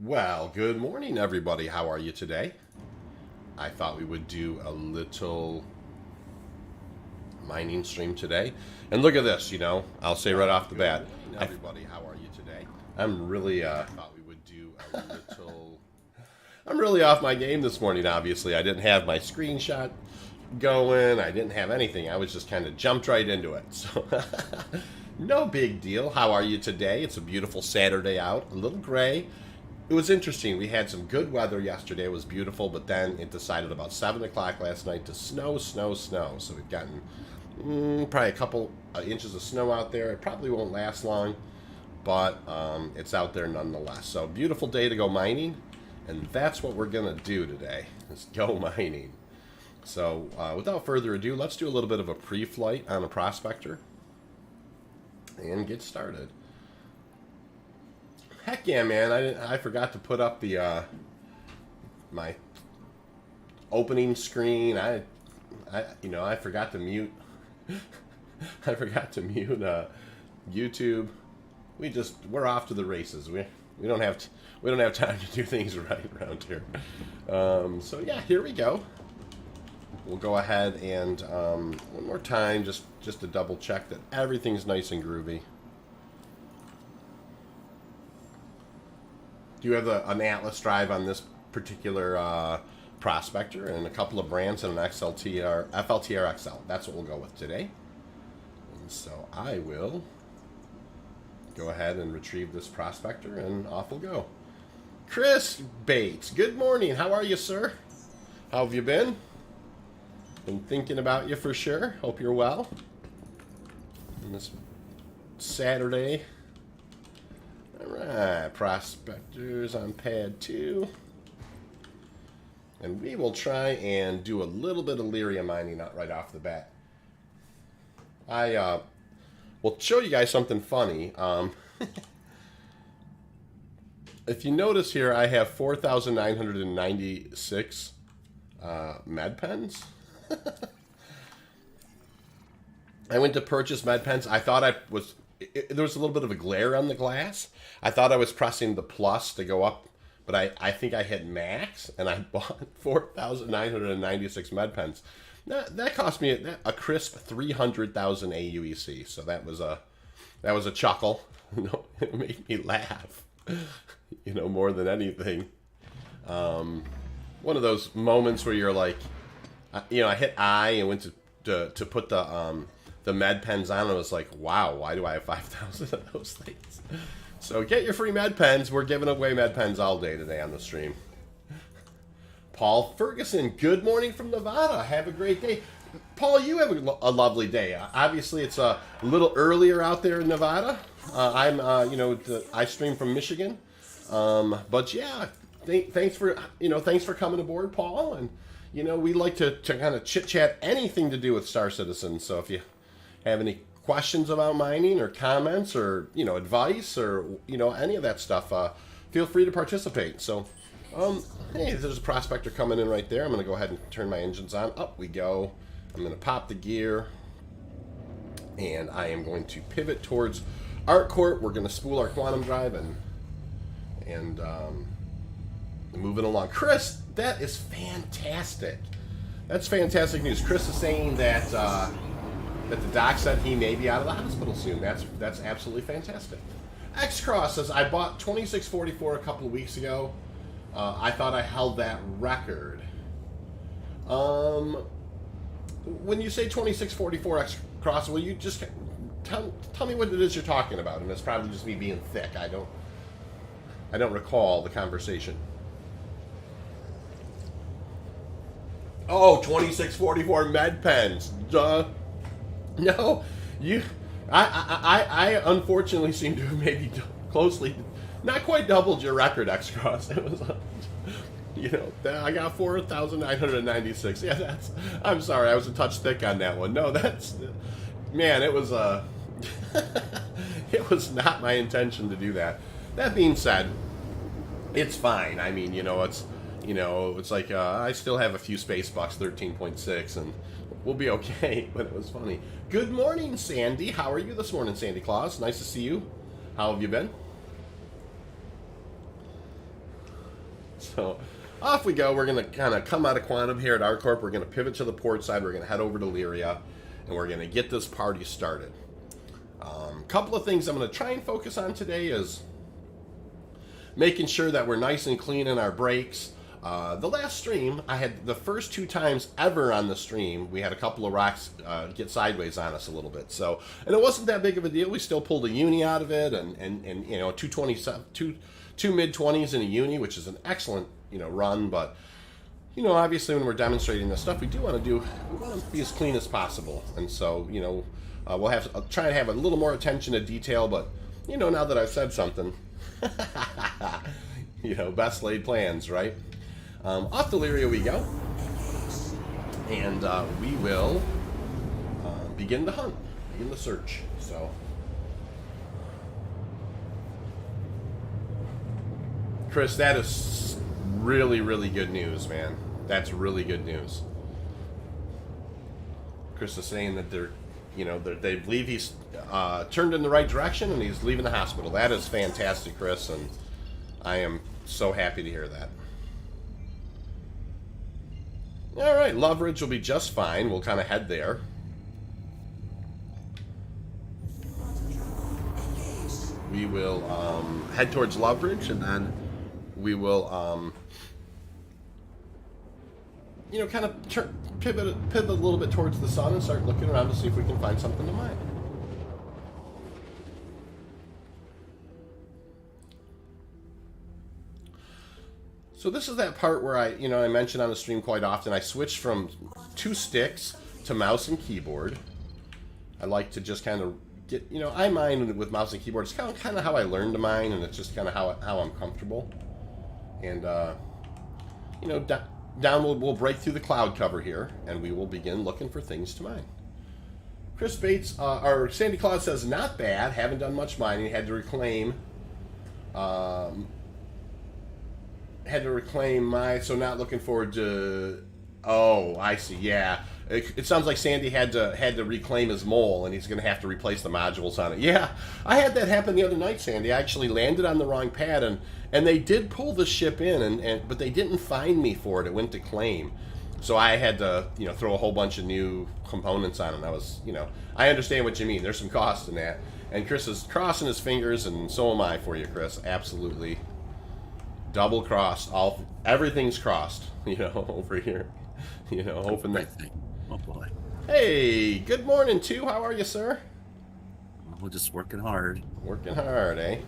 Well, good morning, everybody. How are you today? I thought we would do a little mining stream today. And look at this, I'll say right off the bat. Good morning, everybody. How are you today? I'm really, I thought we would do a little. I'm really off my game this morning, obviously. I didn't have my screenshot going. I didn't have anything. I was just kind of jumped right into it. So, no big deal. How are you today? It's a beautiful Saturday out. A little gray. It was interesting. We had some good weather yesterday. It was beautiful, but then it decided about 7 o'clock last night to snow. So we've gotten probably a couple inches of snow out there. It probably won't last long, but it's out there nonetheless. So beautiful day to go mining, and that's what we're going to do today, is go mining. So without further ado, let's do a little bit of a pre-flight on a prospector and get started. Heck yeah, man! I forgot to put up the my opening screen. I forgot to mute. I forgot to mute YouTube. We're off to the races. We don't have time to do things right around here. So yeah, here we go. We'll go ahead and one more time, just to double check that everything's nice and groovy. Do you have an Atlas drive on this particular prospector, and a couple of brands and an FLTR XL? That's what we'll go with today. And so I will go ahead and retrieve this prospector, and off we'll go. Chris Bates, good morning. How are you, sir? How have you been? Been thinking about you for sure. Hope you're well. On this Saturday. Alright, prospectors on pad 2. And we will try and do a little bit of Lyria mining right off the bat. I will show you guys something funny. If you notice here, I have 4,996 med pens. I went to purchase med pens. I thought there was a little bit of a glare on the glass. I thought I was pressing the plus to go up, but I think I hit max, and I bought 4,996 med pens. That cost me a crisp 300,000 AUEC. So that was a chuckle. It made me laugh. More than anything. One of those moments where you're like, I hit I and went to put the med pens on, and I was like, wow, why do I have 5,000 of those things? So get your free med pens. We're giving away med pens all day today on the stream. Paul Ferguson, good morning from Nevada. Have a great day. Paul, you have a lovely day. Obviously, it's a little earlier out there in Nevada. I stream from Michigan. But yeah, thanks for coming aboard, Paul. And, we like to kind of chit-chat anything to do with Star Citizen. So if you have any questions about mining or comments or, advice or, any of that stuff, feel free to participate. So, hey, there's a prospector coming in right there. I'm going to go ahead and turn my engines on. Up we go. I'm going to pop the gear. And I am going to pivot towards ArcCorp. We're going to spool our quantum drive and moving along. Chris, that is fantastic. That's fantastic news. Chris is saying that the doc said he may be out of the hospital soon. That's absolutely fantastic. X-Cross says, I bought 2644 a couple of weeks ago. I thought I held that record. When you say 2644 X-Cross, will you just tell me what it is you're talking about? And it's probably just me being thick. I don't recall the conversation. Oh, 2644 med pens. Duh. No, I unfortunately seem to have maybe closely, not quite doubled your record, X-Cross. It was, I got 4,996. Yeah, I'm sorry, I was a touch thick on that one. No, man, it was, it was not my intention to do that. That being said, it's fine. I mean, it's like, I still have a few space bucks, 13.6, and we'll be okay, but it was funny. Good morning, Sandy. How are you this morning, Sandy Claus? Nice to see you. How have you been? So off we go. We're going to kind of come out of Quantum here at ArcCorp. We're going to pivot to the port side. We're going to head over to Lyria, and we're going to get this party started. Couple of things I'm going to try and focus on today is making sure that we're nice and clean in our brakes. The last stream, I had the first 2 times ever on the stream, we had a couple of rocks get sideways on us a little bit. So, and it wasn't that big of a deal. We still pulled a uni out of it, and you know, 227, two mid-20s in a uni, which is an excellent, you know, run. But, you know, obviously when we're demonstrating this stuff, we want to be as clean as possible. And so, you know, I'll try and have a little more attention to detail. But, you know, now that I've said something, you know, best laid plans, right? Off to Lyria we go, and we will begin the hunt, begin the search. So, Chris, that is really, really good news, man. That's really good news. Chris is saying that they believe he's turned in the right direction and he's leaving the hospital. That is fantastic, Chris, and I am so happy to hear that. All right, Loveridge will be just fine. We'll kind of head there. We will head towards Loveridge, and then we will, you know, kind of pivot a little bit towards the sun and start looking around to see if we can find something to mine. So this is that part where I mentioned on the stream quite often, I switched from 2 sticks to mouse and keyboard. I like to just kind of get, you know, I mine with mouse and keyboard. It's kind of how I learned to mine, and it's just kind of how I'm comfortable. And, you know, down we'll break through the cloud cover here, and we will begin looking for things to mine. Chris Bates, or Sandy Claus says, not bad, haven't done much mining, had to reclaim so not looking forward to, oh, I see, yeah. It sounds like Sandy had to reclaim his mole, and he's going to have to replace the modules on it. Yeah, I had that happen the other night, Sandy. I actually landed on the wrong pad, and they did pull the ship in, but they didn't find me for it. It went to claim. So I had to, you know, throw a whole bunch of new components on it. And I was, you know, I understand what you mean. There's some cost in that. And Chris is crossing his fingers, and so am I for you, Chris. Absolutely. Double crossed. Everything's crossed, you know, over here. You know, hoping that. Oh boy. Hey, good morning, too. How are you, sir? We're just working hard. Working hard, eh?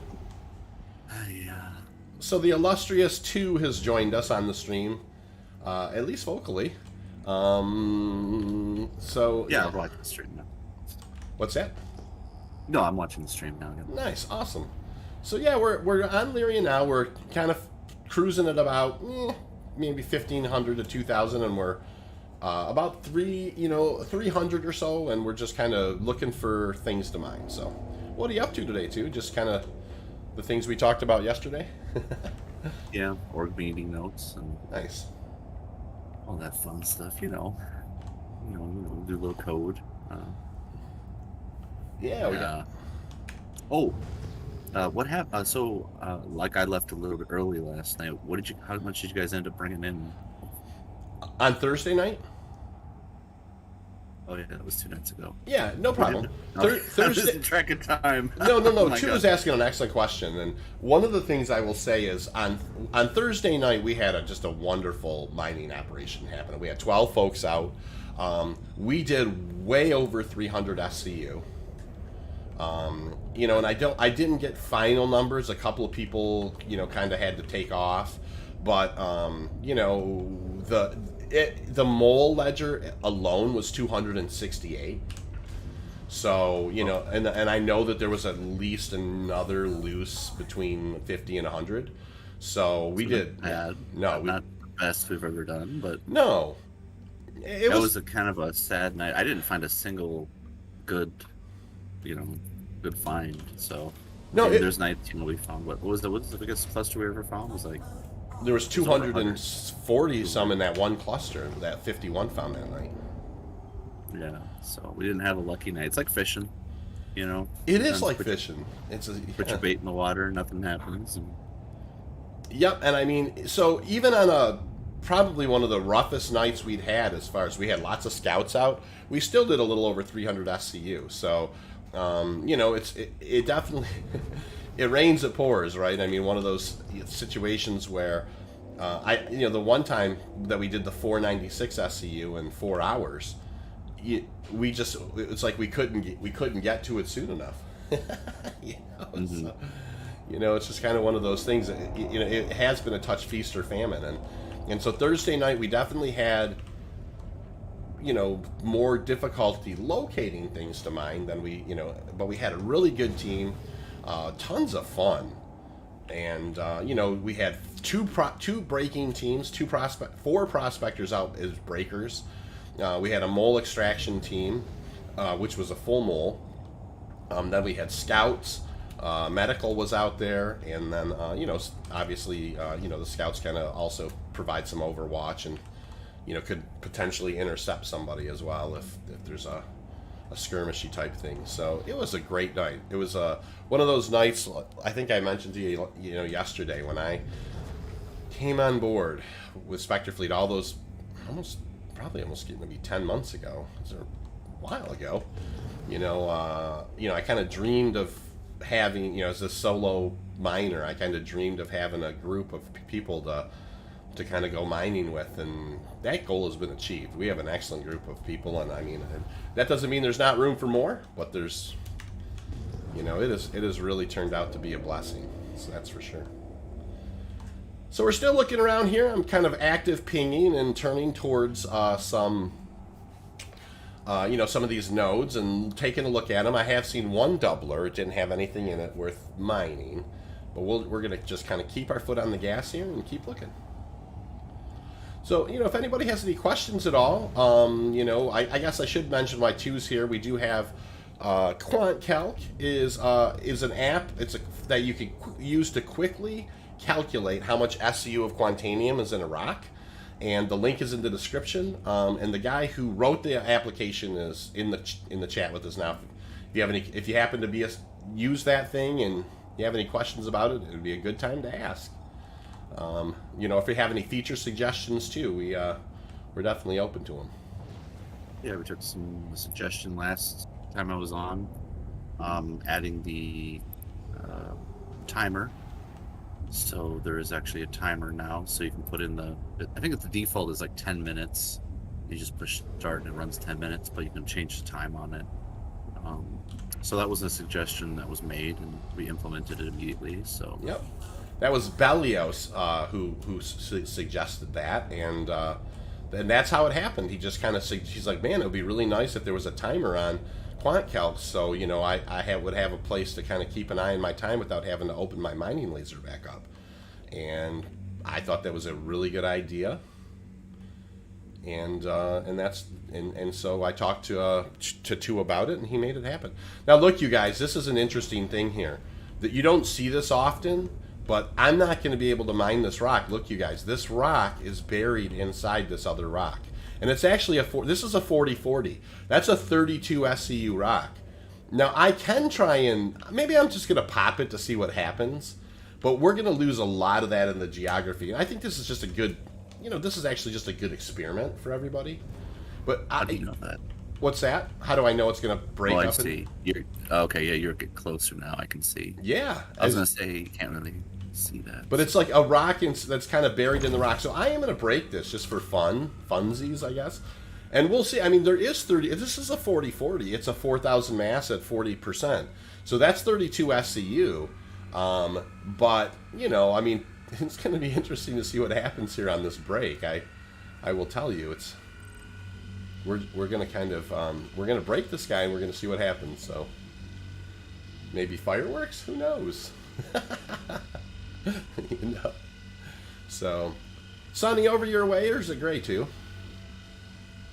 Yeah. So the illustrious 2 has joined us on the stream, at least vocally. So yeah, I'm watching the stream now. What's that? No, I'm watching the stream now. Nice, awesome. So yeah, we're on Lyria now. We're kind of cruising at about maybe 1,500 to 2,000, and we're about 300 or so, and we're just kind of looking for things to mine. So, what are you up to today, too? Just kind of the things we talked about yesterday. Yeah, org meeting notes and nice, all that fun stuff. You know, do a little code. Yeah. We got. Oh. What happened? Like I left a little bit early last night. How much did you guys end up bringing in? On Thursday night? Oh yeah, that was 2 nights ago. Yeah, no problem. Thursday. Track of time. No. Oh Chu was asking an excellent question, and one of the things I will say is on Thursday night we had just a wonderful mining operation happen. We had 12 folks out. We did way over 300 SCU. You know, and I didn't get final numbers. A couple of people, you know, kind of had to take off, but you know, the mole ledger alone was 268. So, you know, and I know that there was at least another loose between 50 and 100. So we did. Bad. No, not the best we've ever done, but no, it was a kind of a sad night. I didn't find a single good, good find. So no, there's nights we found. What was the biggest cluster we ever found? It was like there was 240 some in that one cluster that 51 found that night. Yeah, so we didn't have a lucky night. It's like fishing, It is like fishing. It's put your bait in the water, nothing happens. And Yep, and I mean, so even on a probably one of the roughest nights we'd had, as far as we had lots of scouts out, we still did a little over 300 SCU. So, it definitely it rains, it pours, right? I mean, one of those situations where the one time that we did the 496 SCU in 4 hours, it's like we couldn't get to it soon enough. Mm-hmm. So, it's just kind of one of those things that, it has been a touch feast or famine. And so Thursday night, we definitely had, more difficulty locating things to mine than but we had a really good team, tons of fun. And, we had two breaking teams, four prospectors out as breakers. We had a mole extraction team, which was a full mole. Then we had scouts. Medical was out there, and then obviously the scouts kind of also provide some overwatch and could potentially intercept somebody as well if there's a skirmishy type thing. So it was a great night. It was one of those nights. I think I mentioned to you yesterday when I came on board with Spectre Fleet. All those almost maybe 10 months ago. It was a while ago. I kind of dreamed of having, as a solo miner, I kind of dreamed of having a group of people to kind of go mining with, and that goal has been achieved. We have an excellent group of people, and I mean, that doesn't mean there's not room for more, but there's, it has really turned out to be a blessing, so that's for sure. So we're still looking around here. I'm kind of active pinging and turning towards some of these nodes and taking a look at them. I have seen one doubler. It didn't have anything in it worth mining. But we're going to just kind of keep our foot on the gas here and keep looking. So, if anybody has any questions at all, I guess I should mention my twos here. We do have QuantCalc is an app. That you can use to quickly calculate how much SCU of Quantanium is in a rock. And the link is in the description. And the guy who wrote the application is in the chat with us now. If you happen to use that thing and you have any questions about it, it would be a good time to ask. If you have any feature suggestions too, we're definitely open to them. Yeah, we took some suggestion last time I was on, adding the timer. So there is actually a timer now, so you can put in I think the default is like 10 minutes. You just push start and it runs 10 minutes, but you can change the time on it. So that was a suggestion that was made, and we implemented it immediately. So yep, that was Belios who suggested that, and that's how it happened. He just kind of he's like, man, it would be really nice if there was a timer on QuantCalc, so I would have a place to kind of keep an eye on my time without having to open my mining laser back up. And I thought that was a really good idea. And so I talked to Tu about it, and he made it happen. Now look, you guys, this is an interesting thing here that you don't see this often, but I'm not going to be able to mine this rock. Look, you guys, this rock is buried inside this other rock. And it's actually this is a 4040. That's a 32 SCU rock. Now I can try and maybe I'm just going to pop it to see what happens, but we're going to lose a lot of that in the geography. And I think this is just a good, this is actually just a good experiment for everybody. But how do you know that? What's that? How do I know it's going to break up? I see. You're getting closer now. I can see. Yeah. I was going to say you can't really see that. But it's like a rock that's kind of buried in the rock. So I am going to break this just for funsies, I guess. And we'll see. I mean, there is 30. This is a 4040. It's a 4,000 mass at 40%. So that's 32 SCU. But, I mean, it's going to be interesting to see what happens here on this break. I will tell you, we're going to kind of, we're going to break this guy and we're going to see what happens. So maybe fireworks? Who knows? So, sunny over your way, or is it gray too?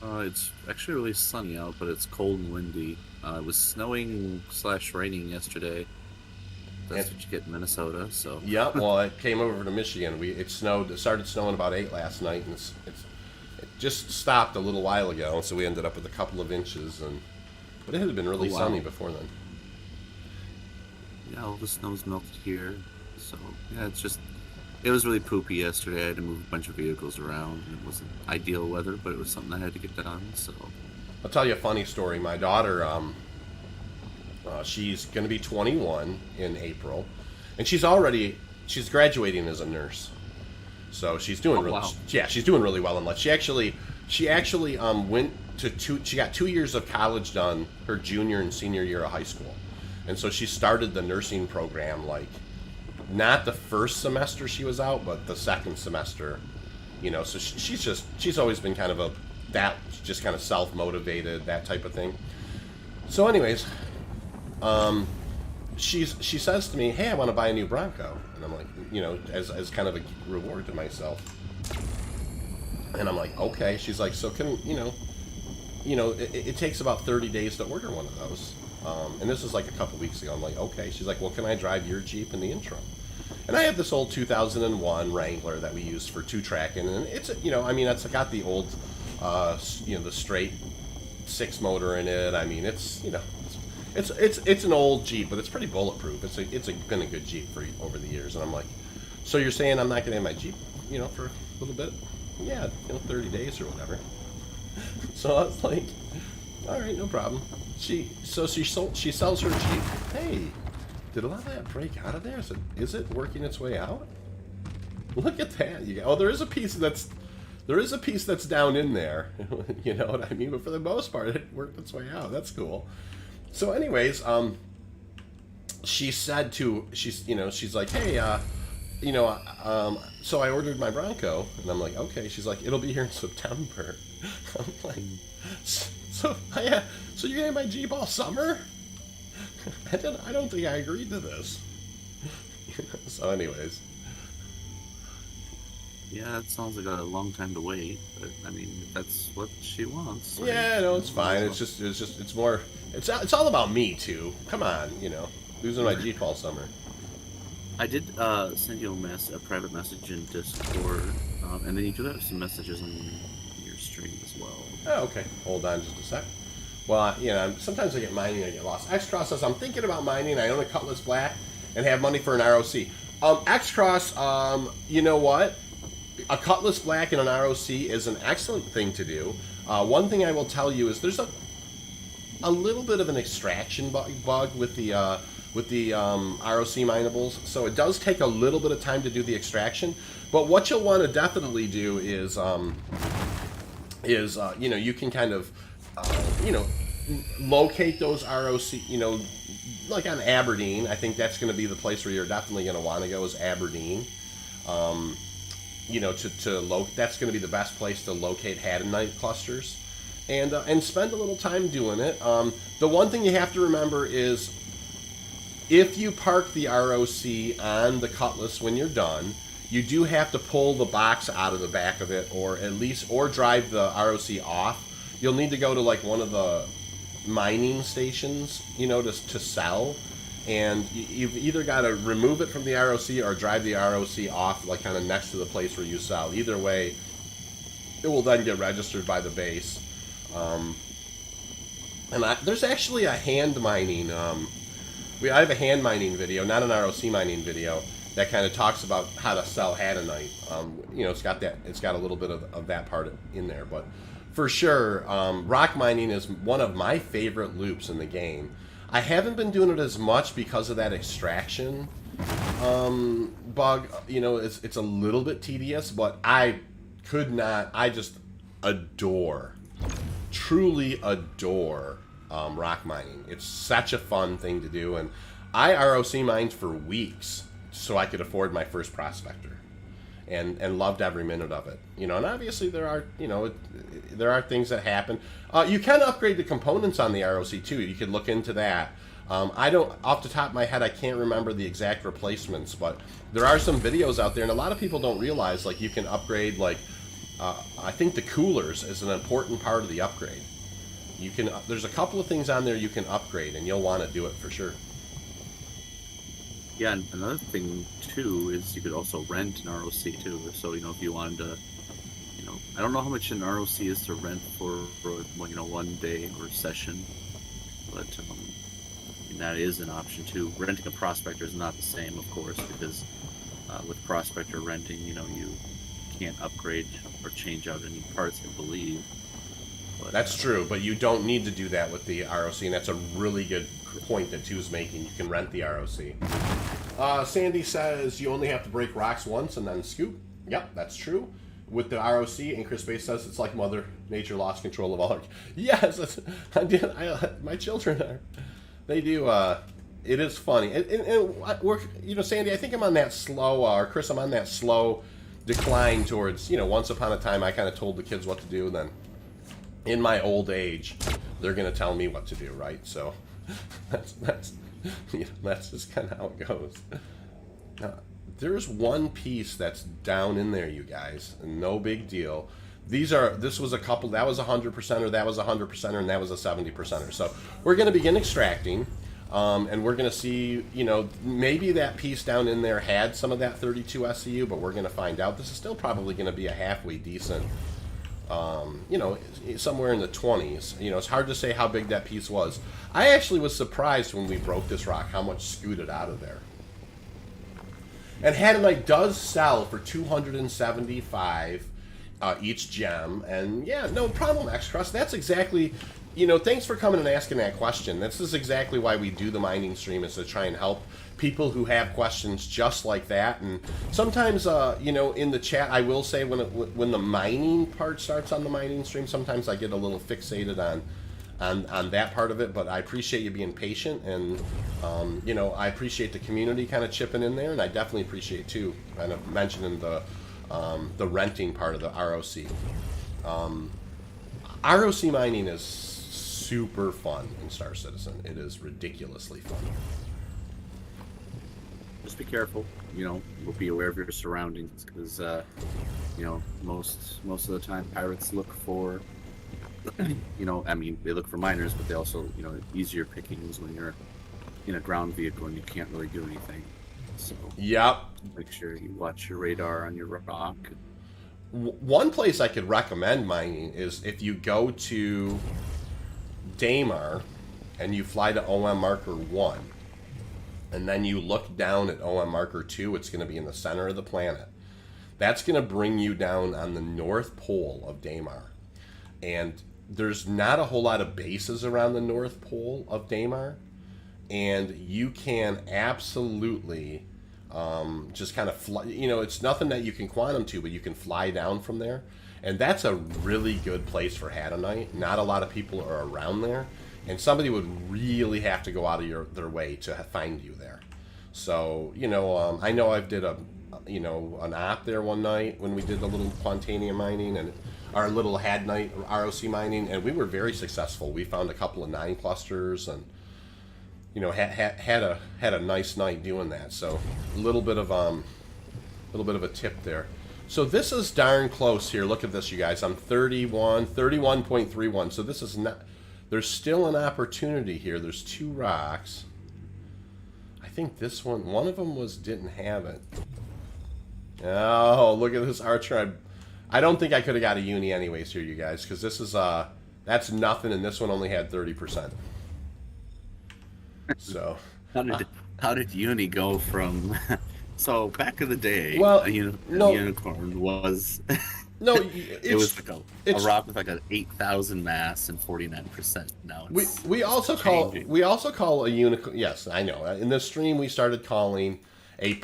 It's actually really sunny out, but it's cold and windy. It was snowing / raining yesterday. That's what you get in Minnesota. So yeah, well, it came over to Michigan. It started snowing about 8 last night, and it just stopped a little while ago. So we ended up with a couple of inches, but it had been really sunny before then. Yeah, all the snow's melted here. So yeah, it's just It was really poopy yesterday. I had to move a bunch of vehicles around. It wasn't ideal weather, but it was something I had to get done. So I'll tell you a funny story. My daughter, she's going to be 21 in April, and she's graduating as a nurse. So she's doing she's doing really well in life. She actually went to she got 2 years of college done her junior and senior year of high school, and so she started the nursing program like not the first semester she was out, but the second semester. So she's always been kind of just kind of self-motivated, that type of thing. So anyways, she says to me, "Hey, I want to buy a new Bronco," and I'm like, as kind of a reward to myself. And I'm like, okay. She's like, so can it takes about 30 days to order one of those. And this was like a couple weeks ago. I'm like, okay. She's like, well, can I drive your Jeep in the interim? And I have this old 2001 Wrangler that we use for 2-tracking, and it's it's got the old, the straight 6 motor in it. I mean, it's an old Jeep, but it's pretty bulletproof. It's been a good Jeep for over the years. And I'm like, so you're saying I'm not gonna have my Jeep, for a little bit? Yeah, 30 days or whatever. So I was like, all right, no problem. She sells her Jeep. Hey, did a lot of that break out of there? Is it working its way out? Look at that. There is a piece that's down in there. You know what I mean? But for the most part, it worked its way out. That's cool. So anyways, she's like, hey, so I ordered my Bronco, and I'm like, okay. She's like, it'll be here in September. I'm like, so you're gonna have my Jeep all summer? I don't think I agreed to this. So anyways. Yeah, it sounds like a long time to wait, but I mean, if that's what she wants. Right? Yeah, no, it's fine. It's more. It's all about me too. Come on, losing my Jeep all summer. I did send you a private message in Discord, and then you do have some messages on your stream as well. Oh, okay. Hold on just a sec. Well, sometimes I get mining and I get lost. X-Cross says, I'm thinking about mining. I own a Cutlass Black and have money for an ROC. X-Cross, you know what? A Cutlass Black and an ROC is an excellent thing to do. One thing I will tell you is there's a little bit of an extraction bug with the ROC minables, so it does take a little bit of time to do the extraction. But what you'll want to definitely do is you can kind of locate those ROC, like on Aberdeen. I think that's going to be the place where you're definitely going to want to go is Aberdeen. That's going to be the best place to locate Haddonite clusters, and spend a little time doing it. The one thing you have to remember is if you park the ROC on the Cutlass when you're done, you do have to pull the box out of the back of it, or drive the ROC off. You'll need to go to like one of the mining stations, to sell. And you've either got to remove it from the ROC or drive the ROC off, like kind of next to the place where you sell. Either way, it will then get registered by the base. There's actually a hand mining. I have a hand mining video, not an ROC mining video, that kind of talks about how to sell Haddonite. It's got a little bit of that part in there, but for sure, rock mining is one of my favorite loops in the game. I haven't been doing it as much because of that extraction bug. It's a little bit tedious, but I just truly adore rock mining. It's such a fun thing to do, and I ROC mined for weeks so I could afford my first prospector, and loved every minute of it. And obviously there are things that happen. You can upgrade the components on the ROC too. You could look into that. I don't, off the top of my head, I can't remember the exact replacements, but there are some videos out there, and a lot of people don't realize, like, you can upgrade, like, I think the coolers is an important part of the upgrade. There's a couple of things on there you can upgrade, and you'll want to do it for sure. Yeah, and another thing too is you could also rent an ROC too. So if you wanted to, I don't know how much an ROC is to rent for 1 day or session, but that is an option too. Renting a prospector is not the same, of course, because with prospector renting, you can't upgrade or change out any parts, I believe. But, That's true, but you don't need to do that with the ROC, and that's a really good point that Two's making. You can rent the ROC. Sandy says you only have to break rocks once and then scoop. Yep, that's true. With the ROC, and Chris Bay says it's like Mother Nature lost control of all our... Yes, my children are... They do... It is funny. And we're, Sandy, I think I'm on that slow... or Chris, I'm on that slow decline towards, once upon a time I kind of told the kids what to do, and then in my old age, they're going to tell me what to do, right? So that's just kind of how it goes. There's one piece that's down in there, you guys, and no big deal. This was a couple, that was 100%er, that was 100%er, and that was a 70%er. So we're going to begin extracting, and we're going to see, maybe that piece down in there had some of that 32 SCU, but we're going to find out. This is still probably going to be a halfway decent, somewhere in the 20s. It's hard to say how big that piece was. I actually was surprised when we broke this rock how much scooted out of there. And Hadanite does sell for $275 each gem, and yeah, no problem, X-Crust. That's exactly, thanks for coming and asking that question. This is exactly why we do the mining stream, is to try and help people who have questions just like that. And sometimes, in the chat, I will say when the mining part starts on the mining stream, sometimes I get a little fixated on that part of it, but I appreciate you being patient, and I appreciate the community kind of chipping in there, and I definitely appreciate too kind of mentioning the renting part of the ROC. ROC mining is super fun in Star Citizen. It is ridiculously fun. Just be careful, be aware of your surroundings, because most of the time pirates look for they look for miners, but they also, easier pickings when you're in a ground vehicle and you can't really do anything. So yep, make sure you watch your radar on your rock. One place I could recommend mining is if you go to Daymar and you fly to OM Marker 1, and then you look down at OM Marker 2, it's going to be in the center of the planet. That's going to bring you down on the North Pole of Daymar. And there's not a whole lot of bases around the North Pole of Daymar, and you can absolutely just kind of fly. It's nothing that you can quantum to, but you can fly down from there, and that's a really good place for Hadanite. Not a lot of people are around there, and somebody would really have to go out of their way to find you there. So I know I did an op there one night when we did the little Quantanium mining and our little Hadanite ROC mining, and we were very successful. We found a couple of 9 clusters, and had a nice night doing that. So a little bit of a tip there. So this is darn close here. Look at this, you guys. I'm 31.31. So this is not. There's still an opportunity here. There's 2 rocks. I think this one of them didn't have it. Oh, look at this archer. I don't think I could have got a uni anyways here, you guys, because this is that's nothing, and this one only had 30%. So how did uni go from? So back in the day, well, a unicorn was no, it was like a rock with like an 8,000 mass and 49%. Now it's we also call a unicorn. Yes, I know. In the stream, we started calling a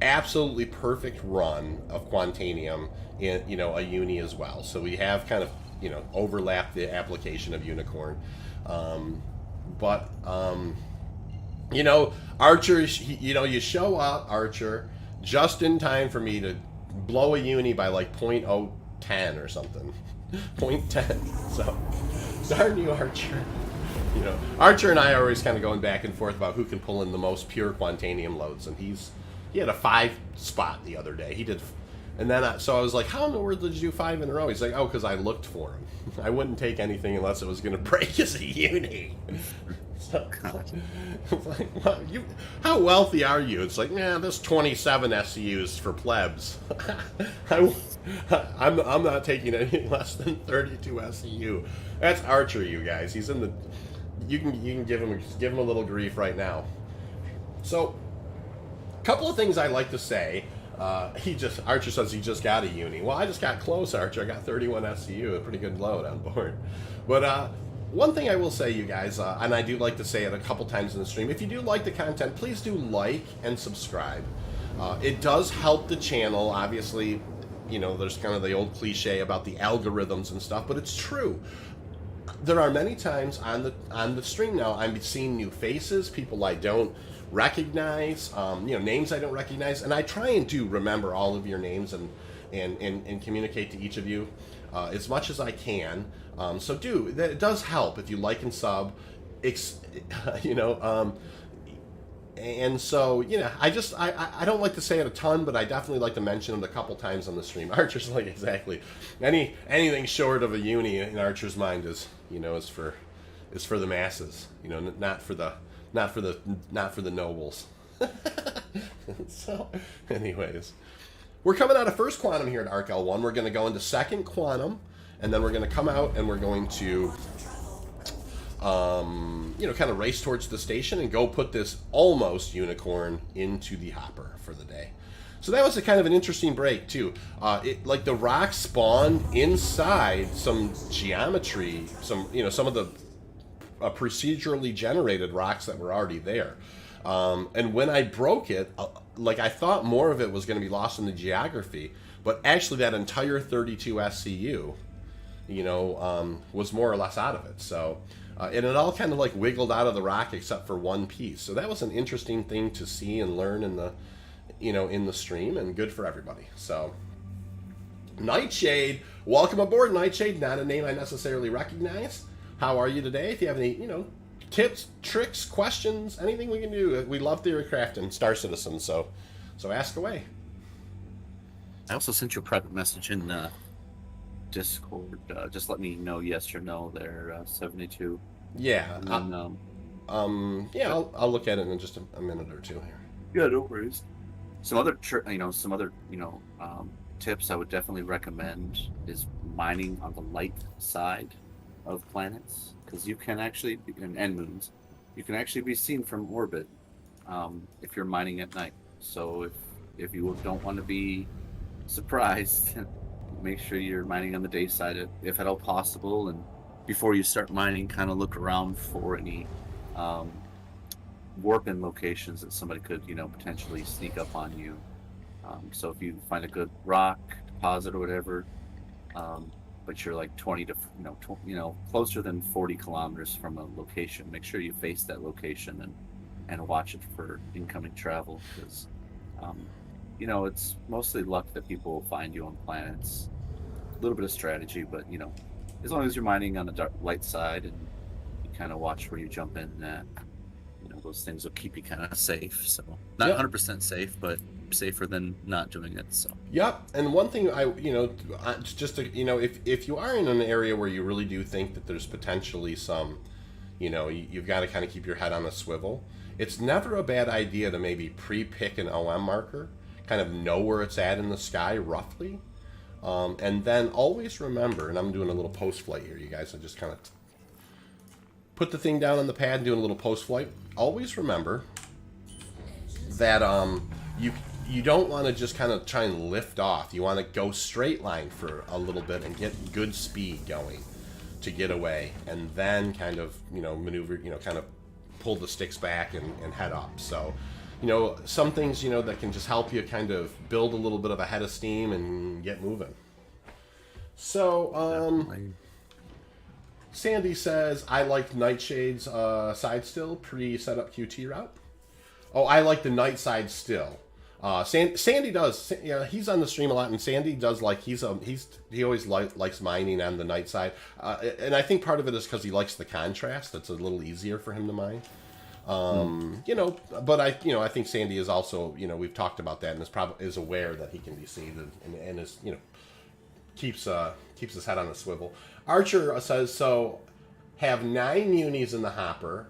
absolutely perfect run of Quantanium in a uni as well. So we have kind of overlapped the application of unicorn, but Archer, you show up, Archer, just in time for me to blow a uni by like 0.010 or something. 0.10. So darn you, Archer. Archer and I are always kind of going back and forth about who can pull in the most pure Quantanium loads, and he had a 5 spot the other day. He did, and then so I was like, "How in the world did you do 5 in a row?" He's like, "Oh, because I looked for him. I wouldn't take anything unless it was going to break as a uni." So, it's like, well, how wealthy are you? It's like, this 27 SCUs for plebs. I'm not taking any less than 32 SCU. That's Archer, you guys. He's in the. You can give him a little grief right now. So, couple of things I like to say. Archer says he just got a uni. Well, I just got close, Archer. I got 31 SCU, a pretty good load on board. But one thing I will say, you guys, and I do like to say it a couple times in the stream, if you do like the content, please do like and subscribe. It does help the channel. Obviously, you know, there's kind of the old cliche about the algorithms and stuff, but it's true. There are many times on the stream now I'm seeing new faces, people I don't recognize, names I don't recognize, and I try and do remember all of your names and communicate to each of you as much as I can. So it does help if you like and sub, and so, I don't like to say it a ton, but I definitely like to mention it a couple times on the stream. Archer's like, exactly. Anything short of a uni in Archer's mind is for the masses. Not for the nobles. So, anyways, we're coming out of first quantum here at Arc L1. We're going to go into second quantum, and then we're going to come out and we're going to kind of race towards the station and go put this almost unicorn into the hopper for the day. So that was a kind of an interesting break too. Like the rocks spawned inside some geometry, some of the procedurally generated rocks that were already there. And when I broke it, I thought more of it was going to be lost in the geography, but actually that entire 32 SCU, was more or less out of it. So. And it all kind of wiggled out of the rock except for one piece. So that was an interesting thing to see and learn in the stream, and good for everybody. So Nightshade, welcome aboard, Nightshade. Not a name I necessarily recognize. How are you today? If you have any, tips, tricks, questions, anything we can do, we love Theorycraft and Star Citizen. So ask away. I also sent you a private message in Discord. Just let me know yes or no there, 72. Yeah. And then, I'll look at it in just a minute or two here. Yeah, no worries. Some other tips I would definitely recommend is mining on the light side of planets, because you can actually, and moons, you can actually be seen from orbit if you're mining at night. So if you don't want to be surprised, make sure you're mining on the day side if at all possible, and before you start mining, kind of look around for any warp-in locations that somebody could potentially sneak up on you. So if you find a good rock deposit or whatever, but you're like 20 to closer than 40 kilometers from a location, make sure you face that location and watch it for incoming travel, because it's mostly luck that people will find you on planets. A little bit of strategy, but as long as you're mining on the light side and you kind of watch where you jump in, those things will keep you kind of safe. So not 100% safe, but safer than not doing it. So yep. And one thing if you are in an area where you really do think that there's potentially some, you've got to kind of keep your head on a swivel. It's never a bad idea to maybe pre-pick an OM marker, kind of know where it's at in the sky roughly, and then always remember, and I'm doing a little post-flight here, you guys, I just kind of put the thing down on the pad and doing a little post-flight. Always remember that you don't want to just kind of try and lift off. You want to go straight line for a little bit and get good speed going to get away, and then kind of maneuver, kind of pull the sticks back and head up. So some things, that can just help you kind of build a little bit of a head of steam and get moving. So, Sandy says, I liked Nightshade's side still pre-setup QT route. Oh, I like the night side still. Sandy does. He's on the stream a lot, and Sandy does he always likes mining on the night side, and I think part of it is because he likes the contrast. It's a little easier for him to mine. But I think Sandy is also, we've talked about that, and is aware that he can be seen and is, keeps his head on a swivel. Archer says, so have 9 unis in the hopper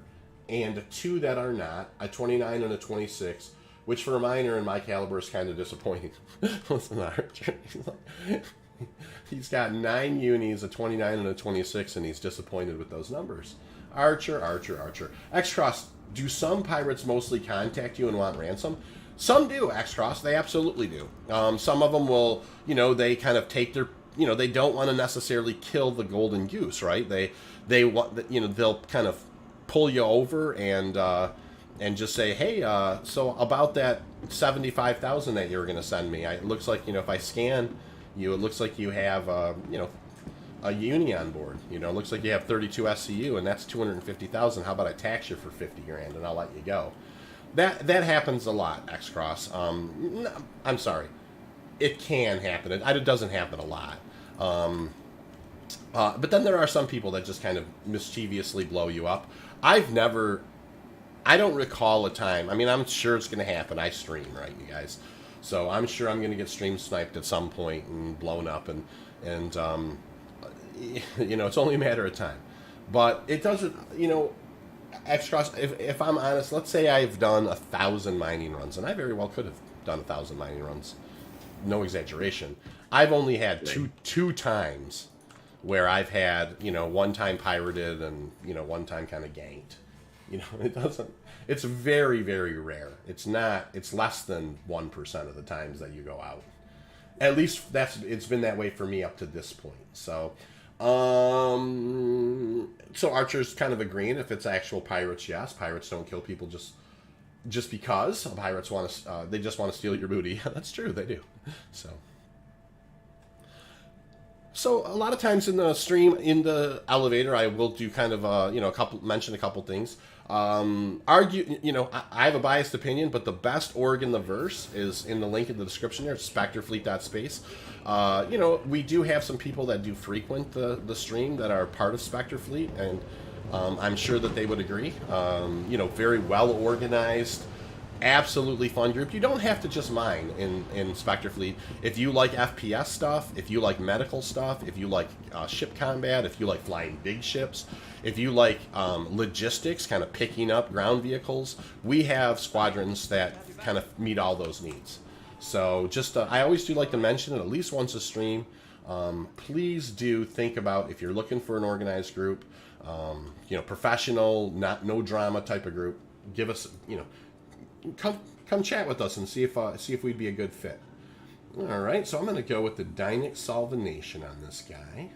and 2 that are not, a 29 and a 26, which for a miner in my caliber is kind of disappointing. Listen, Archer, he's got 9 unis, a 29 and a 26, and he's disappointed with those numbers. Archer. X-Cross, do some pirates mostly contact you and want ransom? Some do, X-Cross. They absolutely do. Some of them will, they kind of take their, they don't want to necessarily kill the golden goose, right? They want, they'll kind of pull you over and just say, hey, so about that 75,000 that you were going to send me, it looks like, if I scan you, it looks like you have, a uni on board. It looks like you have 32 SCU, and that's 250,000. How about I tax you for 50 grand, and I'll let you go. That happens a lot, X-Cross. I'm sorry. It can happen. It doesn't happen a lot. But then there are some people that just kind of mischievously blow you up. I don't recall a time. I mean, I'm sure it's going to happen. I stream, right, you guys? So I'm sure I'm going to get stream sniped at some point and blown up, and it's only a matter of time. But it doesn't, X-Cross, if I'm honest, let's say I've done 1,000 mining runs, and I very well could have done 1,000 mining runs. No exaggeration. I've only had two times where I've had, one time pirated and, one time kind of ganked. It's very, very rare. It's less than 1% of the times that you go out. At least it's been that way for me up to this point. So, so Archer's kind of agreeing. If it's actual pirates, yes. Pirates don't kill people just because. Pirates they just want to steal your booty. Yeah, that's true. They do. So a lot of times in the stream, in the elevator, I will do kind of mention a couple things. I have a biased opinion, but the best org in the verse is in the link in the description there. It's spectrefleet.space. We do have some people that do frequent the stream that are part of Spectre Fleet, and I'm sure that they would agree. Very well organized, absolutely fun group. You don't have to just mine in Spectre Fleet. If you like FPS stuff, if you like medical stuff, if you like ship combat, if you like flying big ships, if you like logistics, kind of picking up ground vehicles, we have squadrons that kind of meet all those needs. So I always do like to mention it at least once a stream. Please do think about, if you're looking for an organized group, professional, no drama type of group, give us, come chat with us and see if we'd be a good fit. All right, so I'm going to go with the Dynic Solvenation on this guy.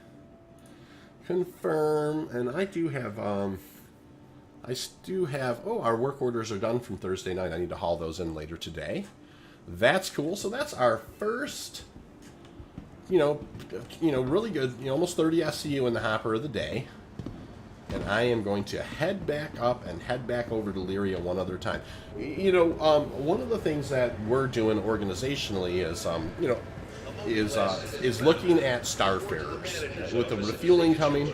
Confirm, and I do have, our work orders are done from Thursday night. I need to haul those in later today. That's cool. So that's our first, really good, almost 30 SCU in the hopper of the day. And I am going to head back up and head back over to Lyria one other time. One of the things that we're doing organizationally is looking at Starfarers with the refueling coming.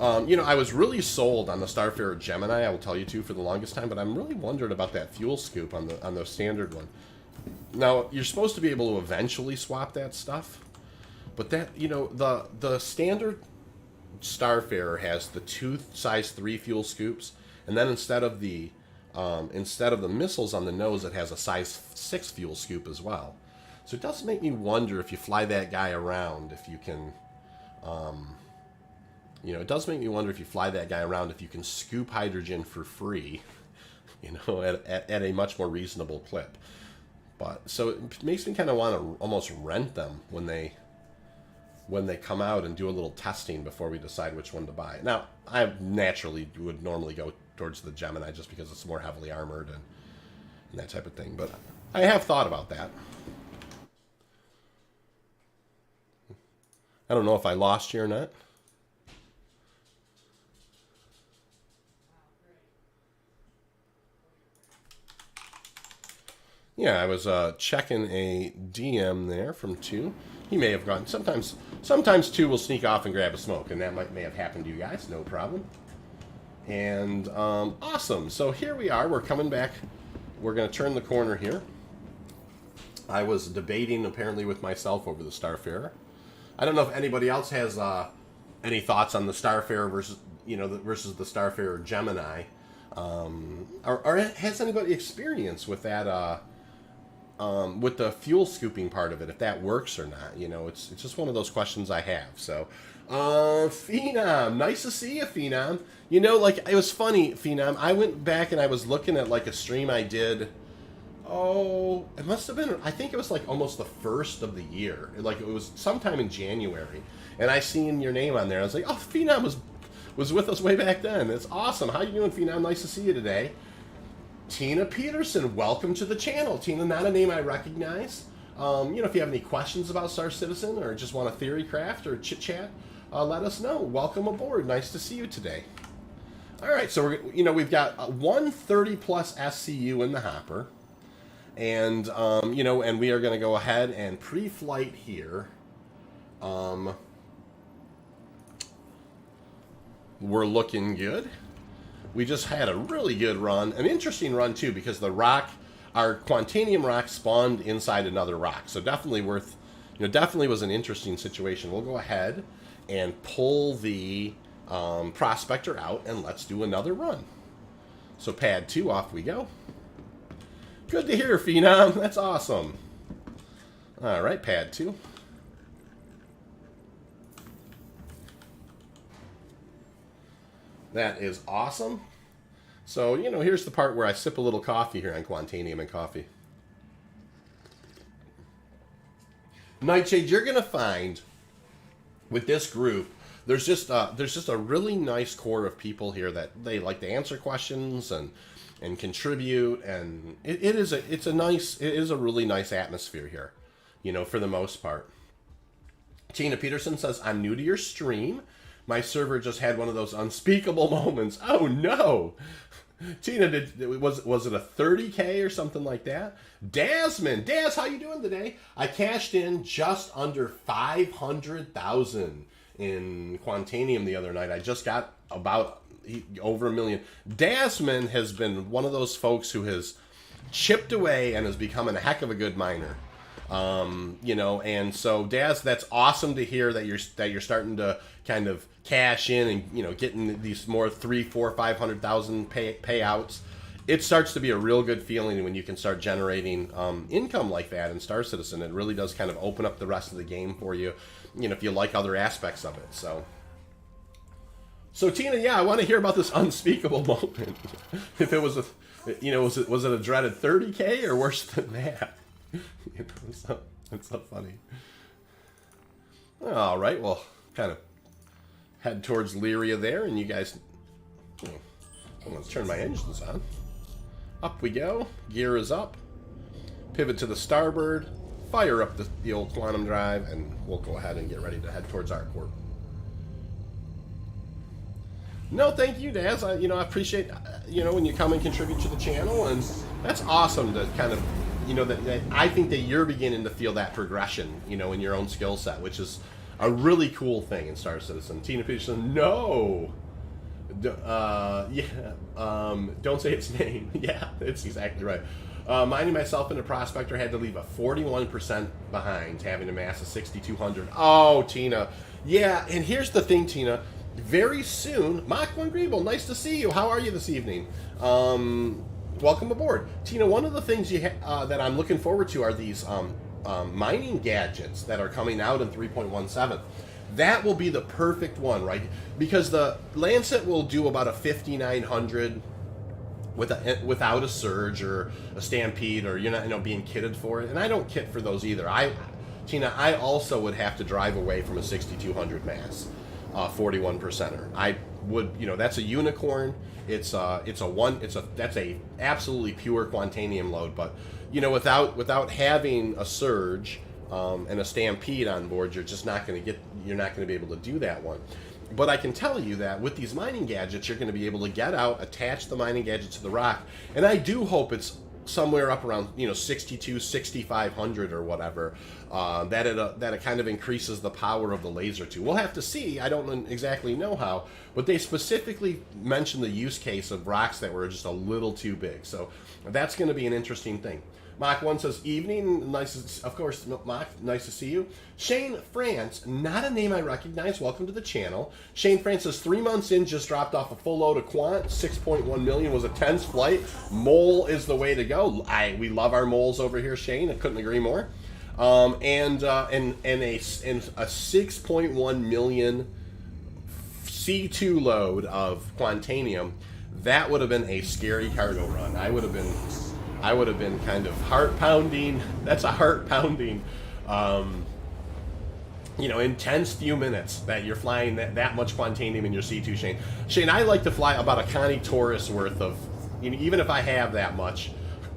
I was really sold on the Starfarer Gemini, I will tell you too, for the longest time, but I'm really wondering about that fuel scoop on the standard one. Now, you're supposed to be able to eventually swap that stuff, but that, the standard Starfarer has the two size 3 fuel scoops, and then instead of the missiles on the nose, it has a size 6 fuel scoop as well. So it does make me wonder if you fly that guy around, if you can, it does make me wonder if you fly that guy around, if you can scoop hydrogen for free, at a much more reasonable clip. But so it makes me kind of want to almost rent them when they come out and do a little testing before we decide which one to buy. Now, I naturally would normally go towards the Gemini just because it's more heavily armored and that type of thing. But I have thought about that. I don't know if I lost you or not. Yeah, I was checking a DM there from 2. He may have gone. Sometimes 2 will sneak off and grab a smoke, and that may have happened to you guys. No problem. And awesome. So here we are. We're coming back. We're going to turn the corner here. I was debating apparently with myself over the Starfarer. I don't know if anybody else has any thoughts on the Starfarer versus the Starfarer Gemini, or has anybody experienced with that? With the fuel scooping part of it, if that works or not. It's just one of those questions I have. So, Phenom, nice to see you, Phenom. It was funny, Phenom. I went back and I was looking at like a stream I did oh, it must have been, I think it was like almost the first of the year. Like it was sometime in January. And I seen your name on there. I was like, oh, Phenom was with us way back then. It's awesome. How you doing, Phenom? Nice to see you today. Tina Peterson, welcome to the channel. Tina, not a name I recognize. If you have any questions about Star Citizen or just want a theory craft or chit chat, let us know. Welcome aboard. Nice to see you today. All right, so we've got 130 plus SCU in the hopper, and and we are going to go ahead and pre-flight here. We're looking good. We just had a really good run, an interesting run too, because the rock, our Quantanium rock spawned inside another rock. So definitely definitely was an interesting situation. We'll go ahead and pull the prospector out and let's do another run. So pad 2, off we go. Good to hear, Phenom. That's awesome. All right, pad 2. That is awesome. So, here's the part where I sip a little coffee here on Quantanium and coffee. Nightshade, you're going to find with this group, there's just a really nice core of people here that they like to answer questions and contribute, and it is a really nice atmosphere here, for the most part. Tina Peterson says, I'm new to your stream. My server just had one of those unspeakable moments. Oh no! Tina, was it a 30K or something like that? Dasman, Daz, how you doing today? I cashed in just under 500,000 in Quantanium the other night. I just got about over 1 million. Dasman has been one of those folks who has chipped away and has become a heck of a good miner. And so Daz, that's awesome to hear that you're starting to kind of cash in and getting these more 300,000, 400,000, 500,000 payouts. It starts to be a real good feeling when you can start generating income like that in Star Citizen. It really does kind of open up the rest of the game for you, if you like other aspects of it. So Tina, yeah, I want to hear about this unspeakable moment. If it was was it a dreaded 30K or worse than that? It's so funny. All right, well, kind of head towards Lyria there, and you guys, let's turn my engines on. Up we go. Gear is up. Pivot to the starboard. Fire up the old quantum drive, and we'll go ahead and get ready to head towards ArcCorp. No, thank you, Daz. I appreciate, when you come and contribute to the channel, and that's awesome to kind of, that I think that you're beginning to feel that progression, in your own skill set, which is a really cool thing in Star Citizen. Tina Peterson, no! Don't say its name. Yeah, it's exactly right. Minding myself and a prospector had to leave a 41% behind, having a mass of 6,200. Oh, Tina. Yeah, and here's the thing, Tina. Very soon, Mach 1 Greeble, nice to see you. How are you this evening? Welcome aboard. Tina, one of the things that I'm looking forward to are these mining gadgets that are coming out in 3.17. That will be the perfect one, right? Because the Lancet will do about a 5,900 without a surge or a stampede, or you're not being kitted for it. And I don't kit for those either. Tina, I also would have to drive away from a 6,200 mass, 41%er. I would, that's a unicorn. That's a absolutely pure Quantanium load. But without having a surge and a stampede on board, you're not going to be able to do that one. But I can tell you that with these mining gadgets, you're going to be able to get out, attach the mining gadget to the rock, and I do hope it's somewhere up around 62, 6,500 or whatever. That it kind of increases the power of the laser too. We'll have to see. I don't exactly know how, but they specifically mentioned the use case of rocks that were just a little too big. So that's going to be an interesting thing. Mach 1 says, evening, of course, Mach, nice to see you. Shane France, not a name I recognize, welcome to the channel. Shane France says, 3 months in, just dropped off a full load of Quant, 6.1 million, was a tense flight. Mole is the way to go. We love our moles over here, Shane, I couldn't agree more. And a 6.1 million C2 load of Quantanium, that would have been a scary cargo run. I would have been I would have been kind of heart pounding. That's a heart pounding, intense few minutes that you're flying that much Quantanium in your C2, Shane. Shane, I like to fly about a Connie Taurus worth of, even if I have that much,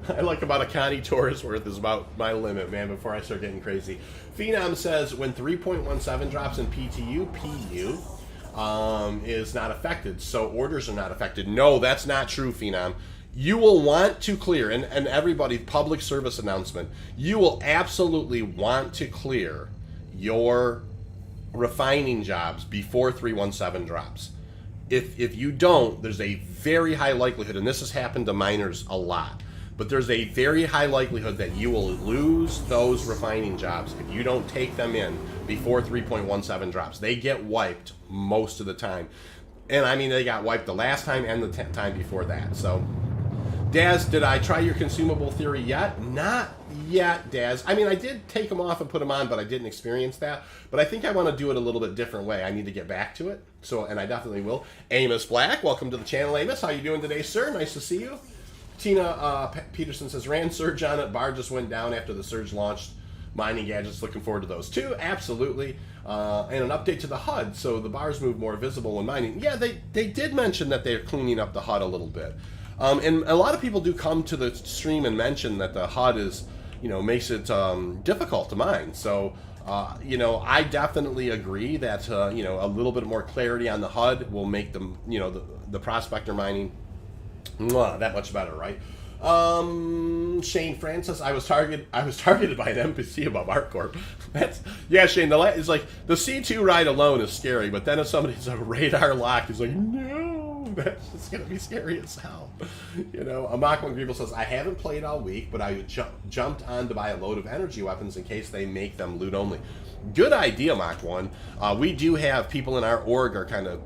I like about a Connie Taurus worth is about my limit, man, before I start getting crazy. Phenom says when 3.17 drops in PTU, PU is not affected, so orders are not affected. No, that's not true, Phenom. You will want to clear, and everybody, public service announcement, you will absolutely want to clear your refining jobs before 317 drops. If you don't, there's a very high likelihood, and this has happened to miners a lot, but there's a very high likelihood that you will lose those refining jobs if you don't take them in before 3.17 drops. They get wiped most of the time. And I mean, they got wiped the last time and the time before that. So, Daz, did I try your consumable theory yet? Not yet, Daz. I mean, I did take them off and put them on, but I didn't experience that. But I think I want to do it a little bit different way. I need to get back to it. So, and I definitely will. Amos Black, welcome to the channel, Amos. How you doing today, sir? Nice to see you. Tina Peterson says, ran surge on it. Bar just went down after the surge launched. Mining gadgets, looking forward to those too. Absolutely. And an update to the HUD, so the bars move more visible when mining. Yeah, they did mention that they're cleaning up the HUD a little bit. And a lot of people do come to the stream and mention that the HUD is, makes it difficult to mine. So, I definitely agree that, a little bit more clarity on the HUD will make them, the prospector mining that much better, right? Shane Francis, I was targeted by an NPC above ArcCorp. Shane. It's like the C2 ride alone is scary, but then if somebody's a radar lock, he's like, no, that's just gonna be scary as hell. A Mach 1 Griebel says, I haven't played all week, but I jumped on to buy a load of energy weapons in case they make them loot only. Good idea, Mach 1. We do have people in our org are kind of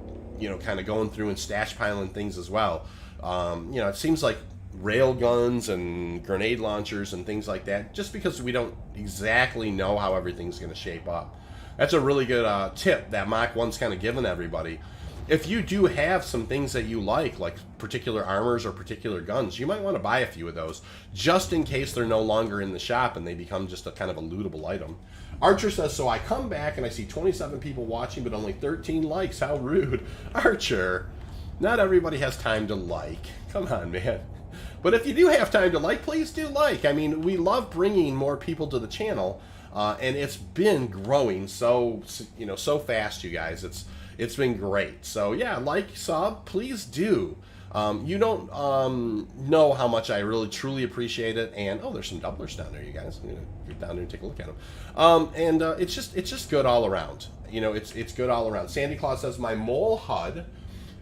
going through and stash piling things as well. It seems like rail guns and grenade launchers and things like that, just because we don't exactly know how everything's going to shape up. That's a really good tip that Mach 1's kind of given everybody. If you do have some things that you like particular armors or particular guns, you might want to buy a few of those, just in case they're no longer in the shop and they become just a kind of a lootable item. Archer says, so I come back and I see 27 people watching, but only 13 likes. How rude. Archer, not everybody has time to like. Come on, man. But if you do have time to like, please do like. I mean, we love bringing more people to the channel, and it's been growing so fast, you guys. It's been great. So yeah, like, sub, please do. You don't know how much I really truly appreciate it. And there's some doublers down there, you guys. I'm gonna get down there and take a look at them. It's just good all around. It's good all around. Sandy Claus says, my mole HUD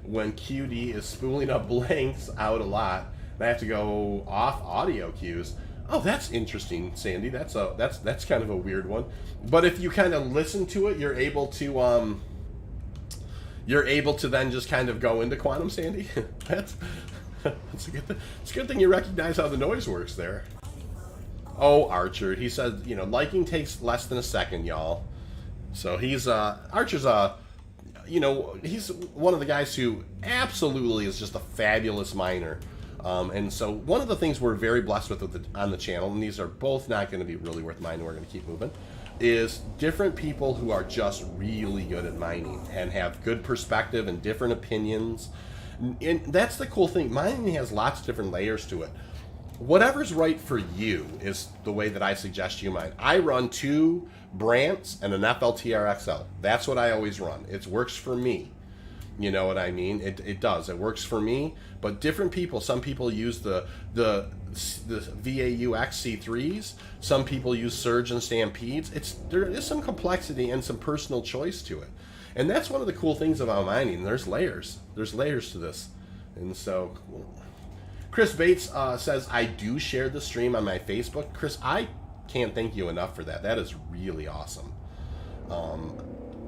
when QD is spooling up blanks out a lot. I have to go off audio cues. Oh, that's interesting, Sandy. That's kind of a weird one. But if you kind of listen to it, you're able to then just kind of go into quantum, Sandy. that's a good thing. It's a good thing you recognize how the noise works there. Oh, Archer. He said, liking takes less than a second, y'all. So he's Archer's he's one of the guys who absolutely is just a fabulous miner. And so one of the things we're very blessed with on the channel, and these are both not going to be really worth mining, we're going to keep moving, is different people who are just really good at mining and have good perspective and different opinions. And that's the cool thing. Mining has lots of different layers to it. Whatever's right for you is the way that I suggest you mine. I run 2 Brants and an FLTR XL. That's what I always run. It works for me. You know what I mean? It does. It works for me. But different people, some people use the VAUX C3s. Some people use Surge and Stampedes. There is some complexity and some personal choice to it. And that's one of the cool things about mining. There's layers. There's layers to this. And so, Chris Bates says, I do share the stream on my Facebook. Chris, I can't thank you enough for that. That is really awesome.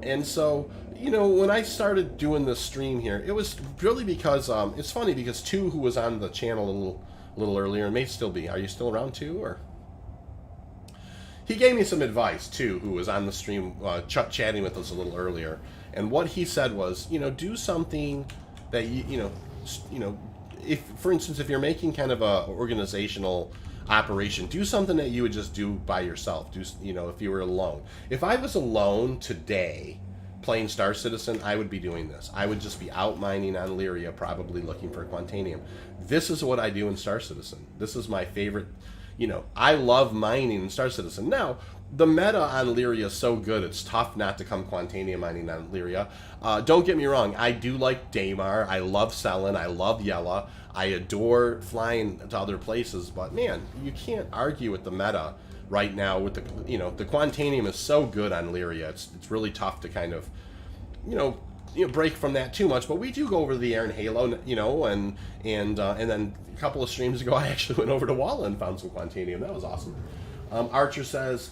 And so, when I started doing this stream here, it was really because, it's funny because 2, who was on the channel a little earlier, and may still be. Are you still around, 2? Or he gave me some advice, 2, who was on the stream chatting with us a little earlier. And what he said was, do something that, if, for instance, if you're making kind of a organizational operation, do something that you would just do by yourself. Do, you know, if you were alone. If I was alone today playing Star Citizen, I would be doing this. I would just be out mining on Lyria, probably looking for Quantanium. This is what I do in Star Citizen. This is my favorite. You know, I love mining in Star Citizen. Now, the meta on Lyria is so good, it's tough not to come Quantanium mining on Lyria. Don't get me wrong, I do like Daymar. I love Selen. I love Yella. I adore flying to other places, but man, you can't argue with the meta right now with the, you know, the Quantanium is so good on Lyria. It's really tough to kind of, you know, break from that too much. But we do go over the air in Halo, you know, and then a couple of streams ago I actually went over to Walla and found some Quantanium. That was awesome. Archer says,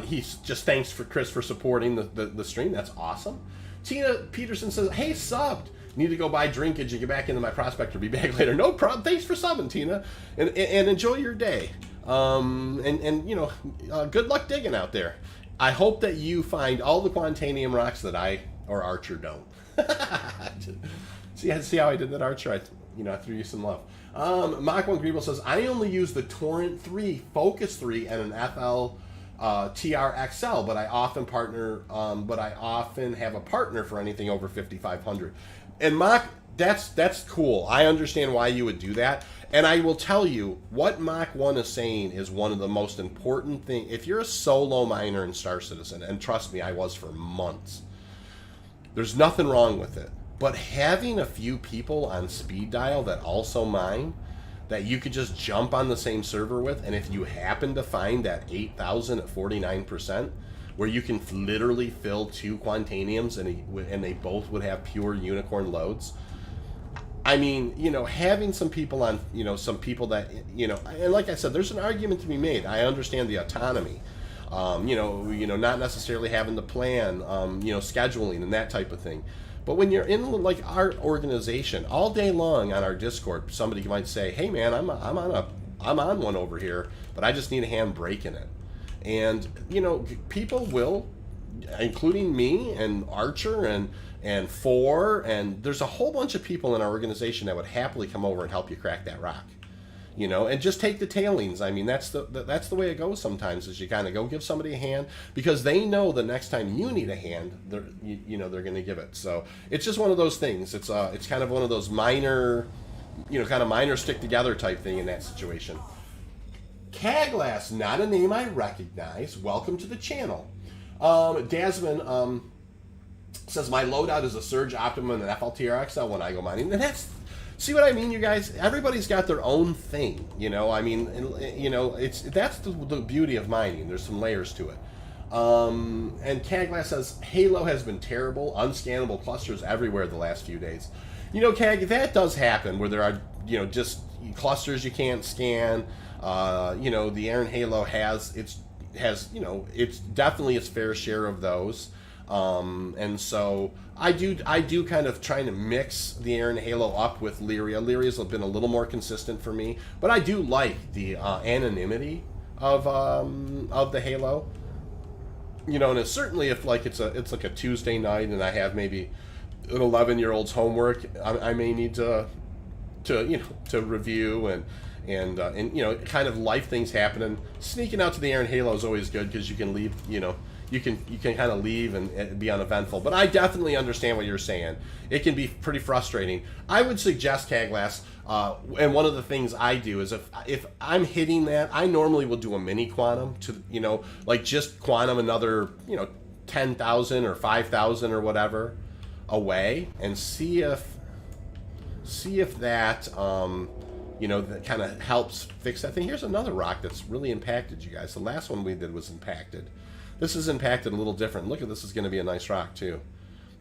he's just thanks for Chris for supporting the stream. That's awesome. Tina Peterson says, hey, subbed. Need to go buy drinkage and get back into my prospector. Be back later. No problem. Thanks for subbing, Tina, and enjoy your day. And you know, good luck digging out there. I hope that you find all the Quantanium rocks that I or Archer don't. See how I did that, Archer? I threw you some love. Mach 1 Griebel says, I only use the Torrent 3, Focus 3, and an FL TRXL, but I often have a partner for anything over 5,500. And Mach, that's cool. I understand why you would do that. And I will tell you, what Mach 1 is saying is one of the most important things. If you're a solo miner in Star Citizen, and trust me, I was for months, there's nothing wrong with it. But having a few people on speed dial that also mine, that you could just jump on the same server with, and if you happen to find that 8,000 at 49%, where you can literally fill 2 Quantaniums and they both would have pure unicorn loads. I mean, you know, having some people on, you know, some people that, you know, and like I said, there's an argument to be made. I understand the autonomy, you know, not necessarily having the plan, you know, scheduling and that type of thing. But when you're in like our organization all day long on our Discord, somebody might say, "Hey, man, I'm on one over here, but I just need a hand breaking it." And you know, people will, including me and Archer and Four, and there's a whole bunch of people in our organization that would happily come over and help you crack that rock. You know, and just take the tailings. I mean, that's the way it goes sometimes, is you kind of go give somebody a hand, because they know the next time you need a hand, they're going to give it. So it's just one of those things. It's kind of one of those minor, you know, kind of minor stick together type thing in that situation. Caglass, not a name I recognize. Welcome to the channel. Dasman says, my loadout is a Surge Optimum and FLTRXL when I go mining. And that's, see what I mean, you guys? Everybody's got their own thing, you know? I mean, you know, that's the beauty of mining. There's some layers to it. And Caglass says, Halo has been terrible. Unscannable clusters everywhere the last few days. You know, Cag, that does happen where there are, you know, just clusters you can't scan. You know, the Aaron Halo has, you know, it's definitely its fair share of those. And so I do kind of trying to mix the Aaron Halo up with Lyria. Lyria's been a little more consistent for me, but I do like the anonymity of the Halo. You know, and it's certainly if like it's like a Tuesday night and I have maybe an 11-year-old's homework, I may need to you know, to review and you know, kind of life things happening. Sneaking out to the Aaron Halo is always good because you can leave, you know, you can kind of leave and be uneventful. But I definitely understand what you're saying. It can be pretty frustrating. I would suggest, Caglass, and one of the things I do is if I'm hitting that, I normally will do a mini quantum to, you know, like just quantum another, you know, 10,000 or 5,000 or whatever away, and see if that you know, that kind of helps fix that thing. Here's another rock that's really impacted, you guys. The last one we did was impacted. This is impacted a little different. Look at this, is going to be a nice rock too.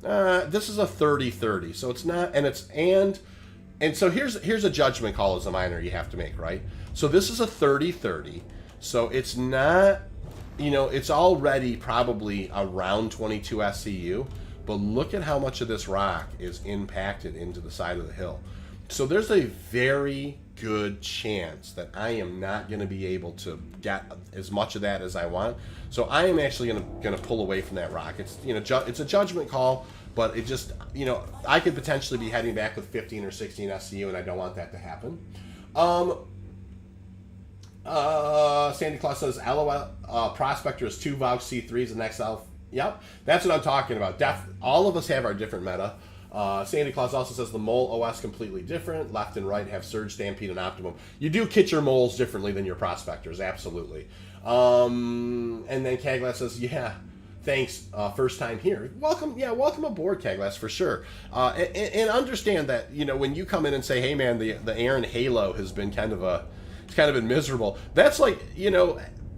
This is a 30-30, so it's not, and so here's a judgment call as a miner you have to make, right? So this is a 30-30, so it's not, you know, it's already probably around 22 SCU, but look at how much of this rock is impacted into the side of the hill. So there's a very good chance that I am not going to be able to get as much of that as I want. So I am actually going to pull away from that rock. It's it's a judgment call, but it just I could potentially be heading back with 15 or 16 SCU, and I don't want that to happen. Sandy Claus says, LOL, Prospector is 2 Vouch C3s and XL. Yep, that's what I'm talking about. All of us have our different meta. Sandy Claus also says the mole OS completely different. Left and right have Surge, Stampede, and Optimum. You do kit your moles differently than your Prospectors, absolutely. And then Caglass says, yeah, thanks, first time here. Welcome aboard, Caglass, for sure. And understand that, when you come in and say, hey man, the Aaron Halo has been kind of been miserable. That's like,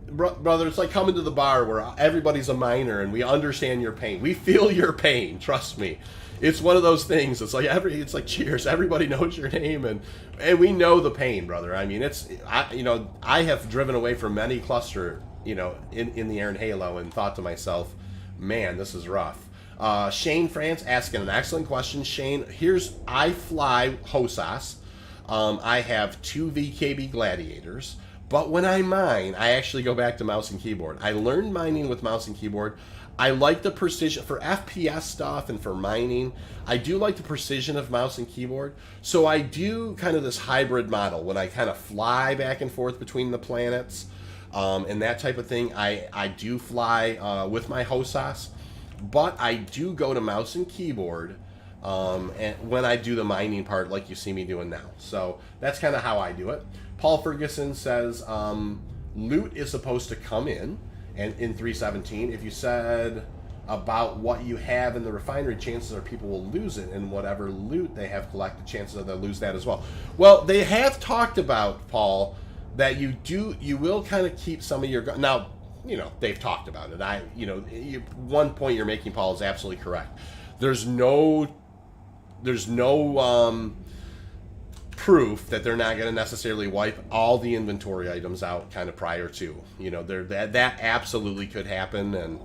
brother, it's like coming to the bar where everybody's a minor and we understand your pain. We feel your pain, trust me. It's one of those things. It's like cheers. Everybody knows your name, and we know the pain, brother. I mean, I have driven away from many cluster, in the Aaron Halo, and thought to myself, man, this is rough. Shane France asking an excellent question. Shane, I fly Hosas. I have 2 VKB Gladiators, but when I mine, I actually go back to mouse and keyboard. I learned mining with mouse and keyboard. I like the precision for FPS stuff and for mining. I do like the precision of mouse and keyboard. So I do kind of this hybrid model when I kind of fly back and forth between the planets and that type of thing. I do fly with my Hosas, but I do go to mouse and keyboard and when I do the mining part like you see me doing now. So that's kind of how I do it. Paul Ferguson says loot is supposed to come in. And in 317, if you said about what you have in the refinery, chances are people will lose it, and whatever loot they have collected, chances are they'll lose that as well. Well, they have talked about, Paul, that you will kind of keep some of your now. They've talked about it. One point you're making, Paul, is absolutely correct. There's no proof that they're not going to necessarily wipe all the inventory items out kind of prior to. That absolutely could happen, and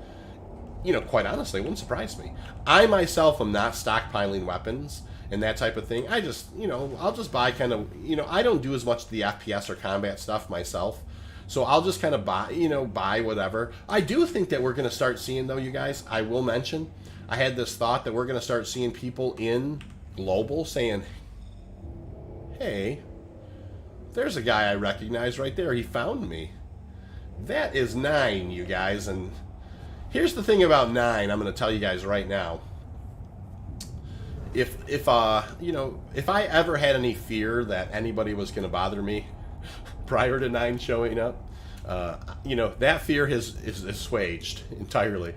quite honestly, it wouldn't surprise me. I myself am not stockpiling weapons and that type of thing. I just, I'll just buy kind of, I don't do as much of the FPS or combat stuff myself, so I'll just kind of buy whatever. I do think that we're going to start seeing, though, you guys, I will mention, I had this thought that we're going to start seeing people in Global saying, hey, there's a guy I recognize right there. He found me. That is 9, you guys. And here's the thing about 9. I'm going to tell you guys right now. If I ever had any fear that anybody was going to bother me prior to 9 showing up, that fear is assuaged entirely.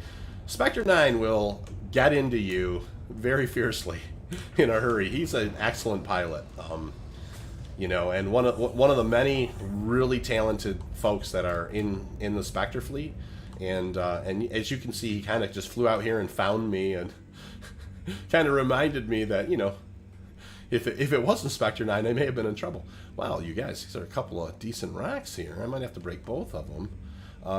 Spectre 9 will get into you very fiercely in a hurry. He's an excellent pilot. And one of the many really talented folks that are in the Spectre fleet, and as you can see, he kind of just flew out here and found me, and kind of reminded me that if it wasn't Spectre 9, I may have been in trouble. Wow, you guys, these are a couple of decent rocks here. I might have to break both of them.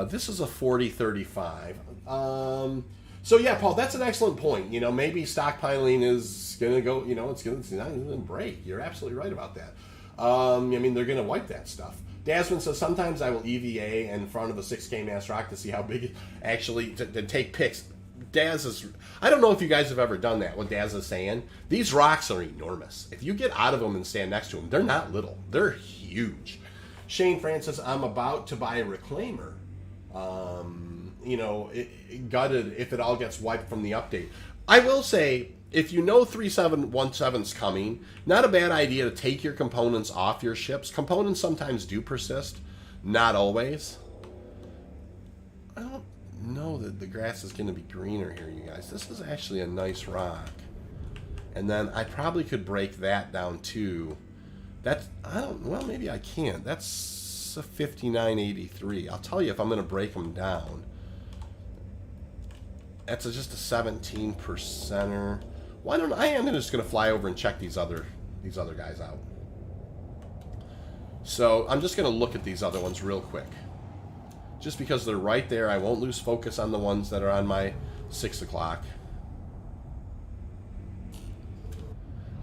This is a 4035. So yeah, Paul, that's an excellent point. Maybe stockpiling is gonna go. It's not gonna break. You're absolutely right about that. They're going to wipe that stuff. Dasman says, sometimes I will EVA in front of a 6K mass rock to see how big, actually, to take pics. Daz is, I don't know if you guys have ever done that, what Daz is saying. These rocks are enormous. If you get out of them and stand next to them, they're not little. They're huge. Shane Francis, I'm about to buy a reclaimer. Gutted if it all gets wiped from the update. I will say, if 3717's coming, not a bad idea to take your components off your ships. Components sometimes do persist, not always. I don't know that the grass is going to be greener here, you guys. This is actually a nice rock. And then I probably could break that down too. Maybe I can't. That's a 5983. I'll tell you if I'm going to break them down. That's just a 17%er. Why don't I am just going to fly over and check these other guys out. So I'm just going to look at these other ones real quick. Just because they're right there, I won't lose focus on the ones that are on my 6 o'clock.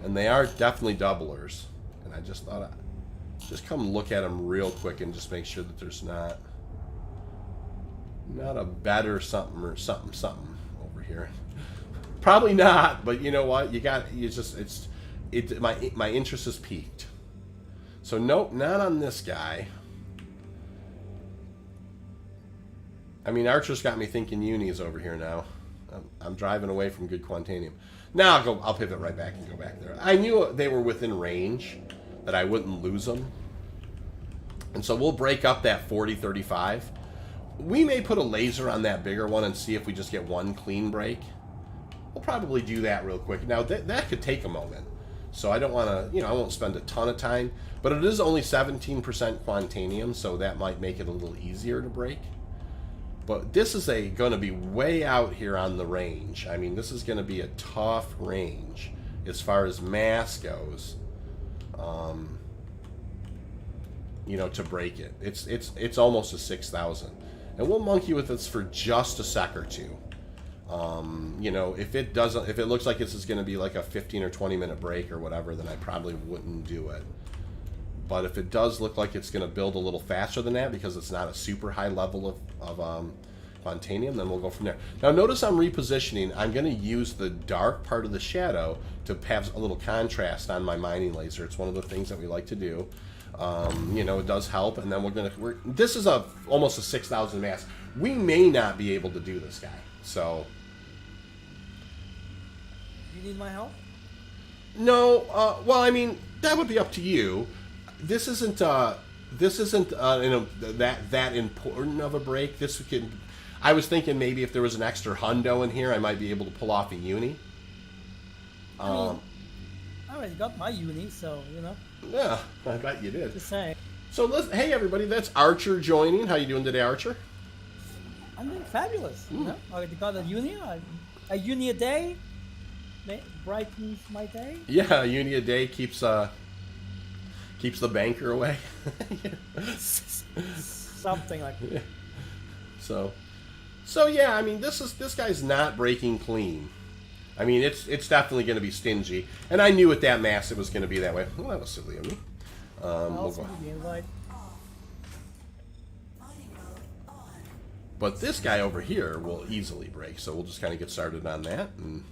And they are definitely doublers. And I just thought I'd just come look at them real quick and just make sure that there's not a better something or something over here. Probably not, but you know what? My interest is piqued. So nope, not on this guy. I mean, Archer's got me thinking unis over here now. I'm driving away from good Quantanium. Now I'll pivot right back and go back there. I knew they were within range, that I wouldn't lose them. And so we'll break up that 40-35. We may put a laser on that bigger one and see if we just get one clean break. We'll probably do that real quick. Now, that could take a moment. So I don't want to, I won't spend a ton of time. But it is only 17% Quantanium, so that might make it a little easier to break. But this is going to be way out here on the range. I mean, this is going to be a tough range as far as mass goes. To break it. It's almost a 6,000. And we'll monkey with this for just a sec or two. If it looks like this is going to be like a 15 or 20 minute break or whatever, then I probably wouldn't do it. But if it does look like it's going to build a little faster than that because it's not a super high level of Quantanium, then we'll go from there. Now notice I'm repositioning. I'm going to use the dark part of the shadow to have a little contrast on my mining laser. It's one of the things that we like to do. It does help. And then this is almost a 6,000 mass. We may not be able to do this guy. So. You need my help? No. Well, I mean, that would be up to you. This isn't that important of a break. I was thinking maybe if there was an extra hundo in here, I might be able to pull off a uni. I already got my uni, so Yeah, I bet you did. Just saying. So hey everybody, that's Archer joining. How you doing today, Archer? I'm doing fabulous. I got a uni. A uni a day brightens my day. Yeah, a uni a day keeps the banker away. Something like that. Yeah. So yeah, I mean this guy's not breaking clean. I mean it's definitely going to be stingy, and I knew at that mass it was going to be that way. Well, that was silly of me. We'll go. But this guy over here will easily break, so we'll just kind of get started on that. And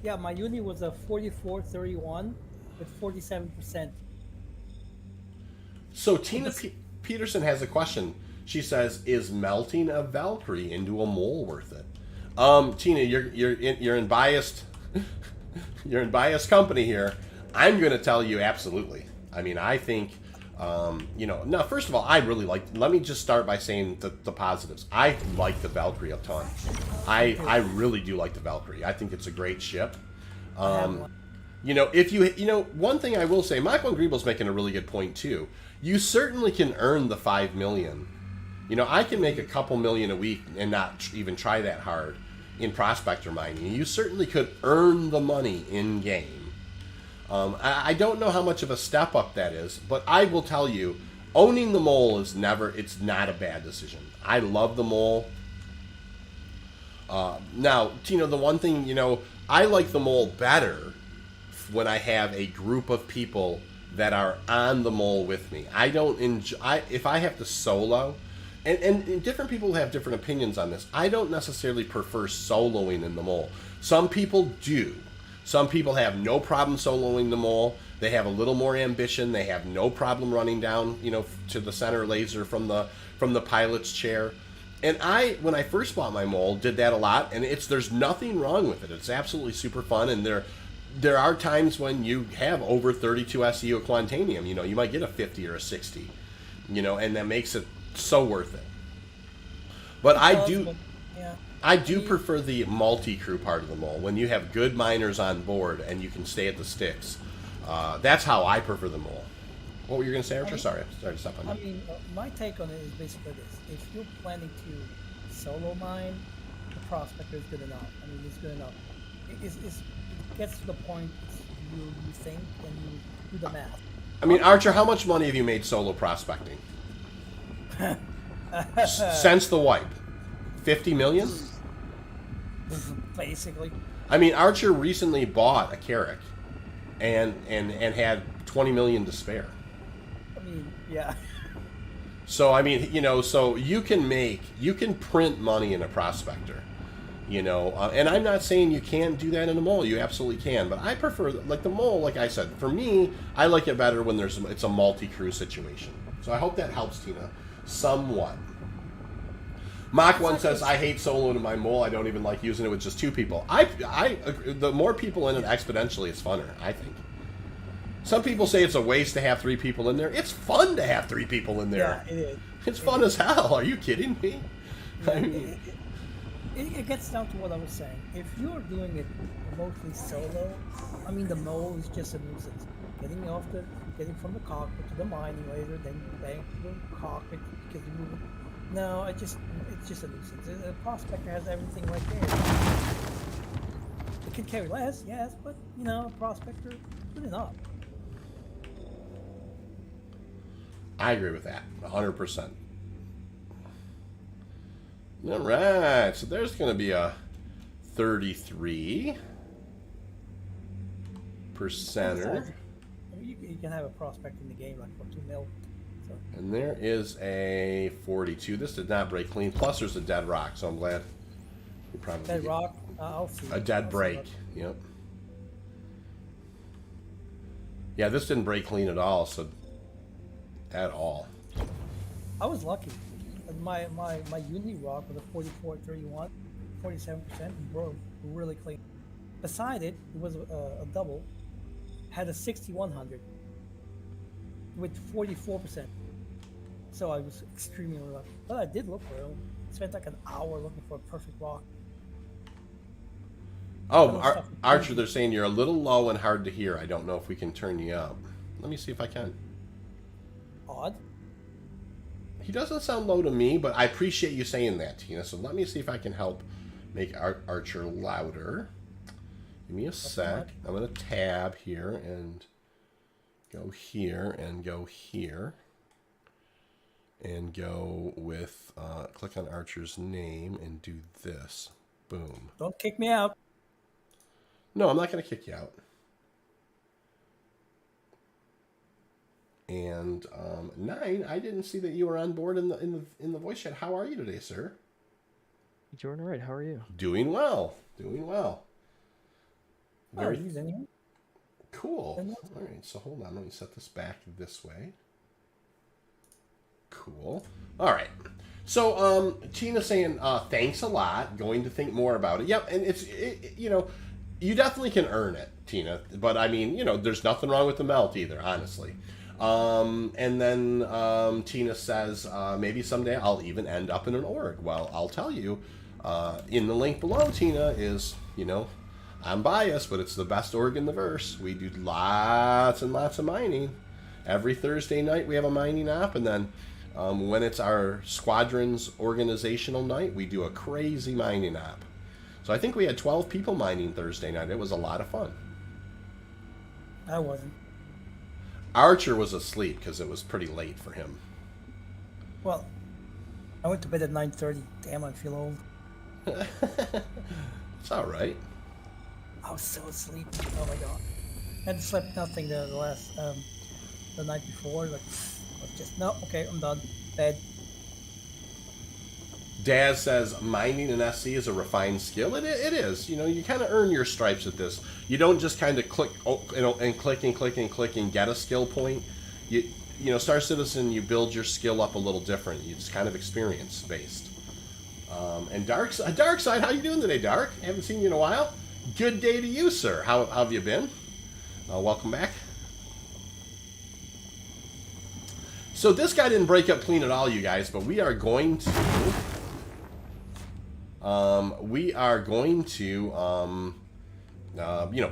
yeah, my uni was a 4431 with 47%. So Tina Peterson has a question. She says, "Is melting a Valkyrie into a mole worth it?" Tina, you're in biased company here. I'm going to tell you absolutely. I mean, I think now first of all, I really like. Let me just start by saying the positives. I like the Valkyrie a ton. I really do like the Valkyrie. I think it's a great ship. One thing I will say, Michael Griebel's making a really good point too. You certainly can earn the 5 million. I can make a couple million a week and not even try that hard in prospector mining. You certainly could earn the money in game. I don't know how much of a step up that is, but I will tell you, owning the mole it's not a bad decision. I love the mole. Now, Tina, the one thing, I like the mole better when I have a group of people that are on the mole with me. I don't enjoy, if I have to solo, and different people have different opinions on this. I don't necessarily prefer soloing in the mole. Some people do. Some people have no problem soloing the mole. They have a little more ambition. They have no problem running down, to the center laser from the pilot's chair. And when I first bought my mole, did that a lot, and there's nothing wrong with it. It's absolutely super fun, and there are times when you have over 32 SEU of Quantanium. You might get a 50 or a 60, and that makes it so worth it. But I do prefer the multi-crew part of the mole, when you have good miners on board and you can stay at the sticks. That's how I prefer the mole. What were you going to say, Archer? Sorry to stop on you. My take on it is basically this. If you're planning to solo mine, the prospector is good enough. It's good enough. It gets to the point you think and you do the math. Archer, how much money have you made solo prospecting? Since the wipe? 50 million? Basically. Archer recently bought a Carrack, and had 20 million to spare. I mean, yeah. So I mean, so you can print money in a prospector, and I'm not saying you can't do that in a mole. You absolutely can, but I prefer like the mole. Like I said, for me, I like it better when it's a multi-crew situation. So I hope that helps, Tina, somewhat. Mach 1 says, I hate soloing in my mole. I don't even like using it with just 2 people. I agree. The more people in it exponentially, it's funner, I think. Some people say it's a waste to have 3 people in there. It's fun to have 3 people in there. Yeah, it is. It's fun as hell. Are you kidding me? I mean, it gets down to what I was saying. If you're doing it mostly solo, I mean, the mole is just a nuisance. Getting from the cockpit to the mining laser, then back to the cockpit because you move it. No, it's just a nuisance. A prospector has everything right there. It can carry less, yes, but a prospector, good enough. I agree with that, 100%. All right, so there's going to be a 33 percenter. You can have a prospect in the game like for 2 mil. So. And there is a 42. This did not break clean. Plus, there's a dead rock, so I'm glad we probably dead rock. I'll see. A dead break. Yep. Yeah, this didn't break clean at all. So at all. I was lucky. My uni rock with a 44-31, 47% broke really clean. Beside it, it was a double. Had a 6100 with 44%. So I was extremely lucky. But I did look for it. I spent like an hour looking for a perfect rock. Oh, Archer, they're saying you're a little low and hard to hear. I don't know if we can turn you up. Let me see if I can. Odd. He doesn't sound low to me, but I appreciate you saying that, Tina. So let me see if I can help make Archer louder. Give me a sec. I'm going to tab here and go here and go here. And go with, click on Archer's name and do this. Boom. Don't kick me out. No, I'm not going to kick you out. And 9, I didn't see that you were on board in the voice chat. How are you today, sir? Doing all right. How are you? Doing well. Doing well. Very he's in here. Cool. All right. So hold on. Let me set this back this way. Cool. All right. So Tina's saying thanks a lot. Going to think more about it. Yep. And you definitely can earn it, Tina. But I mean, there's nothing wrong with the melt either, honestly. And then Tina says, maybe someday I'll even end up in an org. Well, I'll tell you, in the link below, Tina, is, I'm biased, but it's the best org in the verse. We do lots and lots of mining. Every Thursday night we have a mining op, and then when it's our squadron's organizational night, we do a crazy mining op. So I think we had 12 people mining Thursday night. It was a lot of fun. I wasn't. Archer was asleep because it was pretty late for him. Well, I went to bed at 9:30. Damn, I feel old. It's all right. I was so asleep. Oh my god. I hadn't slept nothing the night before. Like, okay, I'm done. Bed. Daz says mining an SC is a refined skill. It is. You kind of earn your stripes at this. You don't just kind of click, and click and click and click and get a skill point. Star Citizen, you build your skill up a little different. It's kind of experience based. And Dark Side, how you doing today, Dark? Haven't seen you in a while. Good day to you, sir. How have you been? Welcome back. So this guy didn't break up clean at all, you guys, but we are going to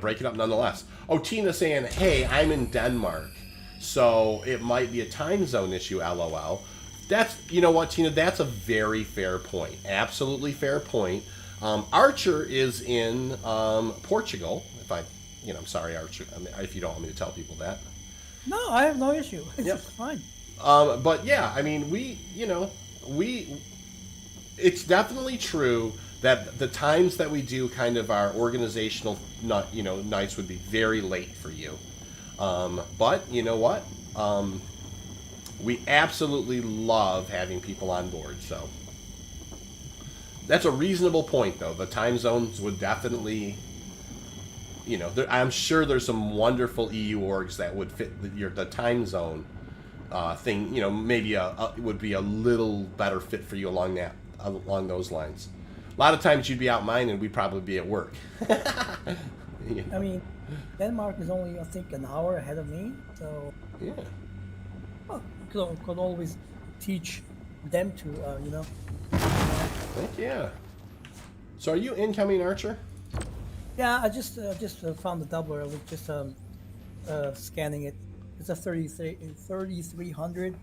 break it up nonetheless. Oh, Tina saying, hey, I'm in Denmark, so it might be a time zone issue, LOL. You know what, Tina, that's a very fair point. Absolutely fair point. Archer is in Portugal. I'm sorry, Archer, if you don't want me to tell people that. No, I have no issue. It's Yep. just fine. But yeah, I mean, it's definitely true that the times that we do kind of our organizational, nights would be very late for you. But you know what? We absolutely love having people on board. So that's a reasonable point, though. The time zones would definitely, I'm sure there's some wonderful EU orgs that would fit the time zone thing. Maybe it would be a little better fit for you along those lines. A lot of times you'd be out mining, we'd probably be at work. I mean, Denmark is only, I think, an hour ahead of me, so Yeah. could always teach them to, Heck yeah. So are you incoming, Archer? Yeah, I just found the doubler. I was just scanning it. It's a 3,300,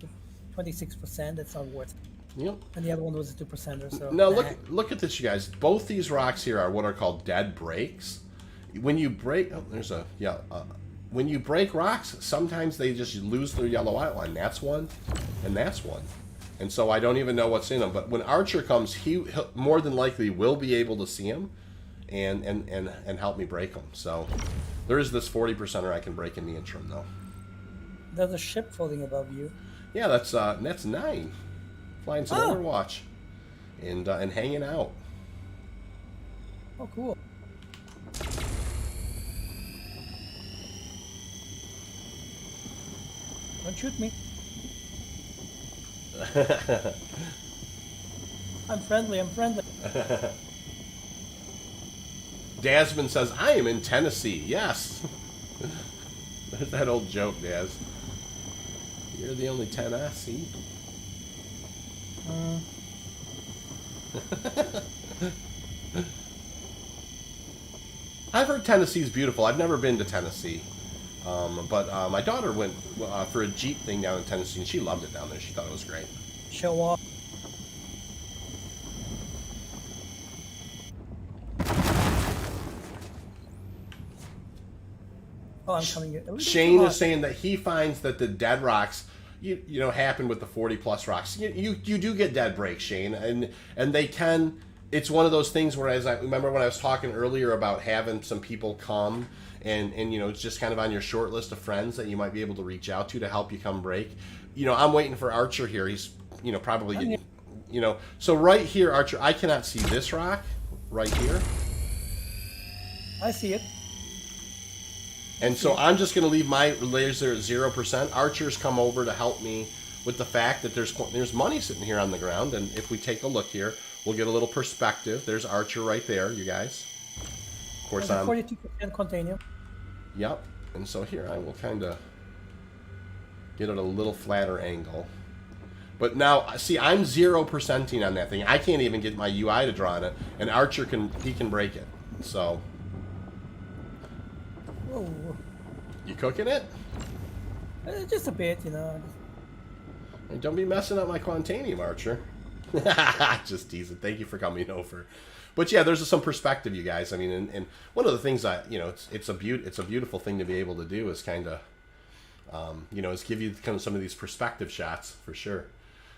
26%. That's not worth it. Yep. And the other one was a 2%er. So Now look at this, you guys. Both these rocks here are what are called dead breaks. When you break, when you break rocks, sometimes they just lose their yellow outline. That's one, and that's one. And so I don't even know what's in them. But when Archer comes, he more than likely will be able to see them and help me break them. So there is this 40%er I can break in the interim, though. There's a ship floating above you. Yeah, that's 9. Flying some Overwatch and hanging out. Oh, cool. Don't shoot me. I'm friendly. Dasman says, I am in Tennessee. Yes. There's that old joke, Daz. You're the only Tennessee. I've heard Tennessee's beautiful. I've never been to Tennessee. But my daughter went for a Jeep thing down in Tennessee, and she loved it down there. She thought it was great. Show off. Oh, I'm coming in. Shane is saying that he finds that the dead rocks, happen with the 40+ rocks. You do get dead breaks, Shane, and they can. It's one of those things where, as I remember when I was talking earlier about having some people come and it's just kind of on your short list of friends that you might be able to reach out to help you come break. I'm waiting for Archer here. He's probably getting, so right here, Archer, I cannot see this rock right here. I see it. And so I'm just going to leave my laser at 0%. Archers come over to help me with the fact that there's money sitting here on the ground. And if we take a look here, we'll get a little perspective. There's Archer right there, you guys. Of course, I'm 42% Quantanium. Yep. And so here I will kind of get at a little flatter angle. But now, see, I'm 0%ing on that thing. I can't even get my UI to draw on it. And Archer can break it. So... Whoa. You cooking it? Just a bit, Hey, don't be messing up my Quantanium, Archer. Just teasing. Thank you for coming over. But yeah, there's some perspective, you guys. I mean, and one of the things that it's a beautiful thing to be able to do is kind of, is give you kind of some of these perspective shots for sure.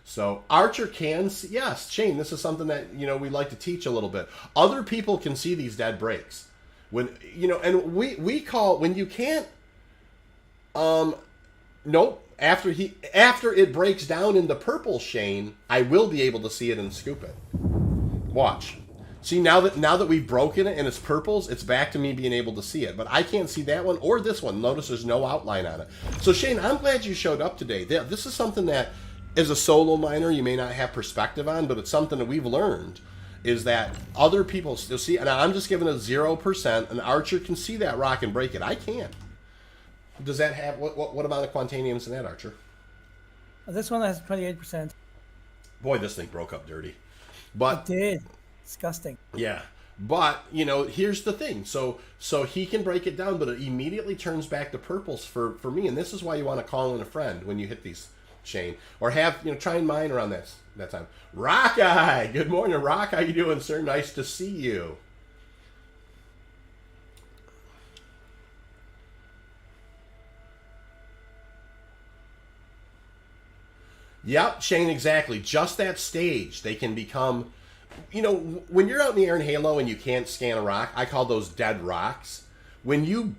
So Archer can see, yes, Shane. This is something that we like to teach a little bit. Other people can see these dead breaks. When and we call when you can't nope, after it breaks down into purple, Shane, I will be able to see it and scoop it. Watch. See, now that we've broken it and it's purples, it's back to me being able to see it. But I can't see that one or this one. Notice there's no outline on it. So Shane, I'm glad you showed up today. This is something that as a solo miner you may not have perspective on, but it's something that we've learned. Is that other people still see, and I'm just giving it 0%. An Archer can see that rock and break it. I can't. Does that have what amount of Quantanium's in that, Archer? This one has 28%. Boy, this thing broke up dirty. But it did. Disgusting. Yeah, but here's the thing. So he can break it down, but it immediately turns back to purples for me. And this is why you want to call in a friend when you hit these, Shane, or have try and mine around that time. Rockeye, good morning, Rock. How you doing, sir? Nice to see you. Yep, Shane, exactly. Just that stage, they can become, when you're out in the air in Halo and you can't scan a rock, I call those dead rocks. When you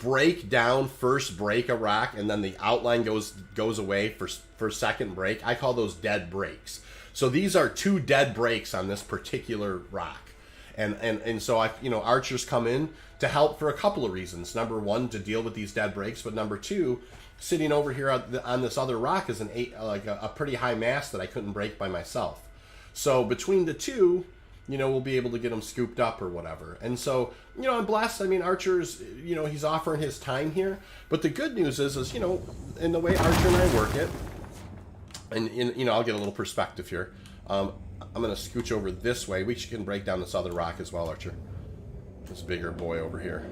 first break a rock and then the outline goes away for second break, I call those dead breaks. So these are 2 dead breaks on this particular rock. And so archers come in to help for a couple of reasons. Number 1, to deal with these dead breaks, but number 2, sitting over here on this other rock is a pretty high mass that I couldn't break by myself. So between the 2, we'll be able to get them scooped up or whatever. And so, I'm blessed. I mean, Archer's, he's offering his time here. But the good news is in the way Archer and I work it, and I'll get a little perspective here. I'm going to scooch over this way. We can break down this other rock as well, Archer. This bigger boy over here.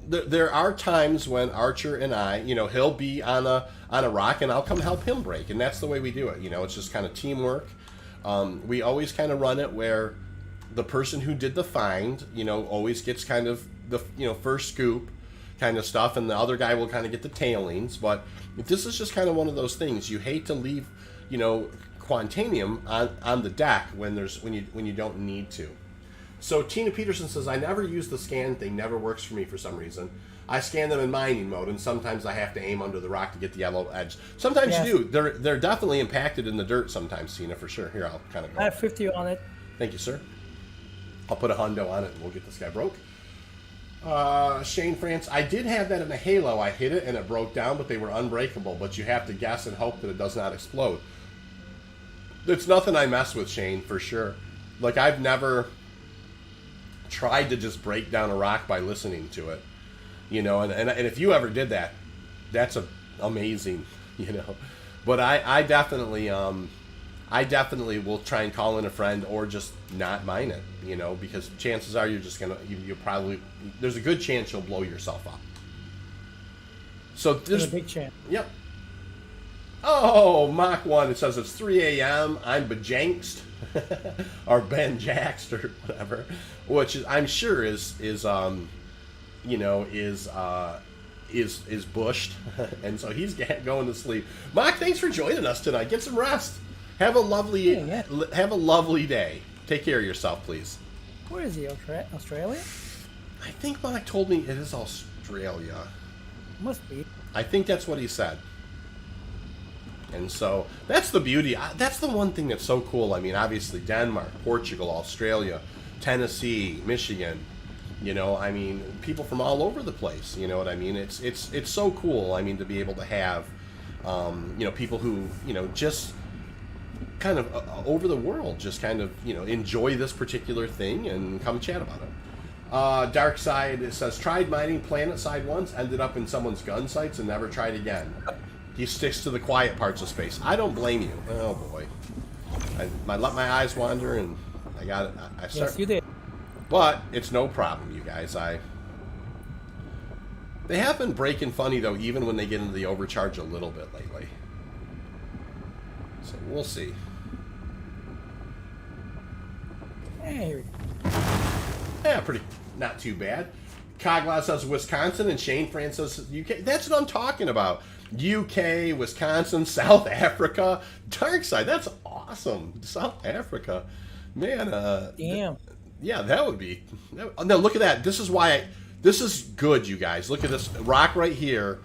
There are times when Archer and I, he'll be on a rock and I'll come help him break. And that's the way we do it. It's just kind of teamwork. We always kind of run it where the person who did the find, always gets kind of the, first scoop kind of stuff, and the other guy will kind of get the tailings. But this is just kind of one of those things. You hate to leave, Quantanium on the deck when you don't need to. So Tina Peterson says, I never use the scan thing, never works for me for some reason. I scan them in mining mode, and sometimes I have to aim under the rock to get the yellow edge. Sometimes you do. They're definitely impacted in the dirt sometimes, Tina, for sure. Here, I'll kind of go. I have 50 on it. Thank you, sir. I'll put a hundo on it, and we'll get this guy broke. Shane France, I did have that in a Halo. I hit it, and it broke down, but they were unbreakable. But you have to guess and hope that it does not explode. It's nothing I mess with, Shane, for sure. Like, I've never tried to just break down a rock by listening to it. And if you ever did that, that's amazing, But I definitely will try and call in a friend or just not mine it, because chances are you're just you probably, there's a good chance you'll blow yourself up. So there's a big chance. Yep. Oh, Mach 1, it says it's 3 a.m. I'm bejanked, or benjaxed, or whatever, which is, I'm sure is bushed, and so he's going to sleep. Mach, thanks for joining us tonight. Get some rest. Have a lovely day. Take care of yourself, please. Where is he? Australia? I think Mach told me it is Australia. Must be. I think that's what he said. And so that's the beauty. That's the one thing that's so cool. I mean, obviously Denmark, Portugal, Australia, Tennessee, Michigan. I mean, people from all over the place. You know what I mean? It's so cool. I mean, to be able to have, people who just kind of over the world, just kind of enjoy this particular thing and come chat about it. Dark Side, it says, tried mining Planet Side once, ended up in someone's gun sites and never tried again. He sticks to the quiet parts of space. I don't blame you. Oh boy, I let my eyes wander and I got it. Yes, you did. But it's no problem, you guys. They have been breaking funny though, even when they get into the overcharge a little bit lately. So we'll see. Hey. Yeah, pretty, not too bad. Cogla says Wisconsin and Shane France says UK. That's what I'm talking about. UK, Wisconsin, South Africa, Dark Side. That's awesome. South Africa, man. Damn. Yeah, that would be. No, look at that. This is why. This is good, you guys. Look at this rock right here.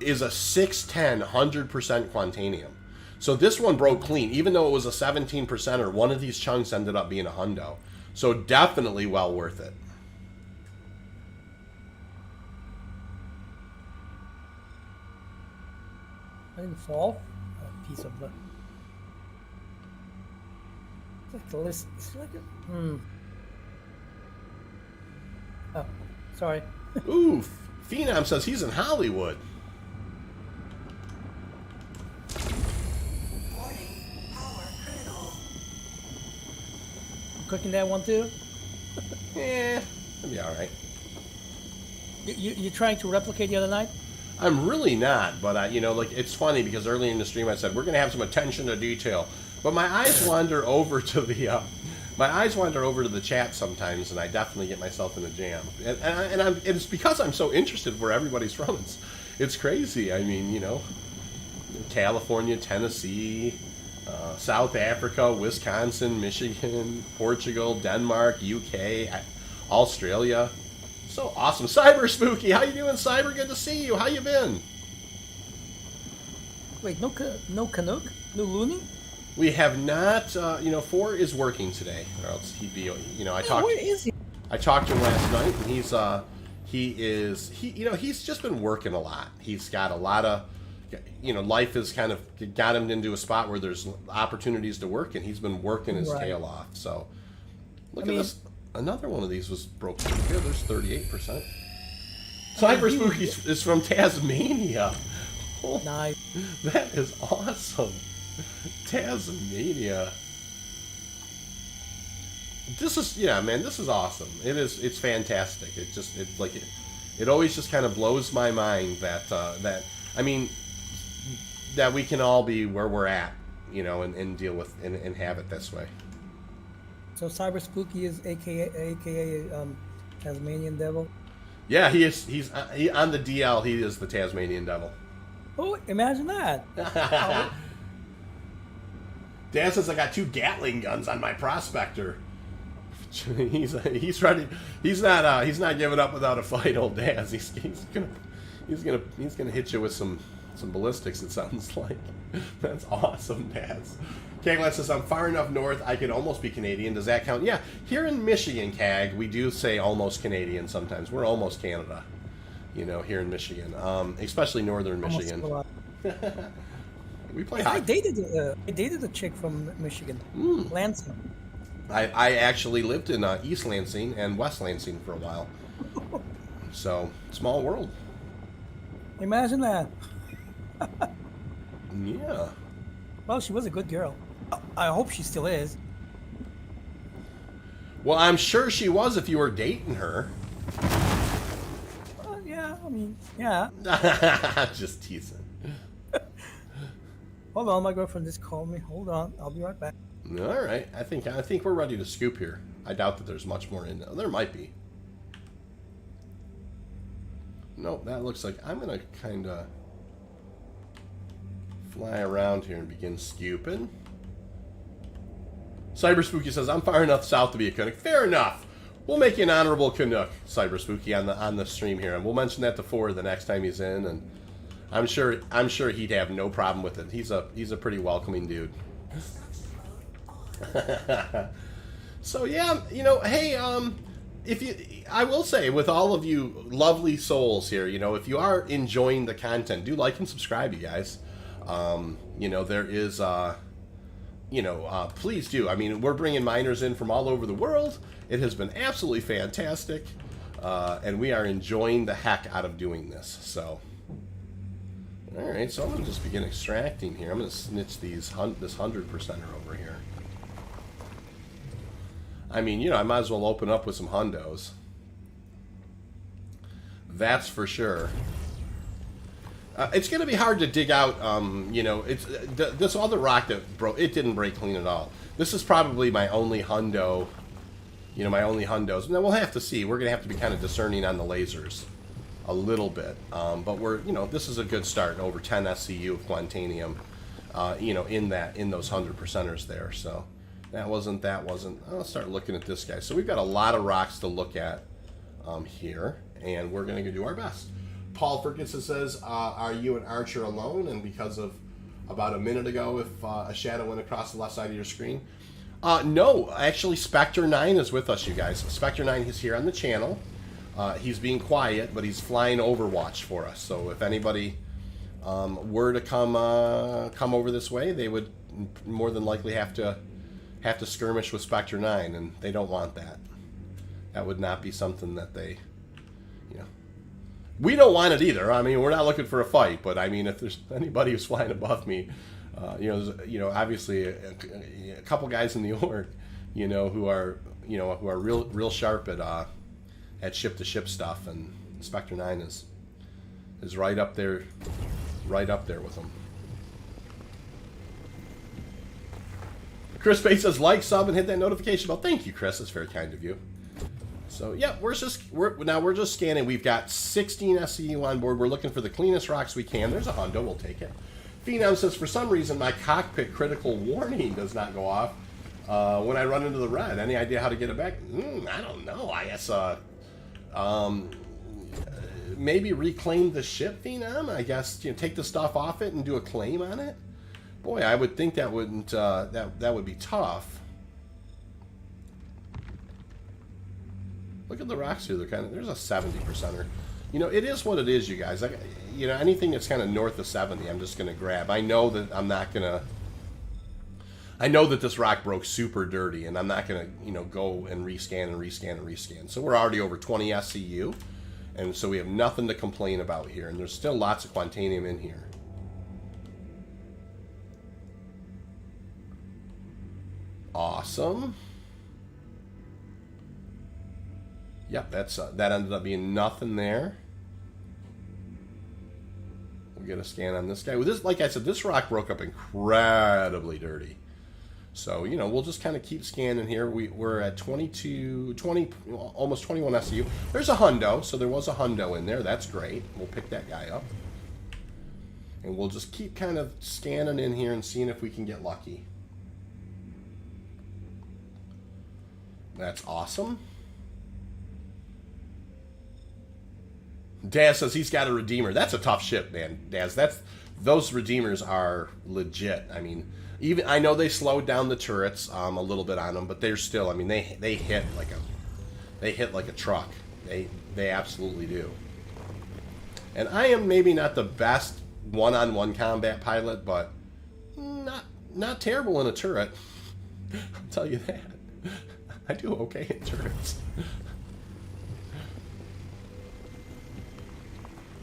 Is a 610 100% Quantanium. So this one broke clean, even though it was a 17%. One of these chunks ended up being a hundo. So definitely well worth it. I didn't fall. A piece of the. It's like the list. It's like a. Oh, sorry. Ooh, Phenom says he's in Hollywood. You cooking that one too? Yeah, it'll be all right. You trying to replicate the other night? I'm really not, but it's funny because early in the stream I said we're gonna have some attention to detail, but my eyes wander over to the chat sometimes, and I definitely get myself in a jam. And it's because I'm so interested where everybody's from. It's crazy. I mean, California, Tennessee, South Africa, Wisconsin, Michigan, Portugal, Denmark, UK, Australia. So awesome. Cyber Spooky, how you doing, Cyber? Good to see you. How you been? Wait, no Canuck? No Looney? We have not, 4 is working today, or else he'd be, I talked. Where is he? I talked to him last night, and he's just been working a lot. He's got a lot of, life has kind of got him into a spot where there's opportunities to work, and he's been working his tail off. So, look at this. Another one of these was broken. Here, there's 38%. Cyber Spooky is from Tasmania. Oh, Nice. that is awesome. Tasmania. This is, this is awesome. It's fantastic. It always just kind of blows my mind that we can all be where we're at, and deal with and have it this way. So Cyber Spooky is aka Tasmanian Devil. Yeah, he's on the DL. He is the Tasmanian Devil. Oh, imagine that. Dan says I got 2 Gatling guns on my prospector. He's ready. He's not giving up without a fight, old Daz. He's gonna hit you with some ballistics. It sounds like. That's awesome, Daz. Kaglan says I'm far enough north I could almost be Canadian. Does that count? Yeah, here in Michigan, Kag, we do say almost Canadian sometimes. We're almost Canada. Here in Michigan, especially northern Michigan. We play hockey. I dated a chick from Michigan, Lansing. I actually lived in East Lansing and West Lansing for a while. So, small world. Imagine that. Yeah. Well, she was a good girl. I hope she still is. Well, I'm sure she was if you were dating her. Yeah. Just teasing. Hold on, my girlfriend just called me. Hold on, I'll be right back. All right, I think we're ready to scoop here. I doubt that there's much more in there. There might be. No, that looks like I'm gonna kind of fly around here and begin scooping. Cyber Spooky says I'm far enough south to be a Canuck. Fair enough. We'll make you an honorable Canuck, Cyber Spooky, on the stream here, and we'll mention that to Ford the next time he's in, and I'm sure he'd have no problem with it. He's a pretty welcoming dude. So yeah, hey, I will say, with all of you lovely souls here, if you are enjoying the content, do like and subscribe, you guys. There is, please do. We're bringing miners in from all over the world. It has been absolutely fantastic, and we are enjoying the heck out of doing this. So, all right, so I'm gonna just begin extracting here. I'm gonna snitch this 100%er over here. I might as well open up with some hundos. That's for sure. It's going to be hard to dig out, it's this other rock that broke, it didn't break clean at all. This is probably my only hundo, my only hundos. Now, we'll have to see. We're going to have to be kind of discerning on the lasers a little bit. But this is a good start, over 10 SCU of Quantanium, in those 100%ers there. So that wasn't, I'll start looking at this guy. So we've got a lot of rocks to look at here, and we're going to do our best. Paul Ferguson says, are you an archer alone? And because of about a minute ago, if a shadow went across the left side of your screen. No, actually, Spectre 9 is with us, you guys. Spectre 9 is here on the channel. He's being quiet, but he's flying Overwatch for us. So if anybody were to come over this way, they would more than likely have to skirmish with Spectre 9, and they don't want that. That would not be something that they... We don't want it either. We're not looking for a fight, but if there's anybody who's flying above me, obviously a couple guys in the org, who are real sharp at ship to ship stuff, and Spectre 9 is right up there with them. Chris Bates says like, sub, and hit that notification bell. Thank you, Chris. That's very kind of you. So yeah, we're just scanning. We've got 16 SCU on board. We're looking for the cleanest rocks we can. There's a hundo. We'll take it. Phenom says, for some reason, my cockpit critical warning does not go off when I run into the red. Any idea how to get it back? I don't know. I guess maybe reclaim the ship, Phenom. I guess take the stuff off it and do a claim on it. Boy, I would think that wouldn't that would be tough. Look at the rocks here. They're there's a 70%er. It is what it is, you guys. Anything that's kind of north of 70, I'm just going to grab. I know that I'm not going to... I know that this rock broke super dirty, and I'm not going to, go and rescan and rescan and rescan. So we're already over 20 SCU, and so we have nothing to complain about here. And there's still lots of Quantanium in here. Awesome. Yep, that ended up being nothing there. We'll get a scan on this guy. With this, like I said, this rock broke up incredibly dirty. So, we'll just kind of keep scanning here. We're at 20, almost 21 SCU. There's a hundo, so there was a hundo in there. That's great. We'll pick that guy up. And we'll just keep kind of scanning in here and seeing if we can get lucky. That's awesome. Daz says he's got a Redeemer. That's a tough ship, man, Daz. Those Redeemers are legit. I mean, even I know they slowed down the turrets a little bit on them, but they're still. I mean, they hit like a truck. They absolutely do. And I am maybe not the best one-on-one combat pilot, but not terrible in a turret. I'll tell you that. I do okay in turrets.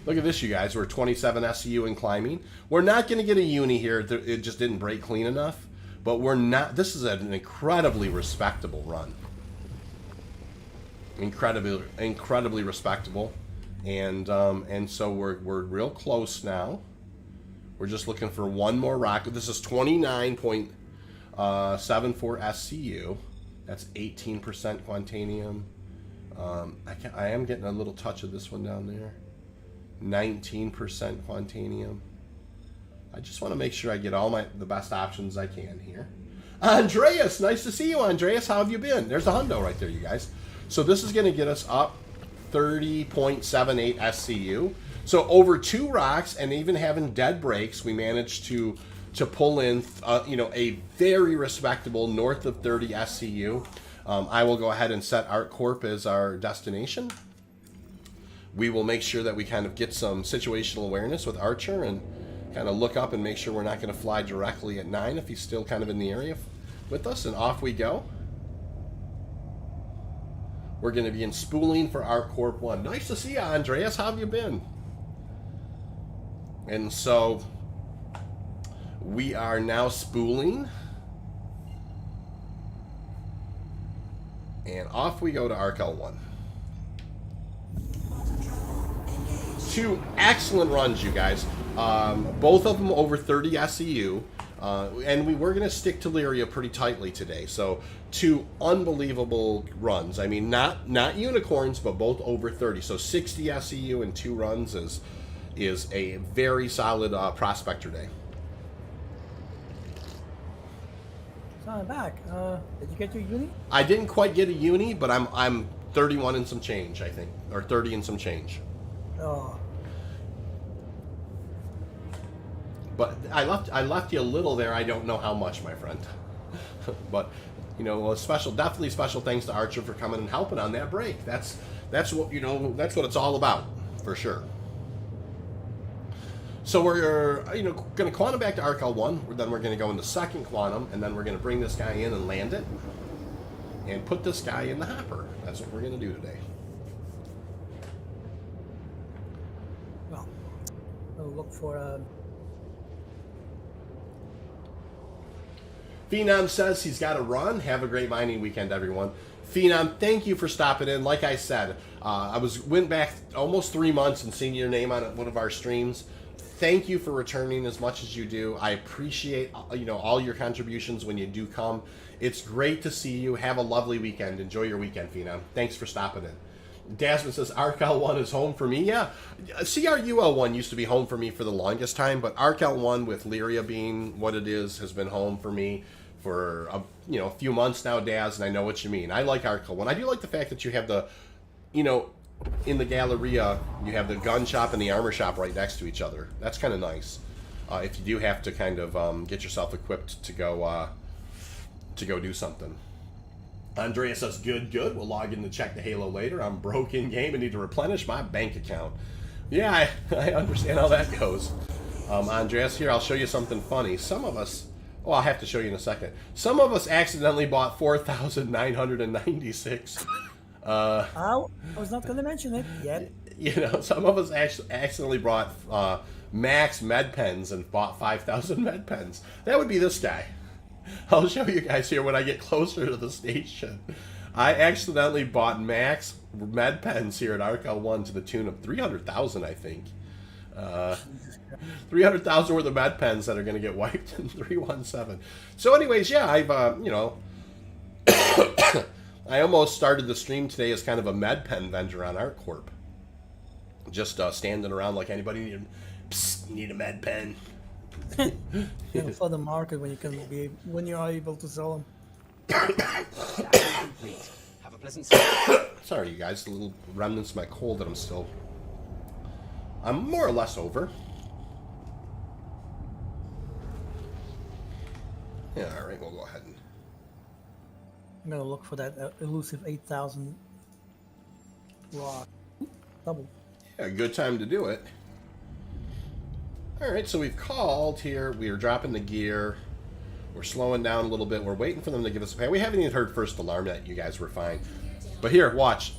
Look at this, you guys. We're 27 SCU and climbing. We're not going to get a uni here. It just didn't break clean enough. But we're not... This is an incredibly respectable run. Incredibly respectable. And so we're real close now. We're just looking for one more rocket. This is 29.74 SCU. That's 18% Quantanium. I am getting a little touch of this one down there. 19% Quantanium. I just want to make sure I get all the best options I can here. Andreas, nice to see you, Andreas. How have you been? There's a hundo right there, you guys. So this is going to get us up 30.78 SCU. So over 2 rocks and even having dead breaks, we managed to pull in a very respectable north of 30 SCU. I will go ahead and set ArcCorp as our destination. We will make sure that we kind of get some situational awareness with Archer and kind of look up and make sure we're not going to fly directly at 9 if he's still kind of in the area with us, and off we go. We're going to be in spooling for ArcCorp 1. Nice to see you, Andreas. How have you been? And so we are now spooling. And off we go to ArcL 1. 2 excellent runs, you guys. Both of them over 30 SCU. And we were going to stick to Lyria pretty tightly today. So 2 unbelievable runs. I mean, not unicorns, but both over 30. So 60 SCU and 2 runs is a very solid prospector day. So I'm back. Did you get your uni? I didn't quite get a uni, but I'm 31 and some change, I think, or 30 and some change. Oh. But I left you a little there. I don't know how much, my friend. But definitely special thanks to Archer for coming and helping on that break. That's what it's all about, for sure. So we're going to quantum back to ArcL 1. Then we're going to go into second quantum, and then we're going to bring this guy in and land it, and put this guy in the hopper. That's what we're going to do today. Well, we'll look for Phenom says he's got to run. Have a great mining weekend, everyone. Phenom, thank you for stopping in. Like I said, I went back almost 3 months and seeing your name on one of our streams. Thank you for returning as much as you do. I appreciate all your contributions when you do come. It's great to see you. Have a lovely weekend. Enjoy your weekend, Phenom. Thanks for stopping in. Dasman says ArcL1 is home for me. Yeah, CRUL1 used to be home for me for the longest time, but ArcL1 with Lyria being what it is has been home for me for a few months now, Daz, and I know what you mean. I like ArcL1. I do like the fact that you have the, in the Galleria, you have the gun shop and the armor shop right next to each other. That's kind of nice. If you do have to kind of get yourself equipped to go do something. Andrea says, good. We'll log in to check the Halo later. I'm broke in game and need to replenish my bank account. Yeah, I understand how that goes. Andreas, here, I'll show you something funny. Some of us, I'll have to show you in a second. Some of us accidentally bought 4,996. I was not going to mention it yet. Some of us accidentally bought max med pens and bought 5,000 med pens. That would be this guy. I'll show you guys here when I get closer to the station. I accidentally bought max med pens here at ArcL1 to the tune of 300,000, I think. 300,000 worth of med pens that are going to get wiped in 317. So anyways, yeah, I've, I almost started the stream today as kind of a med pen vendor on ArcCorp. Just standing around like anybody need a med pen. For the market when you are able to sell them. Have a pleasant Sorry, you guys, a little remnants of my cold that I'm more or less over. Yeah, all right, we'll go ahead and. I'm gonna look for that elusive 8,000 rock. Double. Yeah, good time to do it. All right, so we've called here. We are dropping the gear. We're slowing down a little bit. We're waiting for them to give us a pay. We haven't even heard first alarm yet. You guys were fine. But here, watch.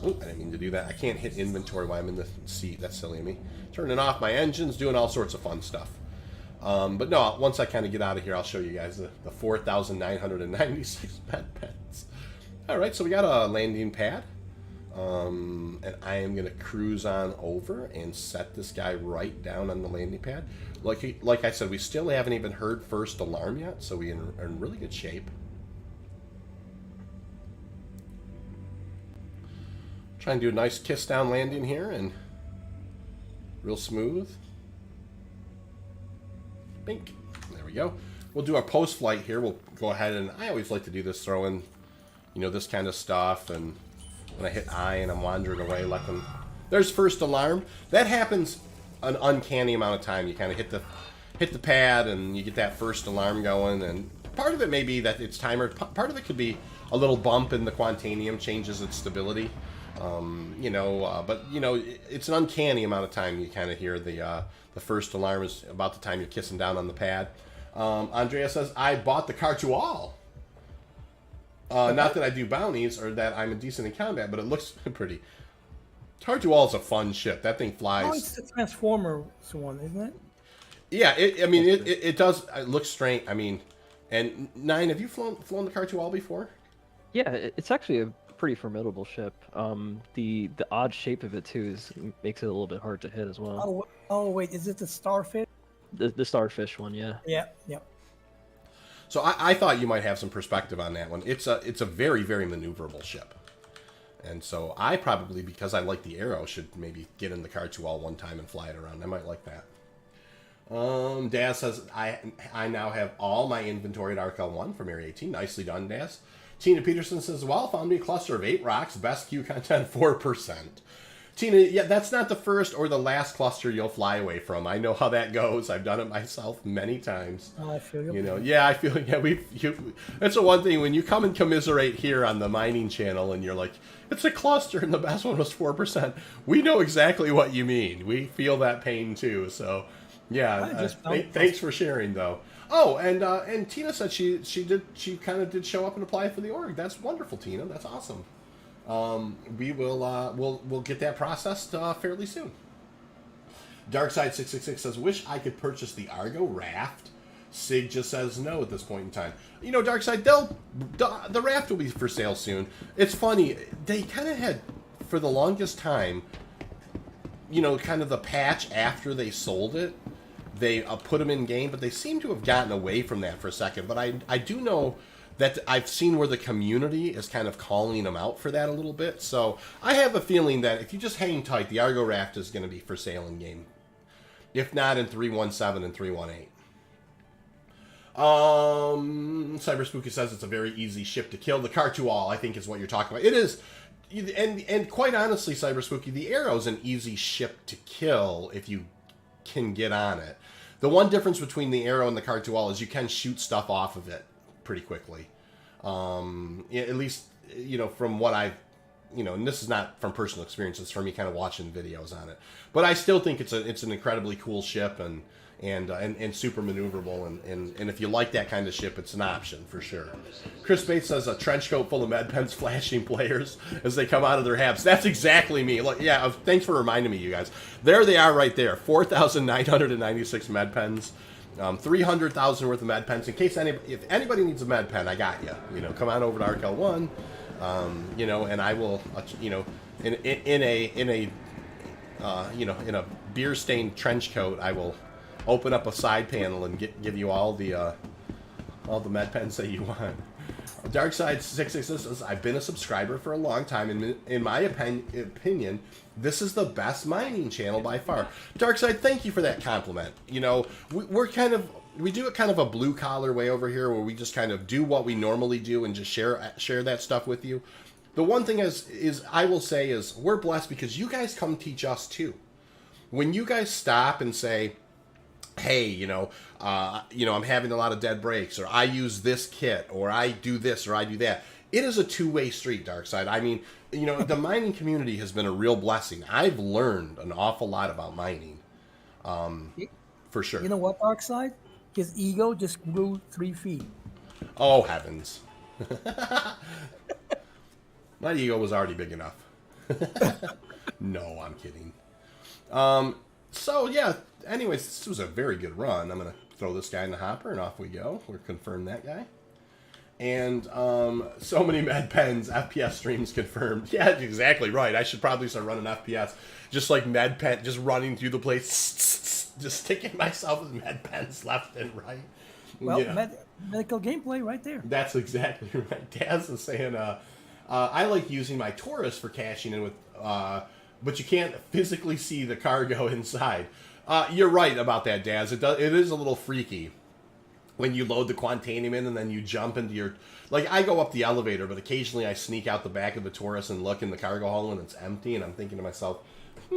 Oh, I didn't mean to do that. I can't hit inventory while I'm in the seat. That's silly of me. Turning off my engines, doing all sorts of fun stuff. But no, once I kind of get out of here, I'll show you guys the 4,996 med pens. All right, so we got a landing pad. And I am going to cruise on over and set this guy right down on the landing pad. Like I said, we still haven't even heard first alarm yet, so we are in really good shape. Try and do a nice kiss down landing here and real smooth. Bink. There we go. We'll do our post flight here. We'll go ahead and I always like to do this, throw in, this kind of stuff, and when I hit I and I'm wandering away, let them. There's first alarm. That happens an uncanny amount of time. You kind of hit the pad and you get that first alarm going, and part of it may be that it's timer. Part of it could be a little bump in the Quantanium changes its stability. But it's an uncanny amount of time. You kind of hear the first alarm is about the time you're kissing down on the pad. Andrea says, I bought the Cartual. Not that I do bounties or that I'm decent in combat, but it looks pretty. Cartual is a fun ship. That thing flies. Oh, it's the Transformers one, isn't it? Yeah, it does. It looks strange. I mean, and Nine, have you flown the Cartual before? Yeah, it's actually a pretty formidable ship. The odd shape of it too makes it a little bit hard to hit as well. Oh wait, is it the Starfish? The Starfish one, yeah. Yeah. So I thought you might have some perspective on that one. It's a very, very maneuverable ship. And so I probably, because I like the Arrow, should maybe get in the Cartual one time and fly it around. I might like that. Daz says, I now have all my inventory at ArcL1 from Area 18. Nicely done, Daz. Tina Peterson says, well, found me a cluster of 8 rocks. Best Q content, 4%. Tina, yeah, that's not the first or the last cluster you'll fly away from. I know how that goes. I've done it myself many times. Oh, I feel I feel, that's the one thing when you come and commiserate here on the mining channel and you're like, it's a cluster and the best one was 4%. We know exactly what you mean. We feel that pain too. So, yeah, thanks for sharing though. Oh, and Tina said she kind of did show up and apply for the org. That's wonderful, Tina. That's awesome. We will we'll get that processed fairly soon. Darkside666 says, wish I could purchase the Argo Raft. Sig just says no at this point in time. Darkside, the Raft will be for sale soon. It's funny, they kind of had, for the longest time, kind of the patch after they sold it, they put them in game, but they seem to have gotten away from that for a second. But I do know that I've seen where the community is kind of calling them out for that a little bit. So I have a feeling that if you just hang tight, the Argo Raft is going to be for sale in game. If not in 3.17 and 3.18. Cyber Spooky says it's a very easy ship to kill. The Cartual, I think, is what you're talking about. It is, and quite honestly, Cyber Spooky, the Arrow's an easy ship to kill if you can get on it. The one difference between the Arrow and the Cartual is you can shoot stuff off of it pretty quickly. At least, from what I've, and this is not from personal experience, it's from me kind of watching videos on it. But I still think it's an incredibly cool ship and super maneuverable, and if you like that kind of ship, it's an option for sure. Chris Bates says a trench coat full of med pens flashing players as they come out of their habs. That's exactly me. Look, yeah, thanks for reminding me, you guys. There they are right there. 4,996 med pens. 300,000 worth of med pens. In case if anybody needs a med pen, I got you. Come on over to Arkel One. And I will, in a beer stained trench coat, I will open up a side panel and give you all the med pens that you want. Darkside 666 says, I've been a subscriber for a long time, and in my opinion, this is the best mining channel by far. Darkside, thank you for that compliment. We do it kind of a blue collar way over here, where we just kind of do what we normally do and just share that stuff with you. The one thing is I will say is we're blessed because you guys come teach us too. When you guys stop and say, hey, I'm having a lot of dead breaks, or I use this kit, or I do this, or I do that. It is a two-way street, Darkside. I mean, the mining community has been a real blessing. I've learned an awful lot about mining, for sure. You know what, Darkside? His ego just grew 3 feet. Oh, heavens. My ego was already big enough. No, I'm kidding. So, yeah, anyways, this was a very good run. I'm going to throw this guy in the hopper, and off we go. We'll confirm that guy. And so many med pens, FPS streams confirmed. Yeah, exactly right. I should probably start running FPS. Just like med pen, just running through the place, just sticking myself with med pens left and right. Well, medical gameplay right there. That's exactly right. Daz is saying, I like using my Taurus for cashing in with, but you can't physically see the cargo inside. You're right about that, Daz. It is a little freaky when you load the Quantanium in and then you jump into your... Like, I go up the elevator, but occasionally I sneak out the back of the Taurus and look in the cargo hall and it's empty, and I'm thinking to myself, is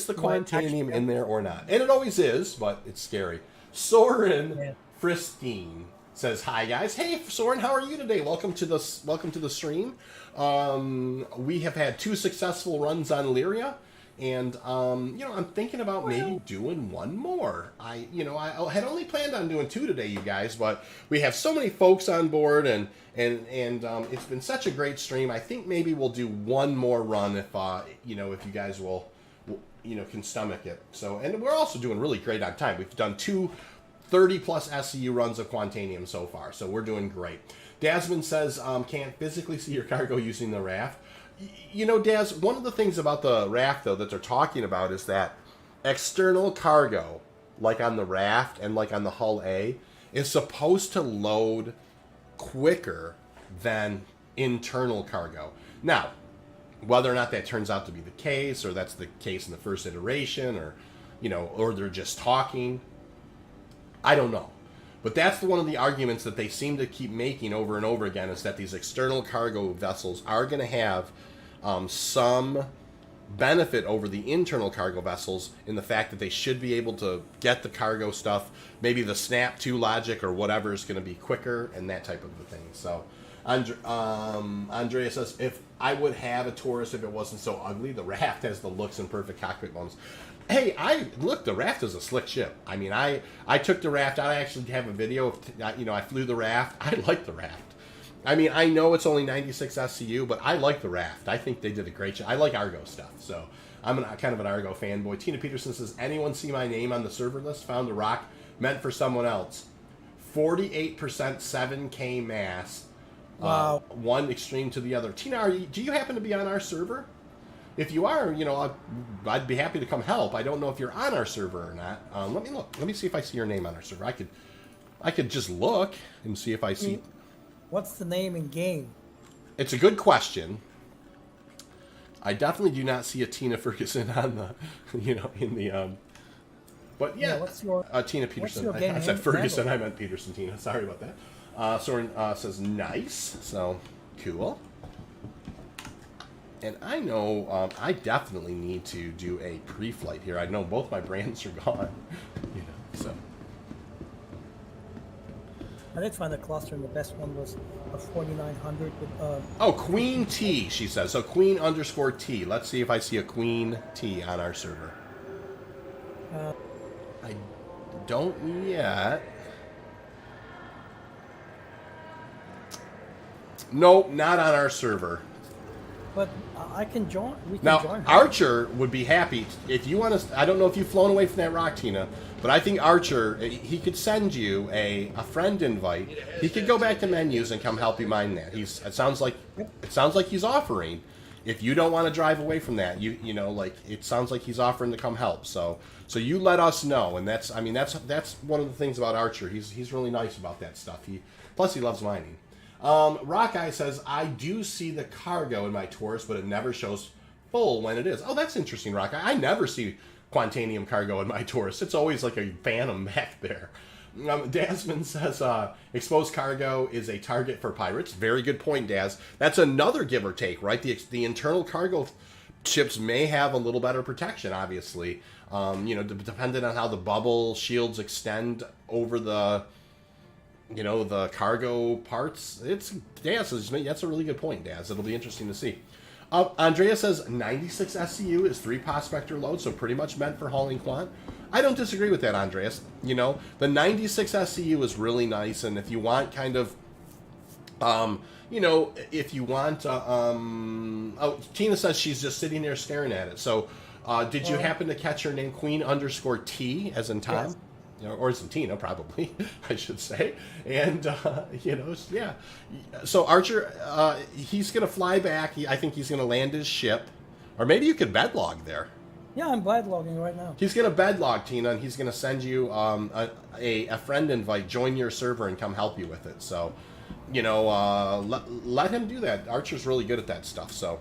the Quantanium in there or not? And it always is, but it's scary. Soren Friskine says, hi guys. Hey Soren, how are you today? Welcome to the stream. We have had 2 successful runs on Lyria, and I'm thinking about maybe doing one more. I had only planned on doing 2 today, you guys, but we have so many folks on board, and it's been such a great stream. I think maybe we'll do one more run if you guys will can stomach it. So, and we're also doing really great on time. We've done 2 30-plus SCU runs of Quantanium so far, so we're doing great. Dasman says, can't physically see your cargo using the raft. Daz, one of the things about the raft, though, that they're talking about is that external cargo, like on the raft and like on the Hull A, is supposed to load quicker than internal cargo. Now, whether or not that turns out to be the case, or that's the case in the first iteration, or they're just talking, I don't know. But that's one of the arguments that they seem to keep making over and over again, is that these external cargo vessels are going to have some benefit over the internal cargo vessels in the fact that they should be able to get the cargo stuff, maybe the snap to logic or whatever is going to be quicker and that type of a thing. So Andrea says, if I would have a Taurus if it wasn't so ugly, the raft has the looks and perfect cockpit bones. Hey, the raft is a slick ship. I mean, I took the raft out. I actually have a video of, I flew the raft. I like the raft. I mean, I know it's only 96 SCU, but I like the raft. I think they did a great job. I like Argo stuff, so I'm kind of an Argo fanboy. Tina Peterson says, anyone see my name on the server list? Found a rock meant for someone else. 48% 7K mass. Wow. One extreme to the other. Tina, do you happen to be on our server? If you are, I'd be happy to come help. I don't know if you're on our server or not. Let me look. Let me see if I see your name on our server. I could I could just look and see if I see. What's the name in game? It's a good question. I definitely do not see a Tina Ferguson on the, in the. But yeah, what's your Tina Peterson? your I game said Ferguson. handle? I meant Peterson. Tina. Sorry about that. Soren says nice. So cool. And I know I definitely need to do a pre-flight here. I know both my brands are gone. So. I did find a cluster, and the best one was a 4900 with. Oh, Queen T, she says. So Queen_T. Let's see if I see a Queen T on our server. I don't yet. Nope, not on our server. But I can join. We can Now, join. Archer would be happy if you want to. I don't know if you've flown away from that rock, Tina, but I think Archer, he could send you a friend invite. He could go back to menus and come help you mine that. It sounds like he's offering. If you don't want to drive away from that, it sounds like he's offering to come help. So you let us know, and that's one of the things about Archer. He's really nice about that stuff. Plus he loves mining. Rockeye says, I do see the cargo in my Taurus, but it never shows full when it is. Oh, that's interesting, Rockeye. I never see Quantanium cargo in my Taurus. It's always like a phantom back there. Dasman says, exposed cargo is a target for pirates. Very good point, Daz. That's another give or take, right? The internal cargo ships may have a little better protection, obviously. Depending on how the bubble shields extend over the cargo parts. Daz, that's a really good point, Daz. It'll be interesting to see. Andrea says 96 SCU is 3 prospector load, so pretty much meant for hauling quant. I don't disagree with that, Andreas. The 96 SCU is really nice, and if you want kind of, if you want, Tina says she's just sitting there staring at it. So, did you happen to catch her name, Queen_T, as in Tom? Yes. Or as in Tina, probably, I should say. And, yeah. So Archer, he's going to fly back. I think he's going to land his ship. Or maybe you could bedlog there. Yeah, I'm bedlogging right now. He's going to bedlog, Tina, and he's going to send you a friend invite, join your server, and come help you with it. So, let him do that. Archer's really good at that stuff, so.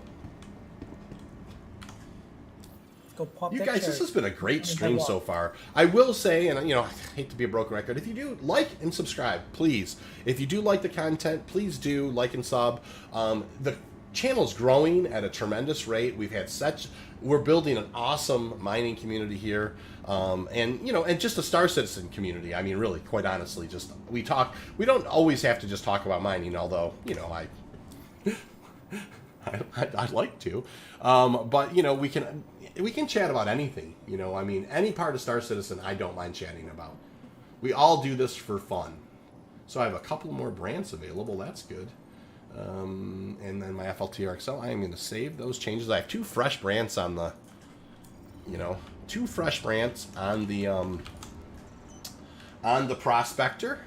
Go pop You that guys, cherry. this has been a great stream so far. I will say, and I hate to be a broken record, if you do like and subscribe, please. If you do like the content, please do like and sub. The channel's growing at a tremendous rate. We're building an awesome mining community here, and just a Star Citizen community. I mean, really, quite honestly, we don't always have to just talk about mining, although I'd like to, but we can chat about anything, any part of Star Citizen I don't mind chatting about. We all do this for fun. So I have a couple more brands available. That's good. And then my FLTRXL, I am going to save those changes. I have 2 fresh brands on the, 2 fresh brands on the Prospector.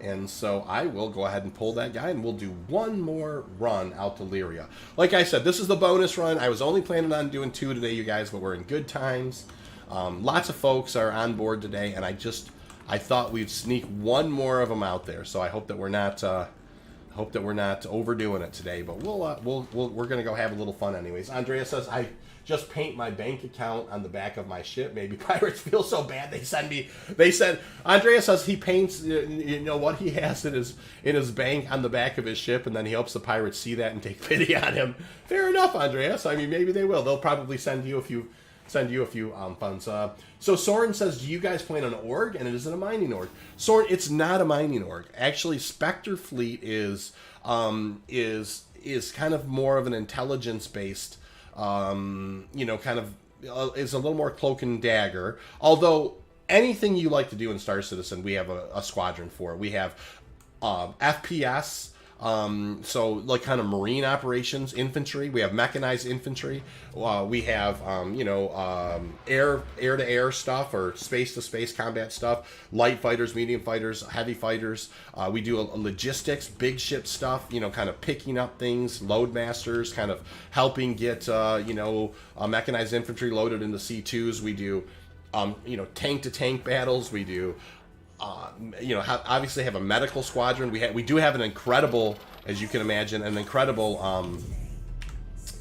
And so I will go ahead and pull that guy, and we'll do one more run out to Lyria. Like I said, this is the bonus run. I was only planning on doing 2 today, you guys, but we're in good times. Lots of folks are on board today, and I thought we'd sneak one more of them out there. So I hope that we're not overdoing it today. But we're gonna go have a little fun anyways. Andrea says I just paint my bank account on the back of my ship. Maybe pirates feel so bad they said Andrea says he paints what he has in his bank on the back of his ship, and then he hopes the pirates see that and take pity on him. Fair enough, Andreas. I mean, maybe they will. They'll probably send you a few funds. So Soren says, do you guys plan an org? And it isn't a mining org. Soren, it's not a mining org. Actually, Spectre Fleet is kind of more of an intelligence based, is a little more cloak and dagger. Although anything you like to do in Star Citizen, we have a squadron for. We have FPS. So like kind of marine operations, infantry. We have mechanized infantry. We have air to air stuff or space to space combat stuff. Light fighters, medium fighters, heavy fighters. We do a logistics, big ship stuff. Kind of picking up things. Load masters, kind of helping get mechanized infantry loaded into C2s. We do tank to tank battles. We do obviously have a medical squadron. We do have an incredible, as you can imagine, an incredible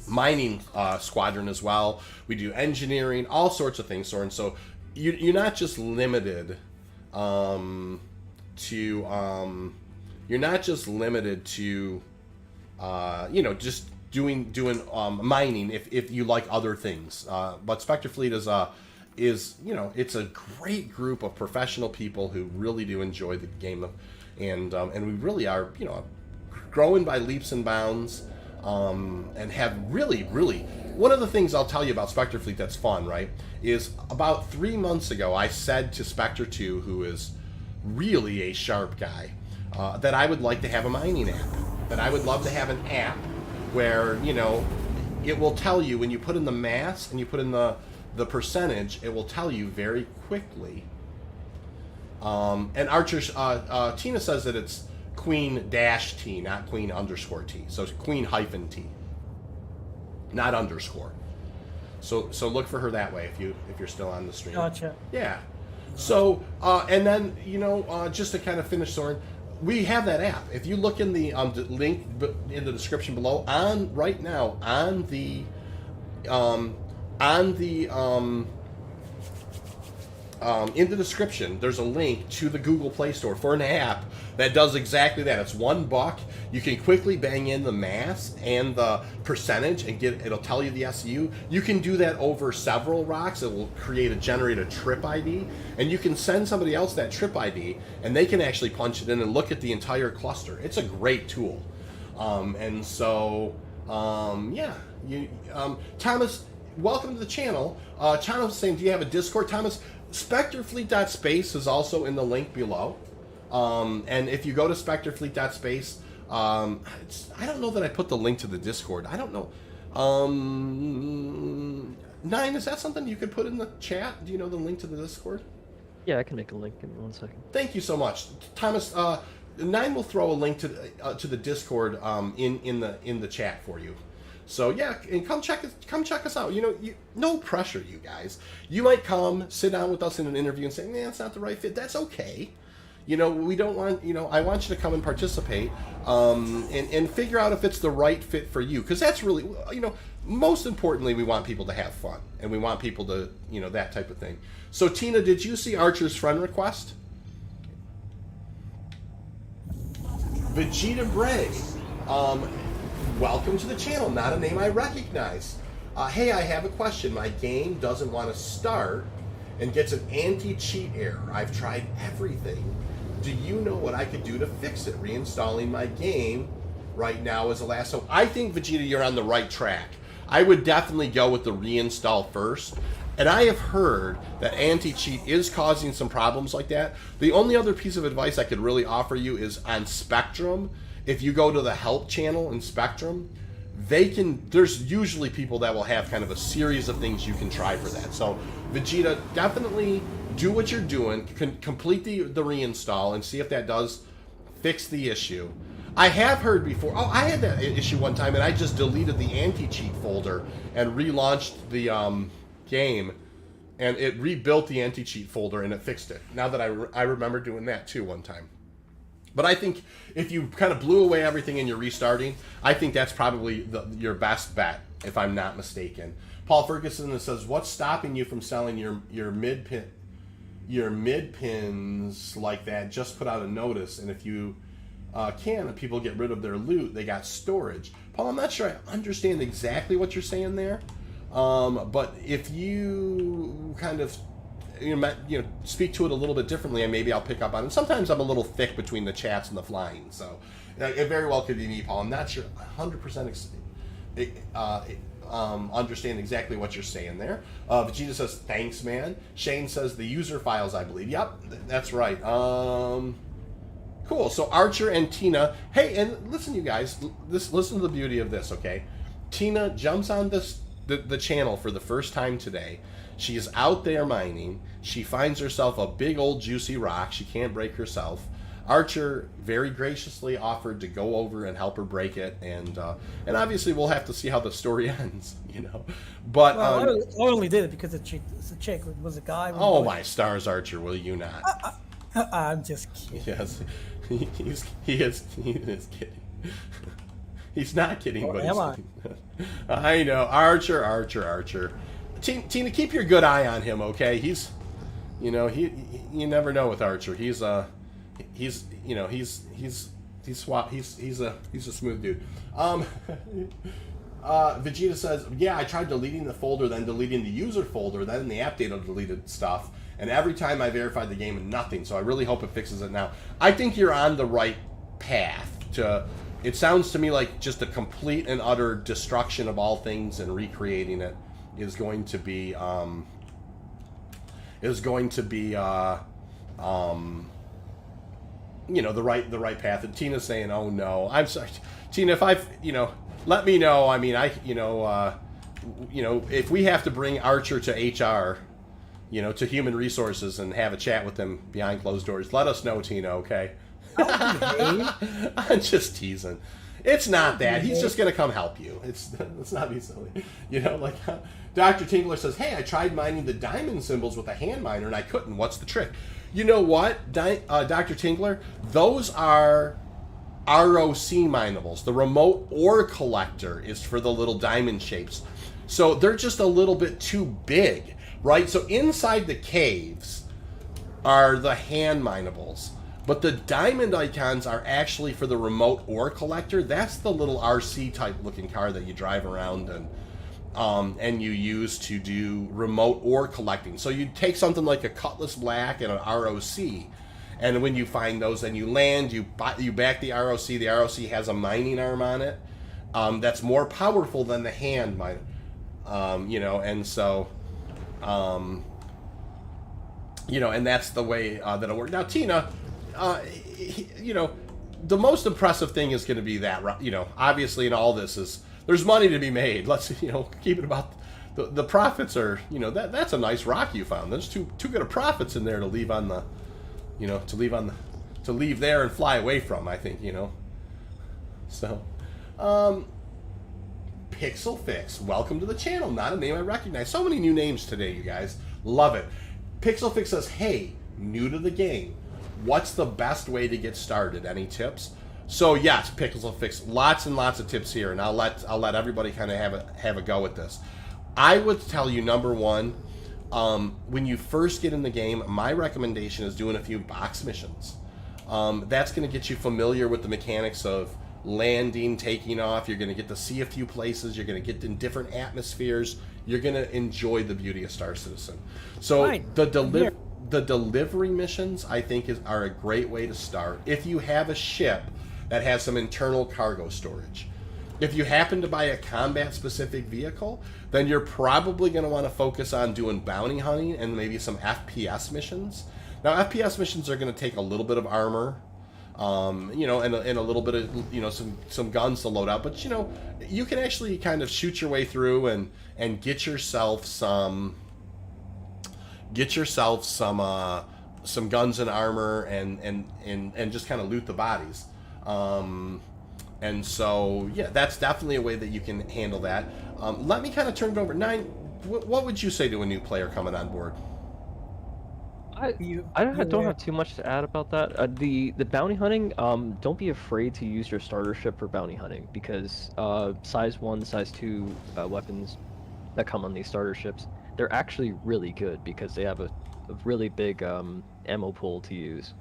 mining squadron as well. We do engineering, all sorts of things, Soren. So you're not just limited to just doing mining if you like other things. But Spectre Fleet is it's a great group of professional people who really do enjoy the game, and we really are growing by leaps and bounds, and have really one of the things I'll tell you about Spectre Fleet that's fun, right, is about 3 months ago I said to Spectre 2, who is really a sharp guy, that I would like to have a mining app, that I would love to have an app where it will tell you when you put in the mass and you put in the percentage, it will tell you very quickly. And Archer's Tina says that it's Queen-T, not Queen_T. So it's Queen-T, not underscore. So look for her that way if you're still on the stream. Gotcha. Yeah. So and then just to kind of finish, Soren, we have that app. If you look in the link in the description below, right now on the in the description, there's a link to the Google Play Store for an app that does exactly that. It's $1. You can quickly bang in the mass and the percentage and it'll tell you the SU. You can do that over several rocks. It will generate a trip ID, and you can send somebody else that trip ID, and they can actually punch it in and look at the entire cluster. It's a great tool. Thomas, welcome to the channel. Thomas is saying, do you have a Discord? Thomas, SpectreFleet.space is also in the link below. And if you go to SpectreFleet.space, I don't know that I put the link to the Discord. I don't know. Nine, is that something you could put in the chat? Do you know the link to the Discord? Yeah, I can make a link in 1 second. Thank you so much, Thomas. Nine will throw a link to the Discord in the chat for you. So yeah, and come check us out. No pressure, you guys. You might come sit down with us in an interview and say, "Man, it's not the right fit." That's okay. We don't want. I want you to come and participate, and figure out if it's the right fit for you. Because that's really, most importantly, we want people to have fun, and we want people to, that type of thing. So Tina, did you see Archer's friend request? Vegeta Bray. Welcome to the channel, not a name I recognize. Hey, I have a question. My game doesn't want to start and gets an anti-cheat error. I've tried everything. Do you know what I could do to fix it? Reinstalling my game right now is the last hope. I think, Vegeta, you're on the right track. I would definitely go with the reinstall first. And I have heard that anti-cheat is causing some problems like that. The only other piece of advice I could really offer you is on Spectrum. If you go to the help channel in Spectrum, there's usually people that will have kind of a series of things you can try for that. So Vegeta, definitely do what you're doing, complete the reinstall and see if that does fix the issue. I have heard before, I had that issue one time and I just deleted the anti-cheat folder and relaunched the game, and it rebuilt the anti-cheat folder and it fixed it. Now that I remember doing that too one time. But I think if you kind of blew away everything and you're restarting, I think that's probably your best bet, if I'm not mistaken. Paul Ferguson says, "What's stopping you from selling your mid pins like that? Just put out a notice, and if you can, and people get rid of their loot, they got storage." Paul, I'm not sure I understand exactly what you're saying there, but if you kind of speak to it a little bit differently, and maybe I'll pick up on it. Sometimes I'm a little thick between the chats and the flying, so it very well could be me, Paul. I'm not sure 100% understand exactly what you're saying there. Vegeta says, "Thanks, man." Shane says, "The user files, I believe." Yep, that's right. Cool. So Archer and Tina. Hey, and listen, you guys. Listen to the beauty of this, okay? Tina jumps on the channel for the first time today. She is out there mining. She finds herself a big old juicy rock. She can't break herself. Archer very graciously offered to go over and help her break it, and obviously we'll have to see how the story ends, But I only did it because it's a chick. It was a guy. Oh my stars, Archer! Will you not? I'm just kidding. Yes, he is kidding. He's not kidding, Or but am I? he's kidding. I know, Archer. Tina, keep your good eye on him, okay? He's, you know, you never know with Archer. He's a smooth dude. Vegeta says, yeah, I tried deleting the folder, then deleting the user folder, then the app data deleted stuff, and every time I verified the game, nothing. So I really hope it fixes it now. I think you're on the right path. It sounds to me like just a complete and utter destruction of all things and recreating it is going to be you know, the right path. And Tina's saying, "Oh no, I'm sorry, Tina. If I've, you know, let me know. I mean, if we have to bring Archer to HR, you know, to human resources and have a chat with them behind closed doors, let us know, Tina. Okay." I'm just teasing. It's not that. He's just gonna come help you. Let's not be silly. You know, like Dr. Tingler says, "Hey, I tried mining the diamond symbols with a hand miner and I couldn't. What's the trick?" You know what, Dr. Tingler? Those are ROC minables. The remote ore collector is for the little diamond shapes. So they're just a little bit too big, right? So inside the caves are the hand minables. But the diamond icons are actually for the remote ore collector. That's the little RC type looking car that you drive around and you use to do remote ore collecting. So you take something like a Cutlass Black and an ROC, and when you find those, then you land, you back the ROC. The ROC has a mining arm on it that's more powerful than the hand mine. You know, and so you know, and that's the way that it works. Now, Tina, you know, the most impressive thing is going to be that, you know, obviously in all this is there's money to be made. Let's, you know, keep it about the profits are, you know, that's a nice rock you found. There's too good of profits in there to leave on the, you know, to leave there and fly away from, I think, you know. So, Pixel Fix, welcome to the channel. Not a name I recognize. So many new names today, you guys. Love it. Pixel Fix says, hey, new to the game. What's the best way to get started? Any tips? So yes, Pixel Fix, lots and lots of tips here, and I'll let everybody kind of have a go at this. I would tell you, number one, when you first get in the game, my recommendation is doing a few box missions. That's going to get you familiar with the mechanics of landing, taking off. You're going to get to see a few places. You're going to get in different atmospheres. You're going to enjoy the beauty of Star Citizen. So Right. the delivery missions, I think, are a great way to start if you have a ship that has some internal cargo storage. If you happen to buy a combat-specific vehicle, then you're probably going to want to focus on doing bounty hunting and maybe some FPS missions. Now, FPS missions are going to take a little bit of armor, you know, and a little bit of, you know, some guns to load out. But, you know, you can actually kind of shoot your way through and get yourself some guns and armor and just kind of loot the bodies. And so, yeah, that's definitely a way that you can handle that. Let me kind of turn it over. Nine, what would you say to a new player coming on board? I don't have too much to add about that. The bounty hunting, don't be afraid to use your starter ship for bounty hunting, because size 1, size 2 weapons that come on these starter ships, they're actually really good because they have a really big ammo pool to use.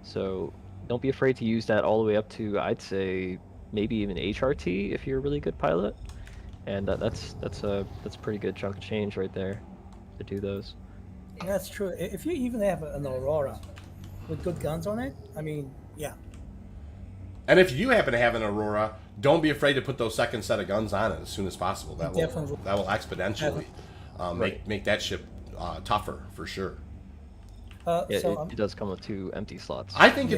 So don't be afraid to use that all the way up to, I'd say, maybe even HRT if you're a really good pilot. And that's a pretty good chunk of change right there to do those. Yeah, that's true. If you even have an Aurora with good guns on it, I mean, yeah. And if you do happen to have an Aurora, don't be afraid to put those second set of guns on it as soon as possible. That will exponentially make that ship tougher for sure. It does come with 2 empty slots. I think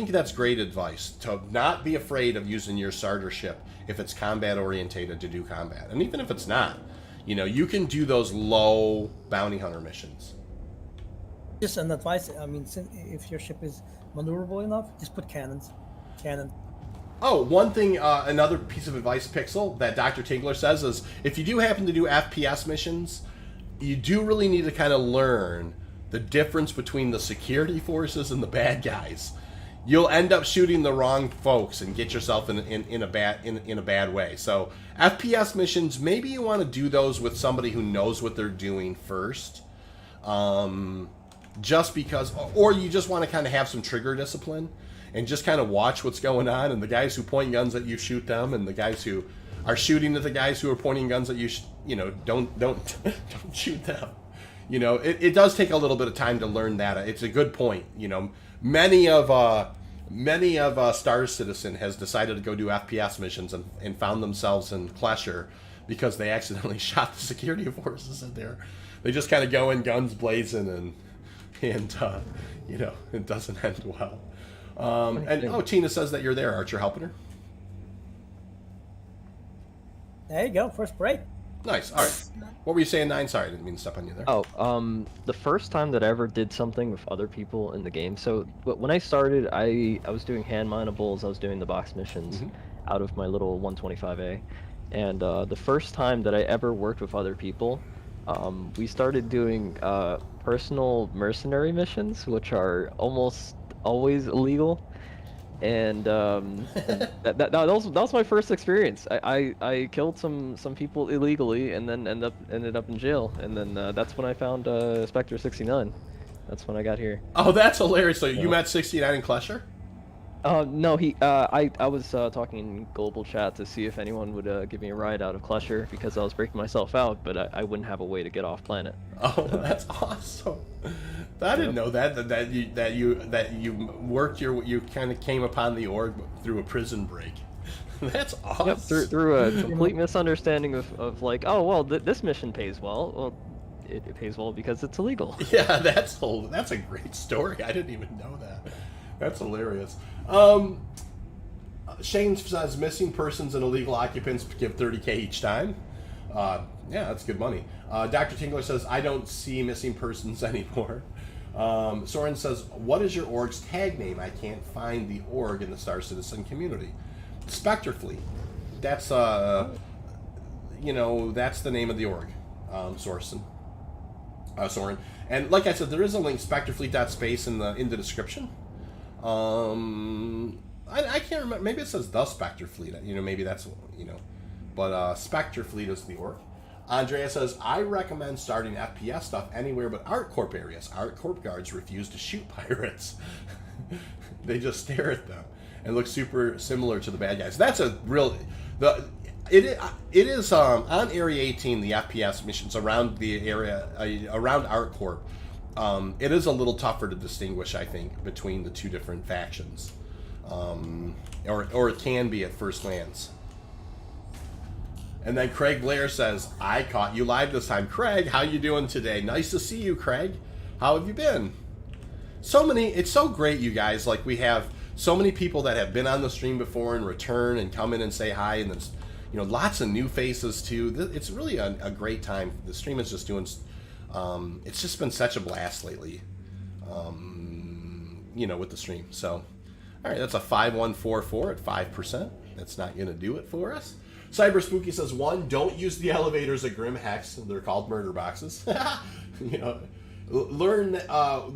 that's great advice, to not be afraid of using your starter ship if it's combat orientated to do combat, and even if it's not, you know, you can do those low bounty hunter missions. Just an advice. I mean, if your ship is maneuverable enough, just put cannons. Oh, one thing, another piece of advice, Pixel, that Dr. Tingler says is, if you do happen to do FPS missions, you do really need to kind of learn the difference between the security forces and the bad guys, you'll end up shooting the wrong folks and get yourself in a bad way. So FPS missions, maybe you want to do those with somebody who knows what they're doing first, just because, or you just want to kind of have some trigger discipline and just kind of watch what's going on. And the guys who point guns at you, shoot them, and the guys who are shooting at the guys who are pointing guns at you, don't shoot them. It does take a little bit of time to learn that. It's a good point. Many of Star Citizen has decided to go do FPS missions and found themselves in Klesher because they accidentally shot the security forces in there. They just kind of go in guns blazing and it doesn't end well. Tina says that you're there, Archer, helping her. There you go, first break. Nice. All right. What were you saying, Nine? Sorry, I didn't mean to step on you there. The first time that I ever did something with other people in the game. So when I started, I was doing hand minables. I was doing the box missions out of my little 125A. And the first time that I ever worked with other people, we started doing personal mercenary missions, which are almost always illegal. And that was my first experience. I killed some people illegally and then ended up in jail. And then that's when I found Spectre 69. That's when I got here. Oh, that's hilarious! So you met 69 in Klesher? No, I was talking in global chat to see if anyone would give me a ride out of Klesher because I was breaking myself out, but I wouldn't have a way to get off planet. Oh, that's awesome! I didn't know that you worked you kind of came upon the org through a prison break. That's awesome. Yep, through a complete misunderstanding of like, oh well, this mission pays well. Well, it pays well because it's illegal. Yeah, that's a great story. I didn't even know that. That's hilarious. Shane says missing persons and illegal occupants give 30K each time. Yeah, that's good money. Dr. Tingler says, I don't see missing persons anymore. Soren says, what is your org's tag name? I can't find the org in the Star Citizen community. Spectre Fleet. That's, that's the name of the org, Soren. And like I said, there is a link, spectrefleet.space in the description. I can't remember. Maybe it says the Spectre Fleet. Maybe that's, but Spectre Fleet is the org. Andrea says, I recommend starting FPS stuff anywhere but ArtCorp areas. ArtCorp guards refuse to shoot pirates. They just stare at them and look super similar to the bad guys. That's a real... It is on Area 18, the FPS missions around the area, around ArtCorp, it is a little tougher to distinguish, I think, between the two different factions. Or it can be at first glance. And then Craig Blair says, I caught you live this time. Craig, how you doing today? Nice to see you, Craig. How have you been? It's so great, you guys. Like, we have so many people that have been on the stream before and return and come in and say hi. And there's, lots of new faces, too. It's really a great time. The stream is just doing... it's just been such a blast lately, with the stream. So, all right, that's a 5144 at 5%. That's not going to do it for us. Cyber Spooky says, 1, don't use the elevators at Grim Hex. They're called murder boxes. Learn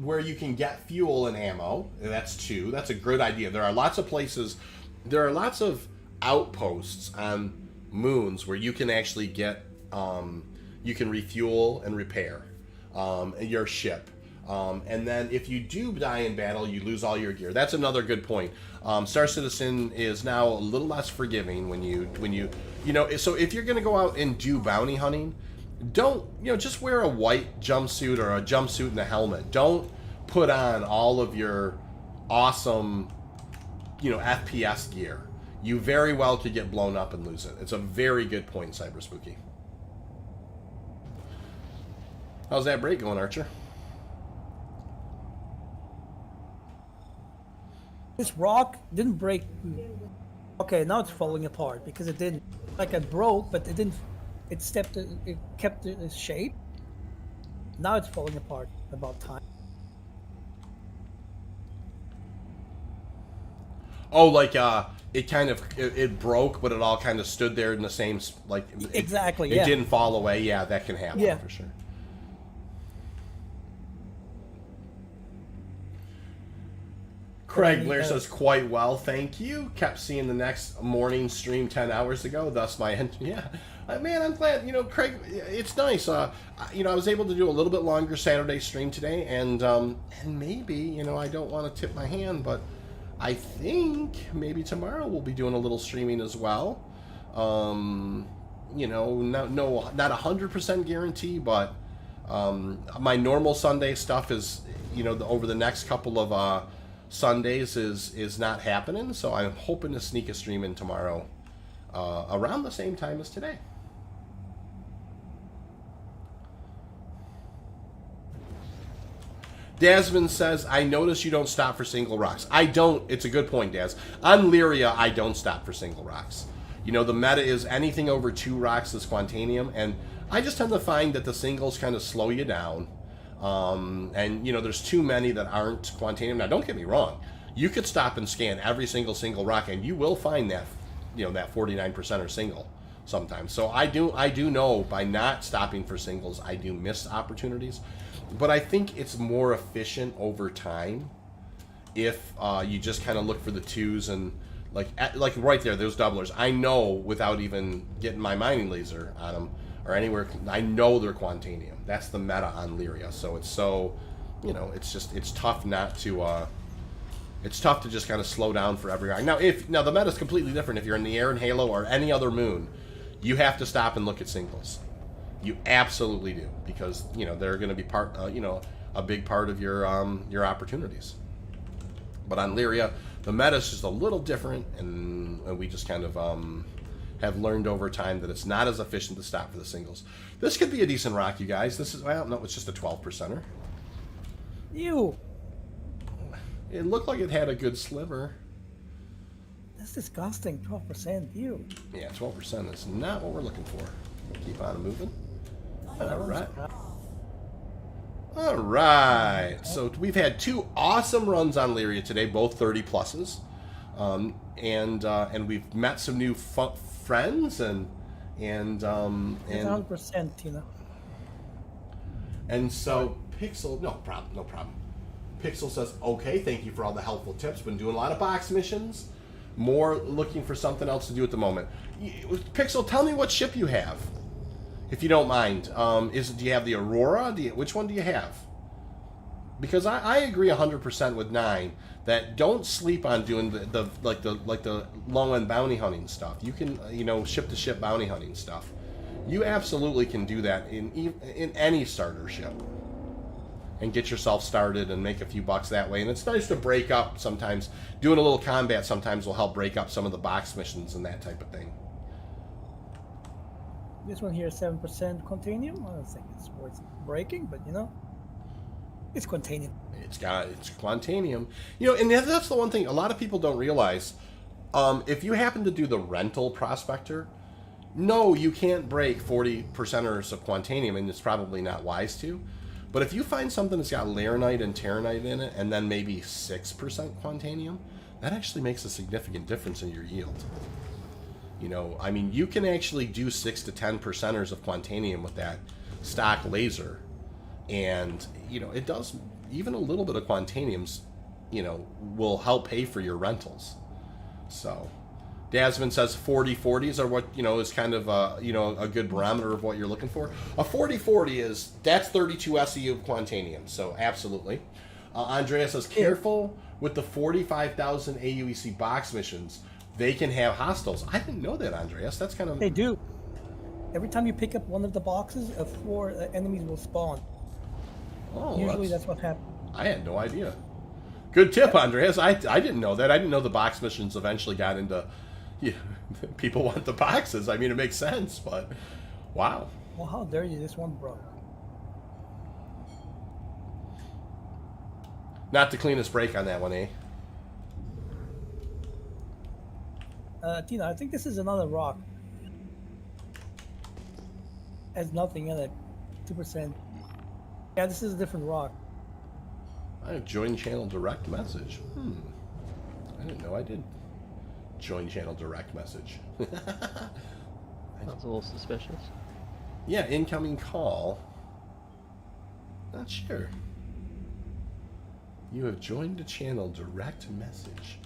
where you can get fuel and ammo. That's 2. That's a good idea. There are lots of places, there are lots of outposts on moons where you can actually get, you can refuel and repair your ship. And then if you do die in battle, you lose all your gear. That's another good point. Star Citizen is now a little less forgiving when you so if you're going to go out and do bounty hunting, don't, just wear a white jumpsuit or a jumpsuit and a helmet. Don't put on all of your awesome, FPS gear. You very well could get blown up and lose it. It's a very good point, Cyber Spooky. How's that break going, Archer? This rock didn't break. Okay, now it's falling apart because it didn't. Like it broke, but it didn't. It kept its shape. Now it's falling apart. About time. Oh, like it broke, but it all kind of stood there in the same Exactly. It didn't fall away. Yeah, that can happen for sure. Craig Blair says, quite well, thank you. Kept seeing the next morning stream 10 hours ago, thus my... Yeah, man, I'm glad. You know, Craig, it's nice. You know, I was able to do a little bit longer Saturday stream today, and maybe, you know, I don't want to tip my hand, but I think maybe tomorrow we'll be doing a little streaming as well. You know, not 100% guarantee, but my normal Sunday stuff is, you know, over the next couple of Sundays is not happening, so I'm hoping to sneak a stream in tomorrow around the same time as today. Desmond says, I notice you don't stop for single rocks. I don't. It's a good point, Daz. On Lyria, I don't stop for single rocks. You know, the meta is anything over 2 rocks is Quantanium, and I just tend to find that the singles kind of slow you down. And, you know, there's too many that aren't Quantanium. Now, don't get me wrong. You could stop and scan every single rock, and you will find that, you know, that 49% are single sometimes. So I do know by not stopping for singles, I do miss opportunities. But I think it's more efficient over time if you just kind of look for the 2s and like right there, those doublers. I know without even getting my mining laser on them or anywhere, I know they're Quantanium. That's the meta on Lyria. So it's so, you know, it's tough not to. It's tough to just kind of slow down for every round. Now the meta is completely different. If you're in the air and Halo or any other moon, you have to stop and look at singles. You absolutely do, because, you know, they're going to be you know, a big part of your opportunities. But on Lyria, the meta is just a little different, and we just kind of have learned over time that it's not as efficient to stop for the singles. This could be a decent rock, you guys. This is, well, no, it's just a 12%er. Ew. It looked like it had a good sliver. That's disgusting. 12%. Ew. Yeah, 12% is not what we're looking for. We'll keep on moving. All right. So we've had 2 awesome runs on Lyria today, both 30 pluses, and we've met some new friends and 100%, Tina. And so Pixel, no problem. Pixel says, okay, thank you for all the helpful tips. Been doing a lot of box missions. More looking for something else to do at the moment. Pixel, tell me what ship you have, if you don't mind. Do you have the Aurora? Which one do you have? Because I agree 100% with 9 that don't sleep on doing the low end bounty hunting stuff. You can, you know, ship to ship bounty hunting stuff. You absolutely can do that in any starter ship and get yourself started and make a few bucks that way. And it's nice to break up sometimes. Doing a little combat sometimes will help break up some of the box missions and that type of thing. This one here, 7% Quantanium. I don't think it's worth breaking, but you know, it's Quantanium. It's Quantanium. You know, and that's the one thing a lot of people don't realize. If you happen to do the rental prospector, no, you can't break 40%ers of Quantanium, and it's probably not wise to. But if you find something that's got Laranite and Terranite in it, and then maybe 6% Quantanium, that actually makes a significant difference in your yield. You know, I mean, you can actually do 6 to 10%ers of Quantanium with that stock laser. And, you know, it does, even a little bit of Quantaniums, you know, will help pay for your rentals. So, Dasman says 40/40s are what, you know, is kind of, you know, a good barometer of what you're looking for. A 40/40 that's 32 SEU of Quantanium, so absolutely. Andrea says, careful with the 45,000 AUEC box missions. They can have hostiles. I didn't know that, Andreas. That's kind of... They do. Every time you pick up one of the boxes, 4 enemies will spawn. Oh, Usually that's what happens. I had no idea. Good tip, Andreas. I didn't know that. I didn't know the box missions eventually got into... Yeah, people want the boxes. I mean, it makes sense, but... Wow. Well, how dare you? This one broke. Not the cleanest break on that one, eh? Tina, I think this is another rock. Has nothing in it. 2%. Yeah, this is a different rock. I have join channel direct message. I didn't know I did. Join channel direct message. Sounds a little suspicious. Yeah, incoming call. Not sure. You have joined the channel. Direct message.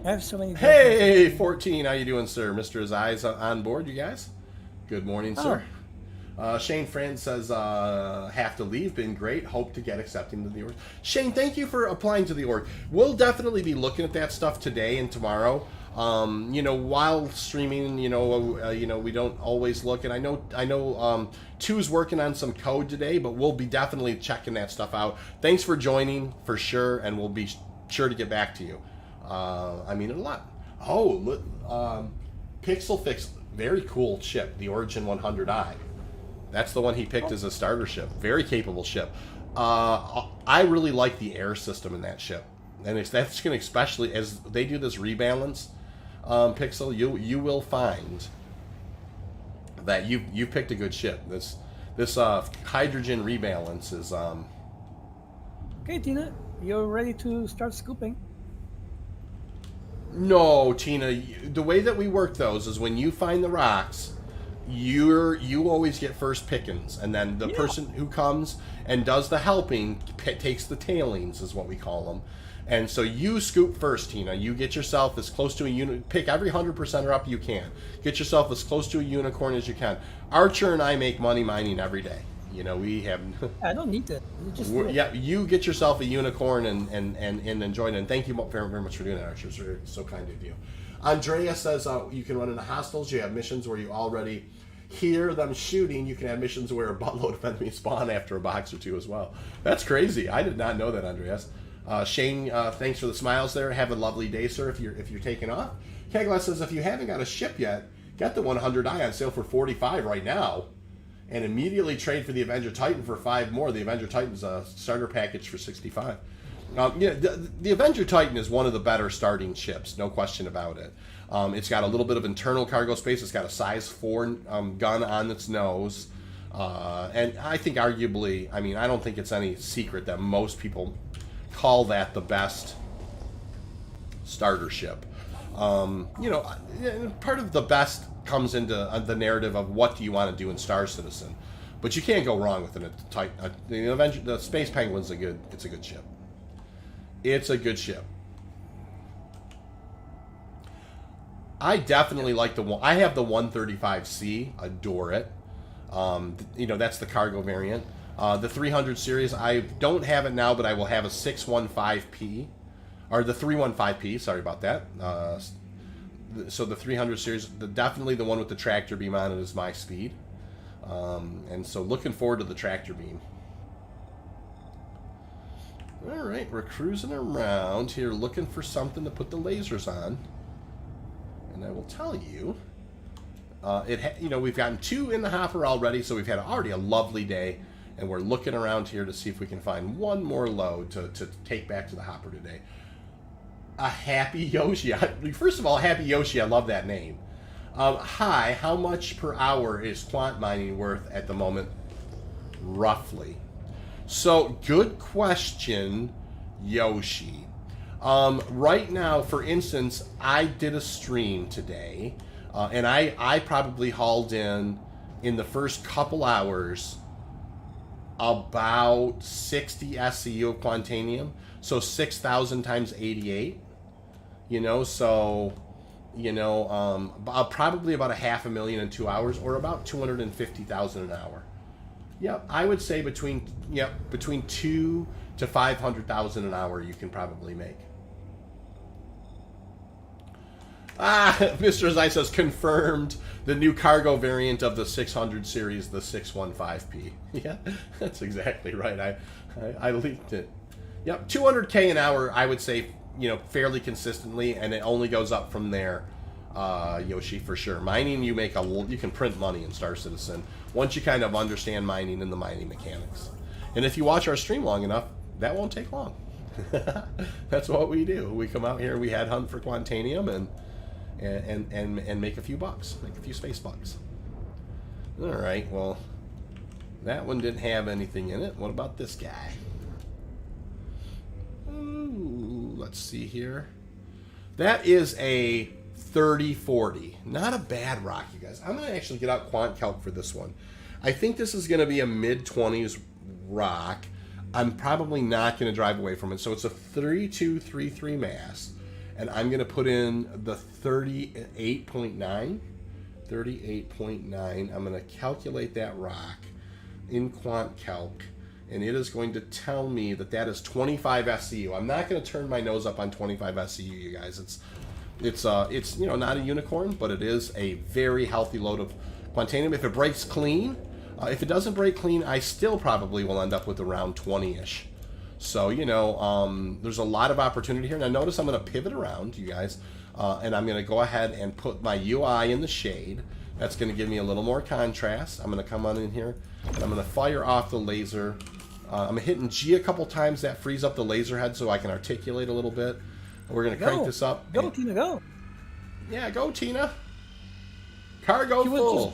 I have so many. Hey, 14. How you doing, sir? Mr. Eyes on board, you guys? Good morning, sir. Shane Fran says, have to leave. Been great. Hope to get accepting to the org. Shane, thank you for applying to the org. We'll definitely be looking at that stuff today and tomorrow. While streaming, we don't always look. And I know, Two's working on some code today, but we'll be definitely checking that stuff out. Thanks for joining, for sure, and we'll be sure to get back to you. I mean it a lot. Pixel Fix, very cool ship, the Origin 100i. That's the one he picked as a starter ship. Very capable ship. I really like the air system in that ship, and that's going to, especially as they do this rebalance, Pixel, you will find that you picked a good ship. This hydrogen rebalance is. Okay, Tina, you're ready to start scooping. No, Tina. The way that we work those is when you find the rocks, you always get first pickings, and then the person who comes and does the helping takes the tailings, is what we call them. And so you scoop first, Tina. You get yourself as close to a pick every 100%er up you can. Get yourself as close to a unicorn as you can. Archer and I make money mining every day. We have. I don't need that. You get yourself a unicorn and enjoy it. And thank you very, very much for doing that, Archer. It's very, so kind of you. Andrea says you can run into hostiles. You have missions where you already hear them shooting. You can have missions where a buttload of enemies spawn after a box or two as well. That's crazy. I did not know that, Andreas. Shane, thanks for the smiles there. Have a lovely day, sir, if you're taking off. Kegla says if you haven't got a ship yet, get the 100i on sale for 45 right now. And immediately trade for the Avenger Titan for 5 more. The Avenger Titan's a starter package for 65. The Avenger Titan is one of the better starting ships, no question about it. It's got a little bit of internal cargo space. It's got a size 4 gun on its nose. And I think arguably, I don't think it's any secret that most people call that the best starter ship. Part of the best comes into the narrative of what do you want to do in Star Citizen, but you can't go wrong with the Space Penguin's it's a good ship. It's a good ship. I definitely like I have the 135C, adore it. That's the cargo variant. The 300 series, I don't have it now, but I will have a 615P, or the 315P, sorry about that. So the 300 series, definitely the one with the tractor beam on it is my speed. And so looking forward to the tractor beam. All right, we're cruising around here looking for something to put the lasers on. And I will tell you, we've gotten 2 in the hopper already, so we've had already a lovely day. And we're looking around here to see if we can find one more load to take back to the hopper today. A Happy Yoshi. First of all, Happy Yoshi, I love that name. Hi, how much per hour is quant mining worth at the moment? Roughly. So, good question, Yoshi. Right now, for instance, I did a stream today, and I probably hauled in the first couple hours, about 60 SCU of Quantanium. So 6,000 times 88. Probably about 500,000 in 2 hours, or about 250,000 an hour. Yep, I would say between 2 to 500,000 an hour you can probably make. Mr. Zai says confirmed the new cargo variant of the 600 series, the 615P. Yeah, that's exactly right. I leaked it. Yep, 200K an hour, I would say, fairly consistently, and it only goes up from there, Yoshi, for sure. Mining, you can print money in Star Citizen once you kind of understand mining and the mining mechanics. And if you watch our stream long enough, that won't take long. That's what we do. We come out here, we headhunt for Quantanium, and make a few bucks, make a few space bucks. All right, well, that one didn't have anything in it. What about this guy? Ooh, let's see here. That is a 3040. Not a bad rock, you guys. I'm going to actually get out QuantCalc for this one. I think this is going to be a mid-20s rock. I'm probably not going to drive away from it. So it's a 3233 mass, and I'm going to put in the 38.9. 38.9. I'm going to calculate that rock in QuantCalc, and it is going to tell me that that is 25 SCU. I'm not going to turn my nose up on 25 SCU, you guys. It's not a unicorn, but it is a very healthy load of Quantanium. If it breaks clean, if it doesn't break clean, I still probably will end up with around 20-ish. So, there's a lot of opportunity here. Now, notice I'm going to pivot around, you guys, and I'm going to go ahead and put my UI in the shade. That's going to give me a little more contrast. I'm going to come on in here, and I'm going to fire off the laser. I'm hitting G a couple times. That frees up the laser head so I can articulate a little bit. We're going to crank this up. Go, Tina, go. Yeah, go, Tina. Cargo full.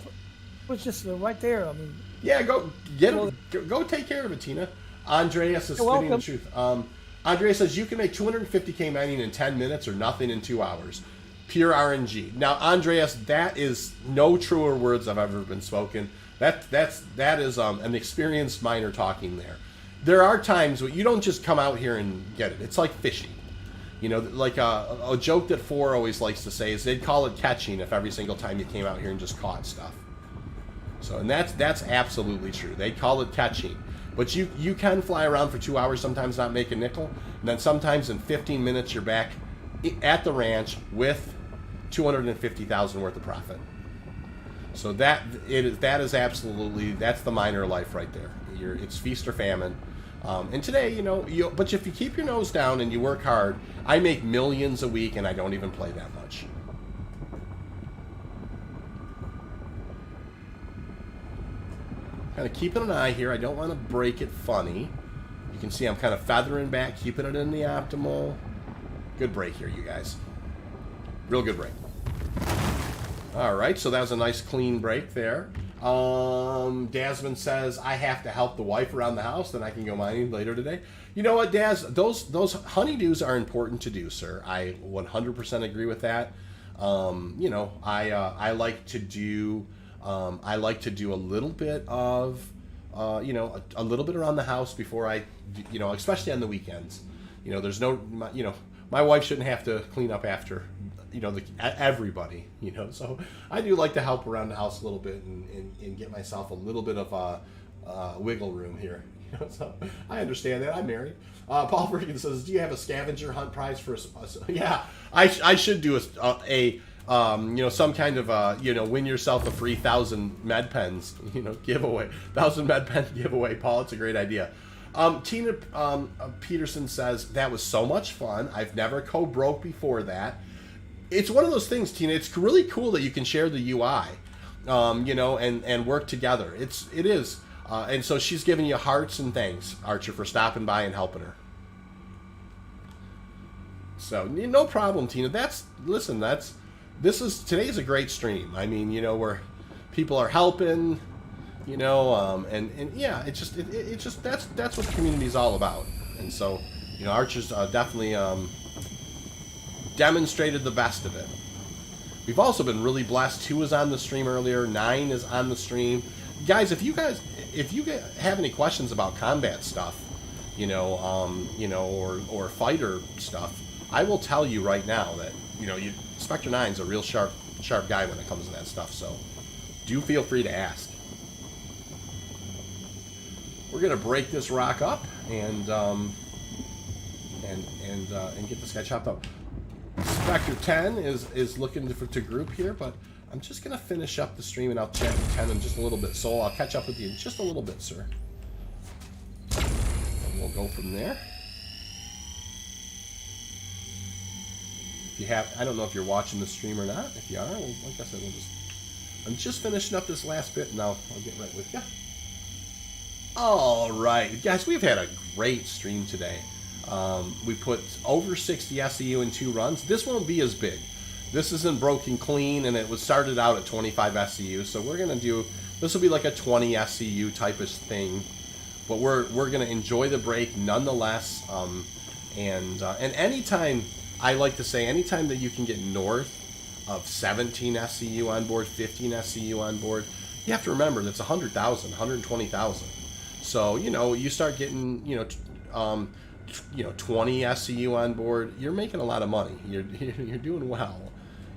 Was just right there. I mean. Yeah, go get him. Go take care of it, Tina. Andreas is spitting the truth. Andreas says you can make 250k mining in 10 minutes or nothing in 2 hours. Pure RNG. Now, Andreas, that is no truer words have ever been spoken. That is an experienced miner talking there. There are times where you don't just come out here and get it. It's like fishing. Like a joke that Four always likes to say is they'd call it catching if every single time you came out here and just caught stuff. So, and that's absolutely true. They call it catching. But you can fly around for 2 hours, sometimes not make a nickel, and then sometimes in 15 minutes you're back at the ranch with 250,000 worth of profit. So that's the miner life right there. It's feast or famine. And today, but if you keep your nose down and you work hard, I make millions a week and I don't even play that much. Kind of keeping an eye here. I don't want to break it funny. You can see I'm kind of feathering back, keeping it in the optimal. Good break here, you guys. Real good break. All right, so that was a nice clean break there. Dasman says, I have to help the wife around the house, then I can go mining later today. You know what, Daz? Those honeydews are important to do, sir. I 100% agree with that. I like to do a little bit of, a little bit around the house before I, especially on the weekends. There's no, my wife shouldn't have to clean up after, everybody, So I do like to help around the house a little bit and get myself a little bit of wiggle room here. So I understand that. I'm married. Paul Bergen says, "Do you have a scavenger hunt prize for us?" Yeah, I should do some kind of win yourself a free 1,000 med pens giveaway. 1,000 med pen giveaway, Paul. It's a great idea. Tina Peterson says, that was so much fun. I've never co-broke before that. It's one of those things, Tina. It's really cool that you can share the UI, and work together. It is. And so she's giving you hearts and thanks, Archer, for stopping by and helping her. So no problem, Tina. Today's a great stream. I mean, where people are helping, and yeah, it's just that's what the community is all about. And so, Archer's definitely demonstrated the best of it. We've also been really blessed. 2 was on the stream earlier. 9 is on the stream. Guys, if you have any questions about combat stuff, or fighter stuff, I will tell you right now that Spectre 9's a real sharp guy when it comes to that stuff. So do feel free to ask. We're gonna break this rock up and get this guy chopped up. Spectre 10 is looking to group here, but I'm just gonna finish up the stream and I'll chat with 10 in just a little bit. So I'll catch up with you in just a little bit, sir. And we'll go from there. If you have, I don't know if you're watching the stream or not. If you are, well, like I said, I'm just finishing up this last bit and I'll get right with you. All right, guys, we've had a great stream today. We put over 60 SEU in 2 runs. This won't be as big. This isn't broken clean, and it was started out at 25 SEU. So we're gonna do, this will be like a 20 SEU type of thing, but we're gonna enjoy the break nonetheless. And anytime, I like to say, anytime that you can get north of 17 SEU on board, 15 SEU on board, you have to remember that's 100,000, 120,000. So, you know, you start getting, 20 SCU on board, you're making a lot of money. You're doing well.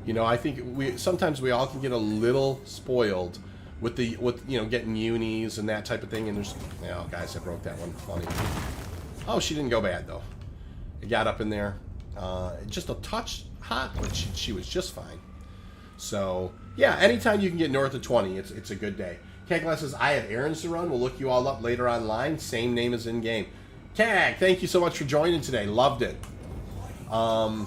You know, I think sometimes we all can get a little spoiled with getting unis and that type of thing. And there's, oh, guys, I broke that one. Funny. Oh, she didn't go bad though. It got up in there, just a touch hot, but she was just fine. So yeah, anytime you can get north of 20, it's a good day. Kaglass says, I have errands to run. We'll look you all up later online. Same name as in game. Kag, thank you so much for joining today. Loved it. I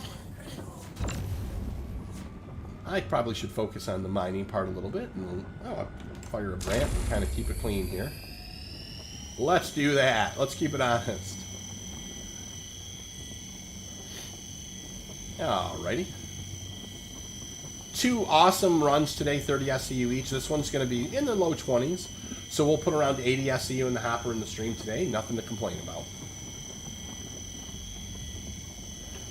probably should focus on the mining part a little bit. And, I'll fire a ramp and kind of keep it clean here. Let's do that. Let's keep it honest. Alrighty. 2 awesome runs today, 30 SCU each. This one's going to be in the low 20s. So we'll put around 80 SCU in the hopper in the stream today. Nothing to complain about.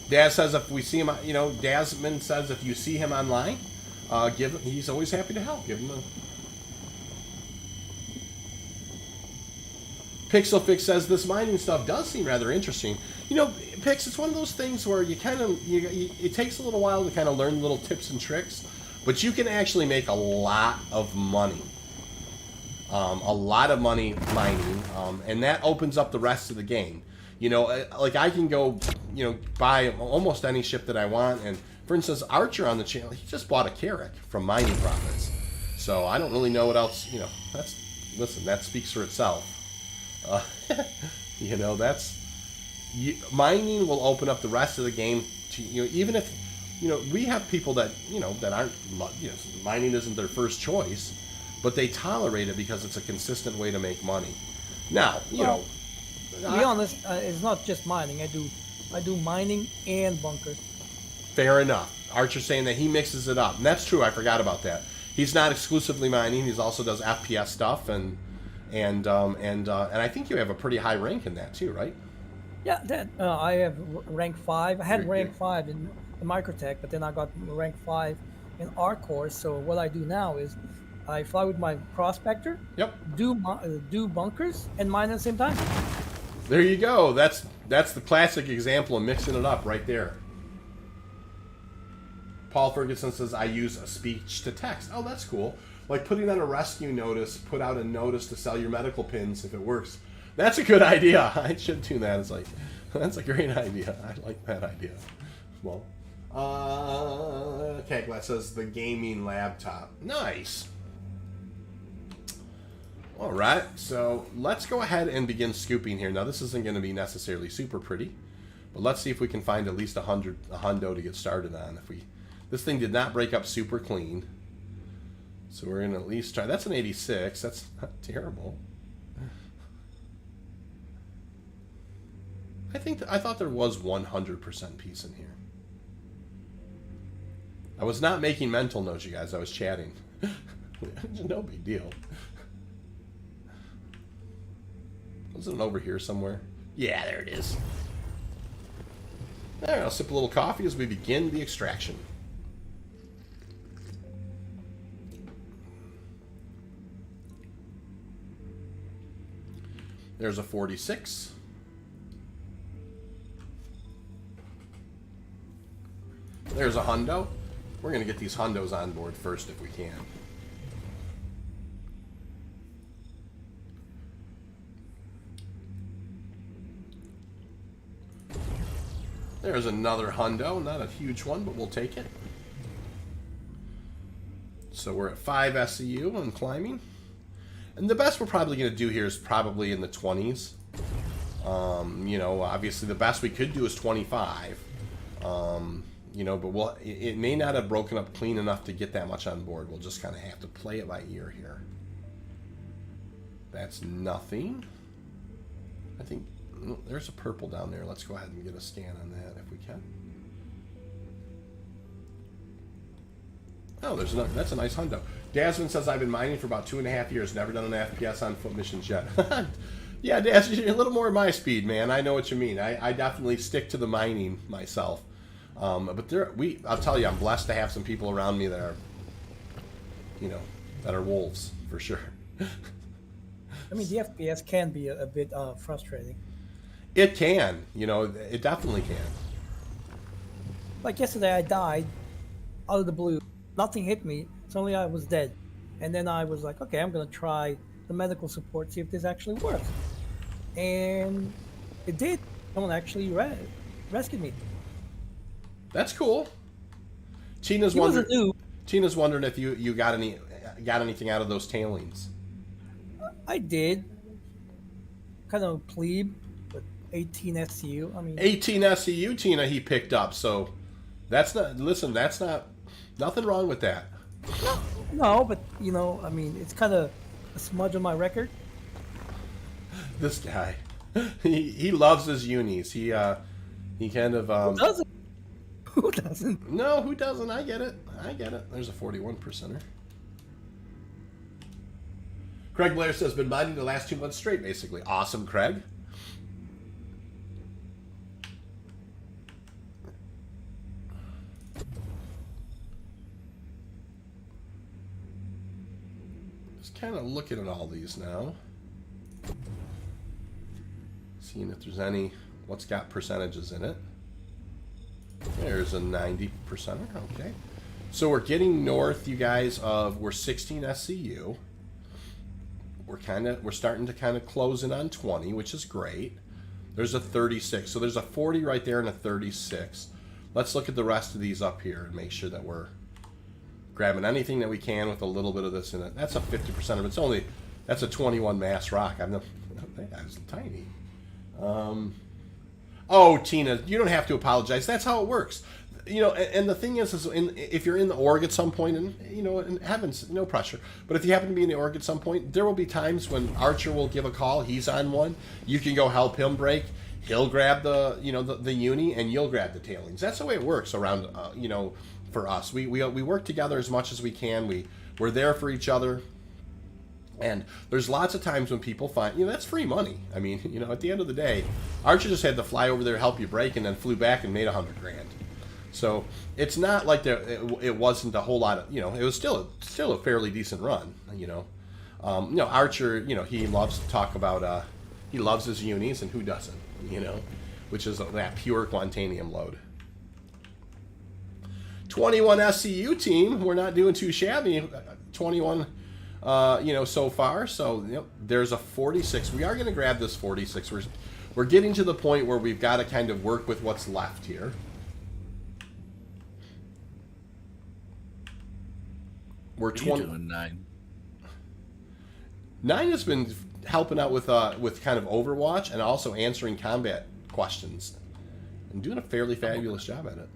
Daz says if we see him, Dasman says if you see him online, he's always happy to help. Give him a... Pixelfix says this mining stuff does seem rather interesting. You know, Pix, it's one of those things where it takes a little while to kind of learn little tips and tricks, but you can actually make a lot of money. A lot of money mining, and that opens up the rest of the game. You know, like I can go, buy almost any ship that I want. And for instance, Archer on the channel, he just bought a Carrack from Mining Profits. So I don't really know what else, listen, that speaks for itself. Mining will open up the rest of the game to, even if, we have people that, that aren't, mining isn't their first choice, but they tolerate it because it's a consistent way to make money. Now, to be honest, it's not just mining. I do mining and bunkers. Fair enough. Archer's saying that he mixes it up, and that's true. I forgot about that. He's not exclusively mining. He also does FPS stuff, and I think you have a pretty high rank in that too, right? Yeah, I have rank 5. I had rank 5 in Microtech, but then I got rank 5 in R-Core. So what I do now is I fly with my prospector. Yep. Do bunkers and mine at the same time. There you go. That's the classic example of mixing it up right there. Paul Ferguson says, I use a speech to text. Oh, that's cool. Like putting on a rescue notice, put out a notice to sell your medical pins if it works. That's a good idea. I should do that. It's like, that's a great idea. I like that idea. Well, Kaglat says the gaming laptop. Nice. All right, so let's go ahead and begin scooping here. Now, this isn't going to be necessarily super pretty, but let's see if we can find at least a hundo to get started on. This thing did not break up super clean, so we're going to at least try. That's an 86. That's not terrible. I thought there was 100% piece in here. I was not making mental notes, you guys. I was chatting. No big deal. Wasn't it over here somewhere? Yeah, there it is. All right, I'll sip a little coffee as we begin the extraction. There's a 46. There's a hundo. We're going to get these hundos on board first if we can. There's another hundo, not a huge one, but we'll take it. So we're at 5 SCU on climbing. And the best we're probably going to do here is probably in the 20s. Obviously the best we could do is 25. But it may not have broken up clean enough to get that much on board. We'll just kind of have to play it by ear here. That's nothing. I think there's a purple down there. Let's go ahead and get a scan on that if we can. Oh, that's a nice hundo. Dasman says, I've been mining for about 2.5 years. Never done an FPS on foot missions yet. Yeah, Daz, you're a little more my speed, man. I know what you mean. I definitely stick to the mining myself. But I'll tell you, I'm blessed to have some people around me that are, that are wolves, for sure. I mean, the FPS can be a bit frustrating. It can, it definitely can. Like yesterday, I died out of the blue. Nothing hit me. Suddenly, I was dead. And then I was like, okay, I'm going to try the medical support, see if this actually works. And it did. Someone actually rescued me. That's cool. Tina's He was a wondering. noob. Tina's wondering if you got anything out of those tailings. I did. Kind of plebe, but 18 SCU. I mean, 18 SCU, Tina, he picked up. So that's not. Listen, that's not nothing wrong with that. no, but I mean, it's kind of a smudge on my record. This guy, he loves his unis. He kind of Who doesn't? Who doesn't? No, who doesn't? I get it. There's a 41%er. Craig Blair says, been mining the last 2 months straight, basically. Awesome, Craig. Just kind of looking at all these now. Seeing if there's any, what's got percentages in it. There's a 90%er, okay. So we're getting north, you guys, we're 16 SCU. We're starting to kind of close in on 20, which is great. There's a 36, so there's a 40 right there and a 36. Let's look at the rest of these up here and make sure that we're grabbing anything that we can with a little bit of this in it. That's a 50%, but that's a 21 mass rock. That's tiny. Oh, Tina, you don't have to apologize. That's how it works. And the thing is if you're in the org at some point, and in heavens, no pressure. But if you happen to be in the org at some point, there will be times when Archer will give a call. He's on one. You can go help him break. He'll grab the uni, and you'll grab the tailings. That's the way it works around. For us, we work together as much as we can. We're there for each other. And there's lots of times when people find, that's free money. I mean, at the end of the day, Archer just had to fly over there, help you break, and then flew back and made $100 grand. So it's not like it wasn't a whole lot of, it was still a fairly decent run, Archer, he loves to talk about, he loves his unis, and who doesn't, which is that pure Quantanium load. 21 SCU team, we're not doing too shabby, 21, so far. So, there's a 46. We are going to grab this 46. We're getting to the point where we've got to kind of work with what's left here. We're 20. Doing 9. 9 has been helping out with kind of Overwatch and also answering combat questions and doing a fairly fabulous job at it.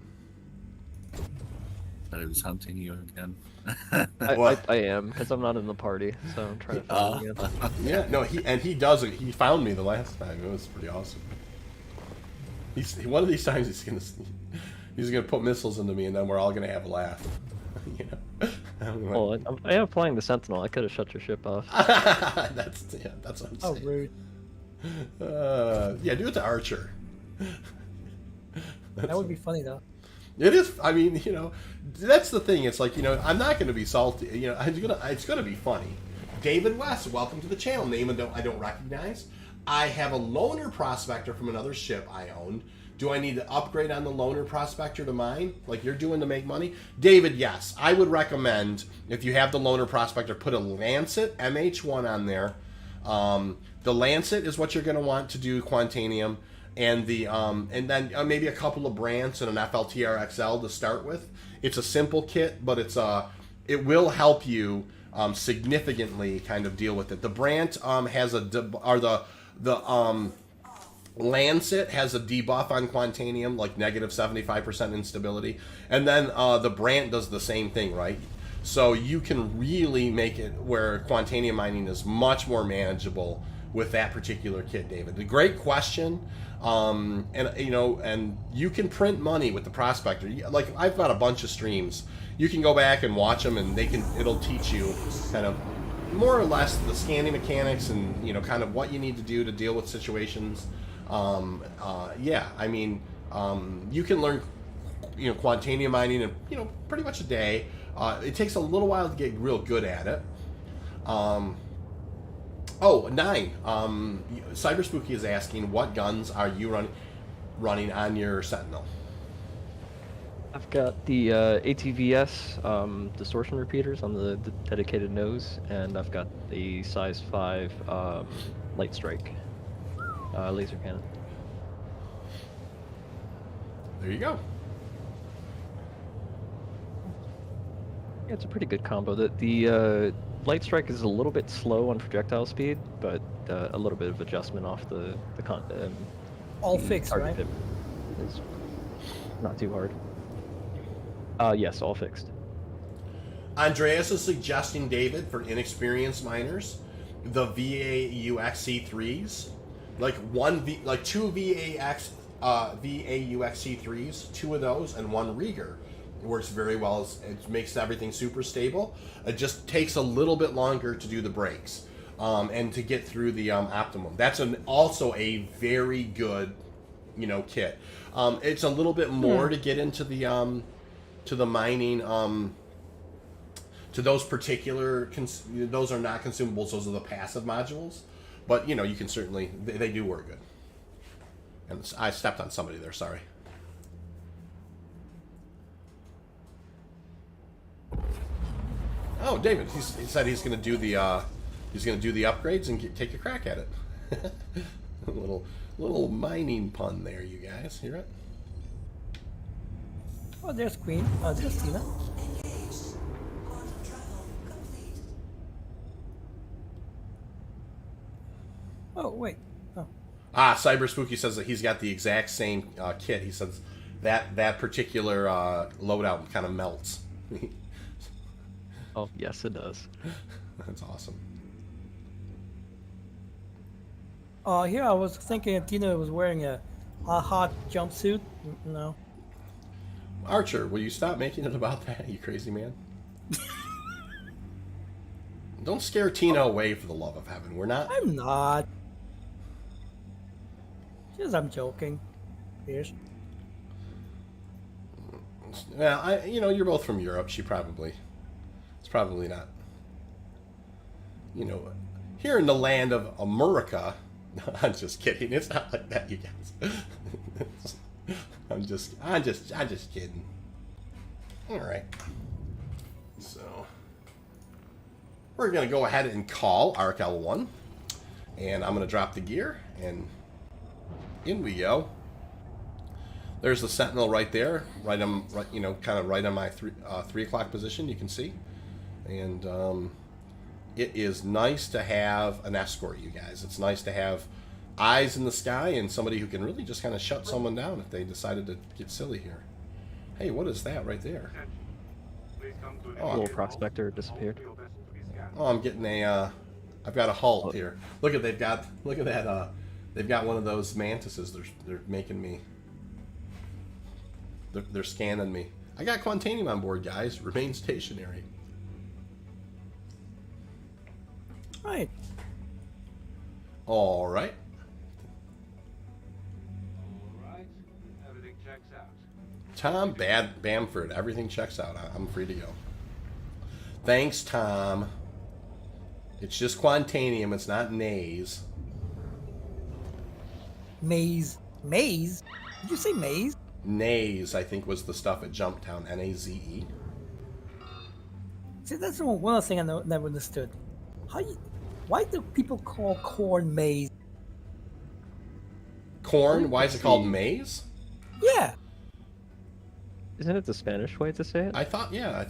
Thought I was hunting you again. I am, because I'm not in the party, so I'm trying to find him again. Yeah, no, he does it. He found me the last time. It was pretty awesome. One of these times he's gonna put missiles into me, and then we're all gonna have a laugh. Well, I am flying the Sentinel. I could have shut your ship off. That's what I'm Oh, saying. rude. Yeah, do it to Archer. That would be funny though. It is. I mean, that's the thing. It's like, I'm not going to be salty. It's going to be funny. David West, welcome to the channel. Name I don't recognize. I have a loaner prospector from another ship I owned. Do I need to upgrade on the loaner prospector to mine, like you're doing to make money? David, yes. I would recommend, if you have the loaner prospector, put a Lancet MH1 on there. The Lancet is what you're going to want to do Quantanium. And and then maybe a couple of Brants and an FLTR XL to start with. It's a simple kit, but it will help you significantly kind of deal with it. The Brant has the Lancet has a debuff on Quantanium, like negative 75% instability, and then the Brant does the same thing, right? So you can really make it where Quantanium mining is much more manageable with that particular kit, David. A great question. And you can print money with the prospector. Like, I've got a bunch of streams. You can go back and watch them, and it'll teach you kind of more or less the scanning mechanics and kind of what you need to do to deal with situations. Yeah, I mean, you can learn Quantanium mining in pretty much a day. It takes a little while to get real good at it. Oh, 9. Cyber Spooky is asking, what guns are you running on your Sentinel? I've got the ATVS distortion repeaters on the dedicated nose, and I've got the size 5 light strike laser cannon. There you go. Yeah, it's a pretty good combo. The light strike is a little bit slow on projectile speed, but a little bit of adjustment off All fixed, target right? pip is not too hard. Yes, all fixed. Andreas is suggesting, David, for inexperienced miners, the VAUXC3s, like two VAUXC3s, 2 of those, and 1 Rieger. It works very well. It makes everything super stable. It just takes a little bit longer to do the brakes and to get through the optimum. That's also a very good, kit. It's a little bit more to get into the mining. To those particular, those are not consumables. Those are the passive modules. But you can certainly they do work good. And I stepped on somebody there. Sorry. Oh, David, he said he's going to do the upgrades and take a crack at it. a little mining pun there, you guys. Hear it? Oh, there's Queen. There's Tina. Oh, wait. Oh. Cyber Spooky says that he's got the exact same kit. He says that particular loadout kind of melts. Oh, yes, it does. That's awesome. Here I was thinking Tina was wearing a hot jumpsuit. No. Archer, will you stop making it about that, you crazy man? Don't scare Tina away, for the love of heaven. We're not. I'm not. Just I'm joking. Here's. Well, you're both from Europe. It's probably not. Here in the land of America. I'm just kidding. It's not like that, you guys. I'm just kidding. All right. So we're gonna go ahead and call Arc L1, and I'm gonna drop the gear, and in we go. There's the Sentinel right there, kind of right on my 3 o'clock position. You can see, and it is nice to have an escort, you guys. It's nice to have eyes in the sky and somebody who can really just kind of shut someone down if they decided to get silly here. Hey, what is that right there? A little prospector disappeared. Oh, I'm getting I've got a halt here. Look at that. They've got one of those mantises. They're making me. They're scanning me. I got Quantanium on board, guys. Remain stationary. Right. All right. Everything checks out. Tom Bamford, everything checks out. I'm free to go. Thanks, Tom. It's just Quantanium. It's not Naze. Maze. Maze? Did you say maze? Naze, I think, was the stuff at Jumptown. Naze. See, that's one other thing I never understood. Why do people call corn maize? Corn? Why is it called maize? Yeah. Isn't it the Spanish way to say it? I thought, yeah.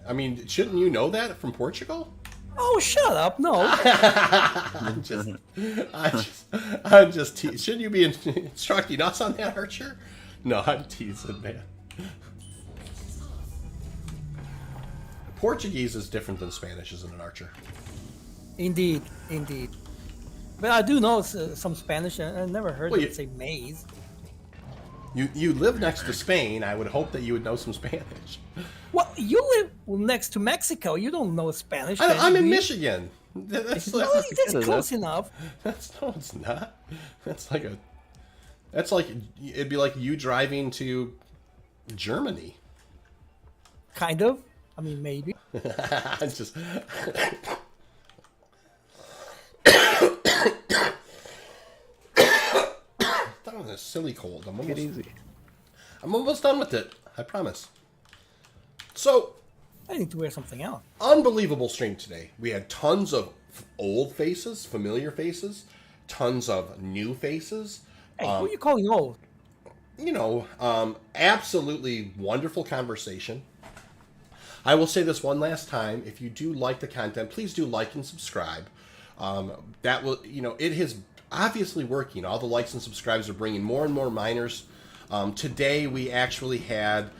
I mean, shouldn't you know that from Portugal? Oh, shut up! No. I'm just teasing. Shouldn't you be instructing us on that, Archer? No, I'm teasing, man. Portuguese is different than Spanish, isn't it, Archer? Indeed. But I do know some Spanish, and I never heard them say maize. You live next to Spain. I would hope that you would know some Spanish. Well, you live next to Mexico. You don't know Spanish. I'm in Michigan. That's close enough. No, it's not. That's like it'd be like you driving to Germany. Kind of. I mean, maybe. It's just. a silly cold. Take it easy. I'm almost done with it. I promise. So, I need to wear something else. unbelievable stream today. We had tons of old faces, familiar faces, tons of new faces. Hey, who are you calling old? Absolutely wonderful conversation. I will say this one last time. If you do like the content, please do like and subscribe. That will, it is obviously working. All the likes and subscribes are bringing more and more miners. Today we actually had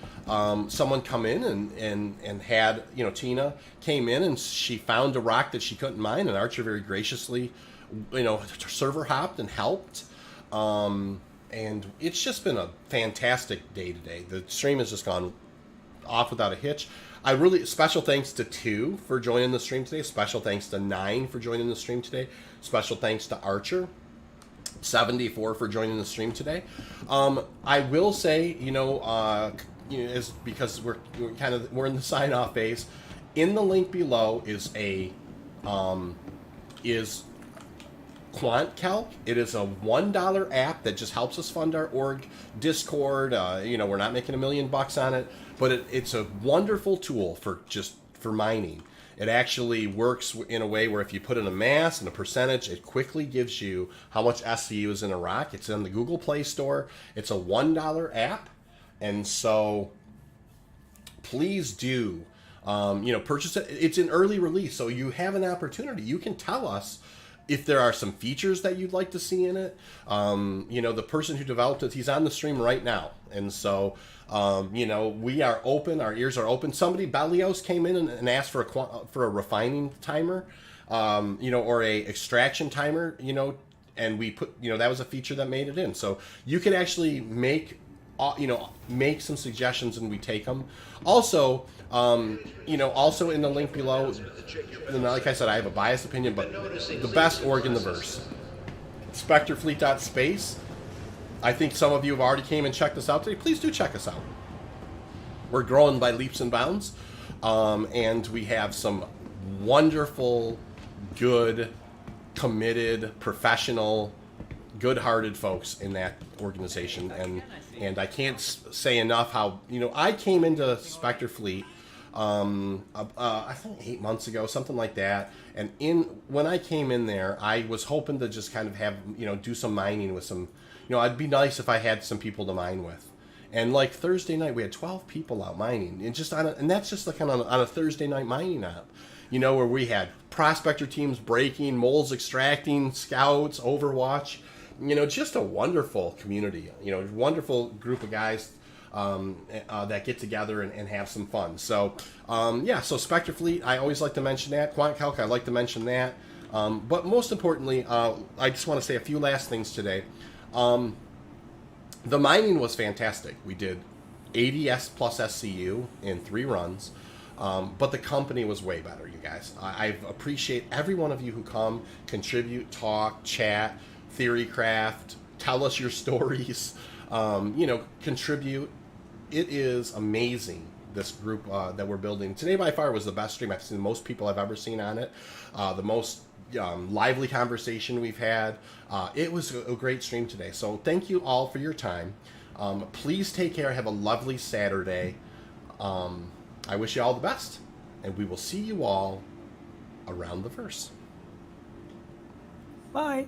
someone come in and had, Tina came in and she found a rock that she couldn't mine, and Archer very graciously, server hopped and helped. And it's just been a fantastic day today. The stream has just gone off without a hitch. Special thanks to 2 for joining the stream today. Special thanks to 9 for joining the stream today. Special thanks to Archer 74 for joining the stream today. I will say, is because we're in the sign off phase. In the link below is QuantCalc. It is a $1 app that just helps us fund our org Discord. We're not making $1 million on it, but it's a wonderful tool for mining. It actually works in a way where if you put in a mass and a percentage, it quickly gives you how much SCU is in a rock. It's in the Google Play Store. It's a $1 app, and so please do purchase it. It's an early release, so you have an opportunity. You can tell us if there are some features that you'd like to see in it. The person who developed it, he's on the stream right now. And so, we are open. Our ears are open. Somebody, Belios, came in and asked for a refining timer, or a extraction timer, and we put, that was a feature that made it in. So you could actually make some suggestions and we take them. Also, also in the link below, like I said, I have a biased opinion, but the best org in the verse, SpectreFleet.space. I think some of you have already came and checked us out today. Please do check us out. We're growing by leaps and bounds, and we have some wonderful, good, committed, professional, good-hearted folks in that organization, and I can't say enough how I came into Spectre Fleet I think 8 months ago, something like that. And when I came in there, I was hoping to just kind of have do some mining with some. It'd be nice if I had some people to mine with. And like Thursday night, we had 12 people out mining, and that's just like on a Thursday night mining app. Where we had prospector teams breaking, moles extracting, scouts, Overwatch. Just a wonderful community. Wonderful group of guys that get together and have some fun. So, so Spectre Fleet, I always like to mention that. QuantCalc, I like to mention that. But most importantly, I just want to say a few last things today. The mining was fantastic. We did 80 S plus SCU in 3 runs. But the company was way better, you guys. I appreciate every one of you who come, contribute, talk, chat, theorycraft, tell us your stories, contribute. It is amazing, this group that we're building. Today by far was the best stream. I've seen the most people I've ever seen on it. The most lively conversation we've had. It was a great stream today. So thank you all for your time. Please take care. Have a lovely Saturday. I wish you all the best, and we will see you all around the verse. Bye.